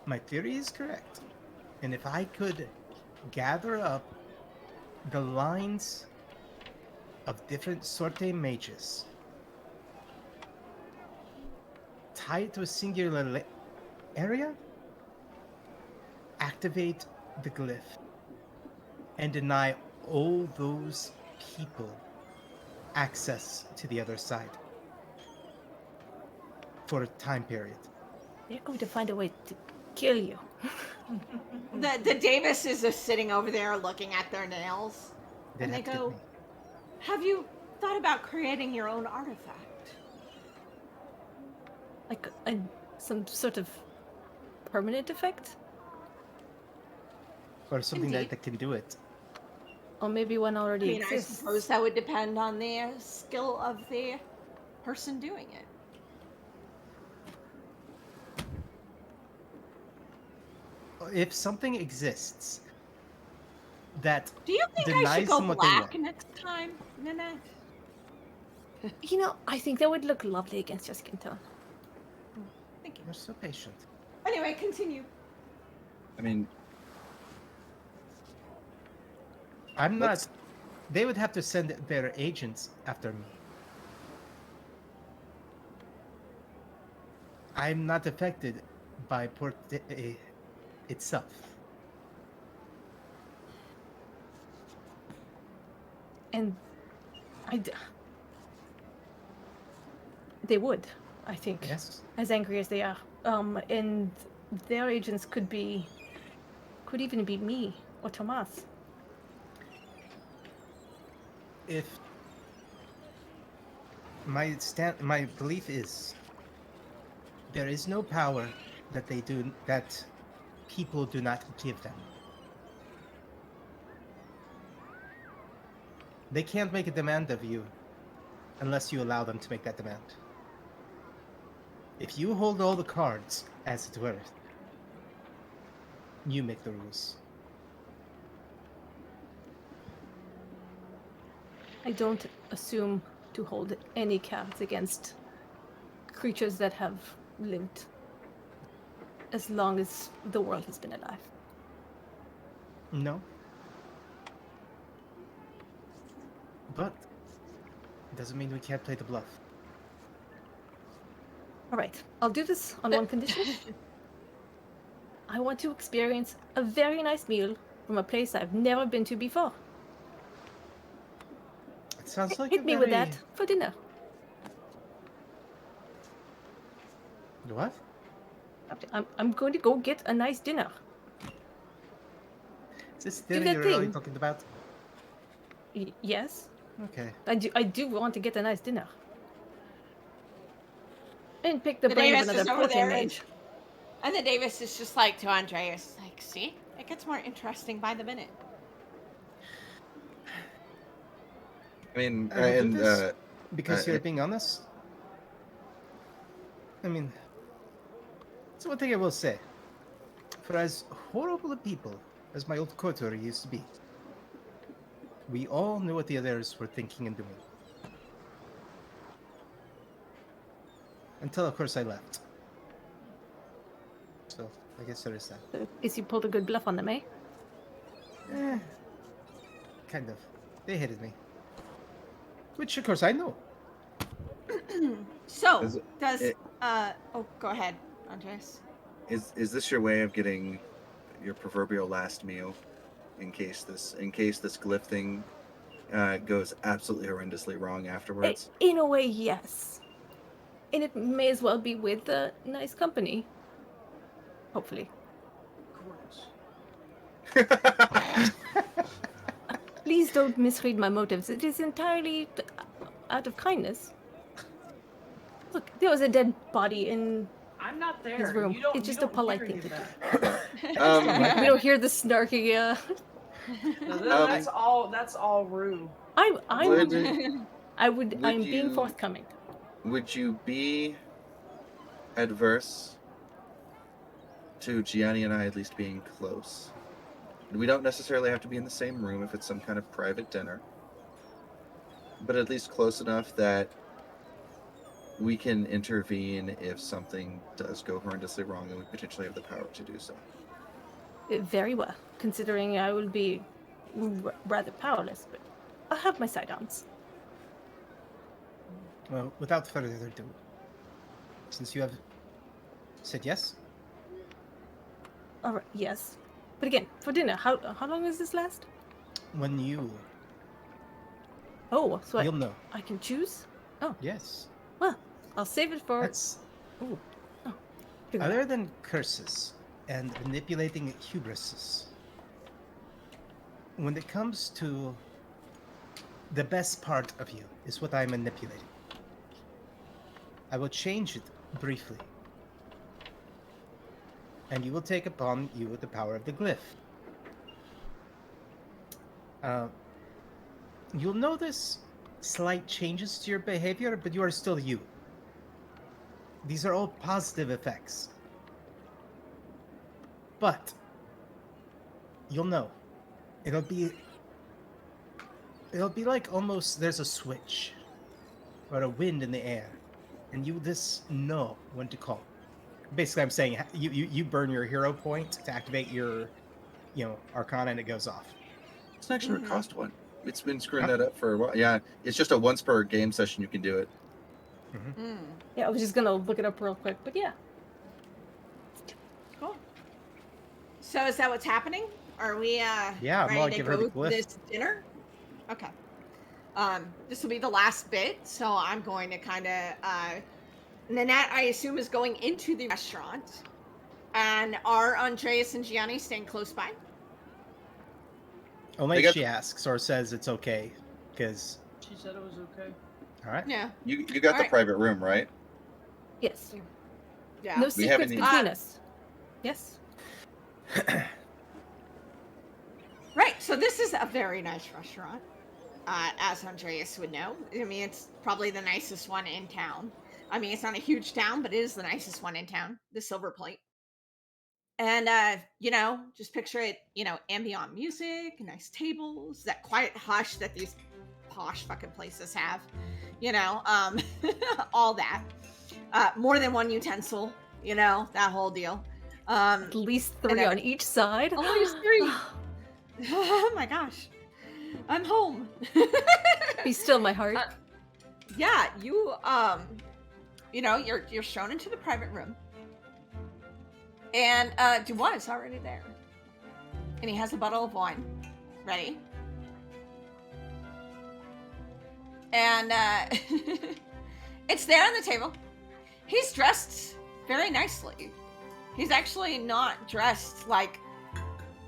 my theory is correct, and if I could gather up the lines of different sorte mages, tie it to a singular area, activate the glyph, and deny all those people access to the other side for a time period. They're going to find a way to kill you. The Davis is just sitting over there looking at their nails. They'd And they have to get go, me. have you thought about creating your own artifact? Like some sort of permanent effect? Or something Indeed. that can do it. Or maybe one I already mean, I exists. suppose that would depend on the skill of the person doing it. if something exists that Do you think I should denies go them what they black want, next time, Nanette? You know, I think that would look lovely against your skin tone. Thank you. you're so patient. Anyway, continue. I mean, I'm let's. not. They would have to send their agents after me. I'm not affected by port itself. And they would, I think, Yes. as angry as they are. And their agents could even be me or Tomas. If my belief is there is no power that people do not give them. They can't make a demand of you unless you allow them to make that demand. If you hold all the cards, as it were, you make the rules. I don't assume to hold any cards against creatures that have lived as long as the world has been alive. No. But it doesn't mean we can't play the bluff. All right, I'll do this on one condition. I want to experience a very nice meal from a place I've never been to before. It sounds like Hit me with that for dinner. What? I'm going to go get a nice dinner. Is this Do dinner that you're really thing. talking about? Yes, Okay. I do want to get a nice dinner. And pick the The brain of Davis is another over protein there, mage. and the Davis is just like to Andreas, like, see, it gets more interesting by the minute. I mean, I will do and this because you're it- being honest. I mean, it's one thing I will say. For as horrible a people as my old coterie used to be, we all knew what the others were thinking and doing. Until, of course, I left. So, I guess there is that. So, guess you pulled a good bluff on them, eh? Kind of. They hated me. Which, of course, I know. So, Is does it- oh, go ahead, Andreas. is this your way of getting your proverbial last meal in case this glyph thing goes absolutely horrendously wrong afterwards? In a way, yes. And it may as well be with a nice company. Hopefully. Please don't misread my motives. It is entirely out of kindness. Look, there was a dead body in I'm not his there. room. You don't, It's you just a don't polite hear thing any to of do. that. We don't hear the snarky. No, that's all. That's all Rue. I'm being forthcoming. Would you be adverse to Gianni and I at least being close? We don't necessarily have to be in the same room if it's some kind of private dinner, but at least close enough that we can intervene if something does go horrendously wrong and we potentially have the power to do so. Very well, considering I will be rather powerless, but I'll have my sidearms. Well, without further ado, since you have said yes, All right, yes. But again, for dinner, how long does this last? when you, Oh, so you'll know. I can choose? Oh, Yes. well, I'll save it for... That's Ooh. Oh, figure it other out. than curses and manipulating hubrises. When it comes to the best part of you is what I'm manipulating. I will change it briefly. And you will take upon you the power of the glyph. You'll notice slight changes to your behavior, but you are still you. These are all positive effects. But you'll know. It'll be like almost there's a switch or a wind in the air, and you just know when to call. Basically, I'm saying you burn your hero point to activate your Arcana, and it goes off. It's actually a cost one. It's been screwing Huh? that up for a while. Yeah, it's just a once per game session you can do it. Yeah, I was just gonna look it up real quick, but yeah. Cool. So is that what's happening? Are we Yeah, I'm gonna ready to give her the go to glyph. this dinner? Okay. This will be the last bit, so I'm going to kind of Nanette, I assume, is going into the restaurant. And are Andreas and Gianni staying close by? Only They if got she asks or says it's okay, because She said it was okay. all right. Yeah. you got the Alright. private room, right? Yes. Yeah. No We secrets haven't- between us. Yes. Right. So this is a very nice restaurant, as Andreas would know. I mean, it's probably the nicest one in town. I mean, it's not a huge town, but it is the nicest one in town, the Silver Plate. And just picture it, ambient music, nice tables, that quiet hush that these posh fucking places have, all that. More than one utensil, that whole deal. At least and 3 then- on each side. At least 3. Oh my gosh. I'm home. Be still, my heart. Yeah, you're shown into the private room. And Dubois is already there. And he has a bottle of wine ready. And it's there on the table. He's dressed very nicely. He's actually not dressed like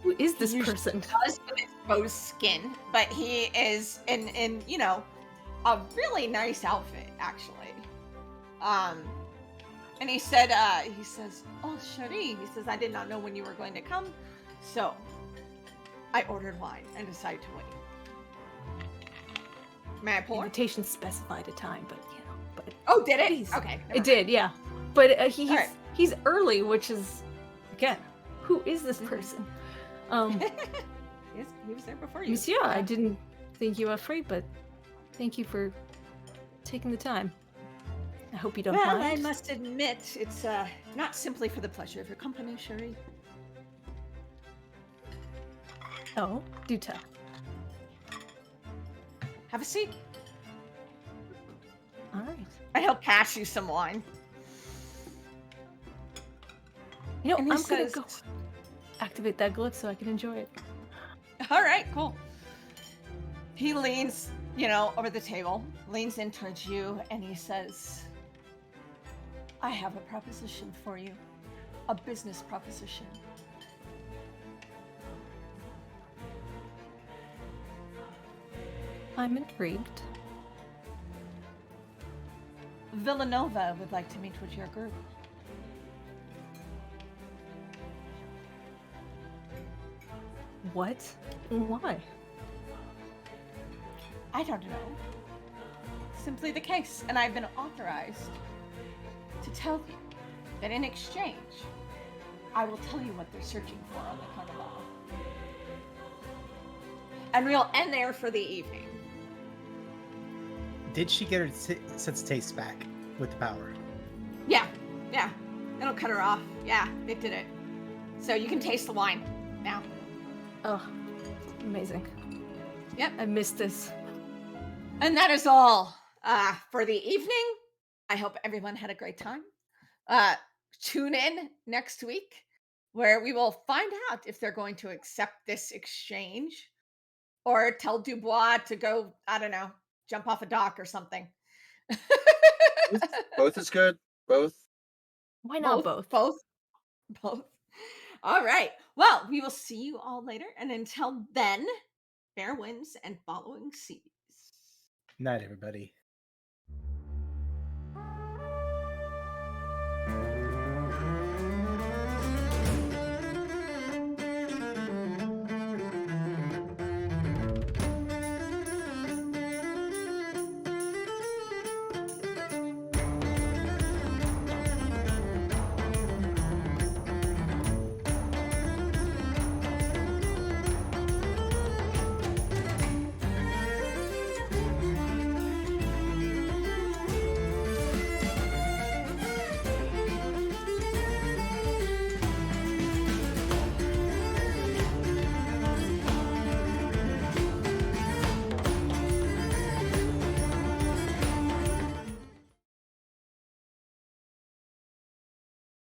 Who is this usually person? does with exposed skin, but he is in a really nice outfit, actually. And he says, "Oh, Cherie," he says, "I did not know when you were going to come, so I ordered wine and decided to wait. May I The pour?" invitation specified a time, but but Oh, did it? please. Okay, never It mind. did, yeah. But Alright. he's early, which is again, who is this Mhm. person? Yes, he was there before you. Monsieur, I didn't think you were free, but thank you for taking the time. I hope you don't Well, mind. I must admit, it's not simply for the pleasure of your company, Cherie. Oh, do tell. Have a seat. All right. And he'll pass you some wine. You know, And I'm he gonna says, go activate that glyph so I can enjoy it. "All right, cool." He leans, over the table, leans in towards you, and he says, "I have a proposition for you. A business proposition." I'm intrigued. Villanova would like to meet with your group. What? Why? I don't know. Simply the case, and I've been authorized to tell you that in exchange, I will tell you what they're searching for on the carnival. And we'll end there for the evening. Did she get her sense of taste back with the power? Yeah. It'll cut her off. Yeah, it did it. So you can taste the wine now. Oh, amazing. Yep. I missed this. And that is all for the evening. I hope everyone had a great time. Tune in next week where we will find out if they're going to accept this exchange or tell Dubois to go, I don't know, jump off a dock or something. Both is good. Both. Why not both? Both. All right. Well, we will see you all later. And until then, fair winds and following seas. Night, everybody.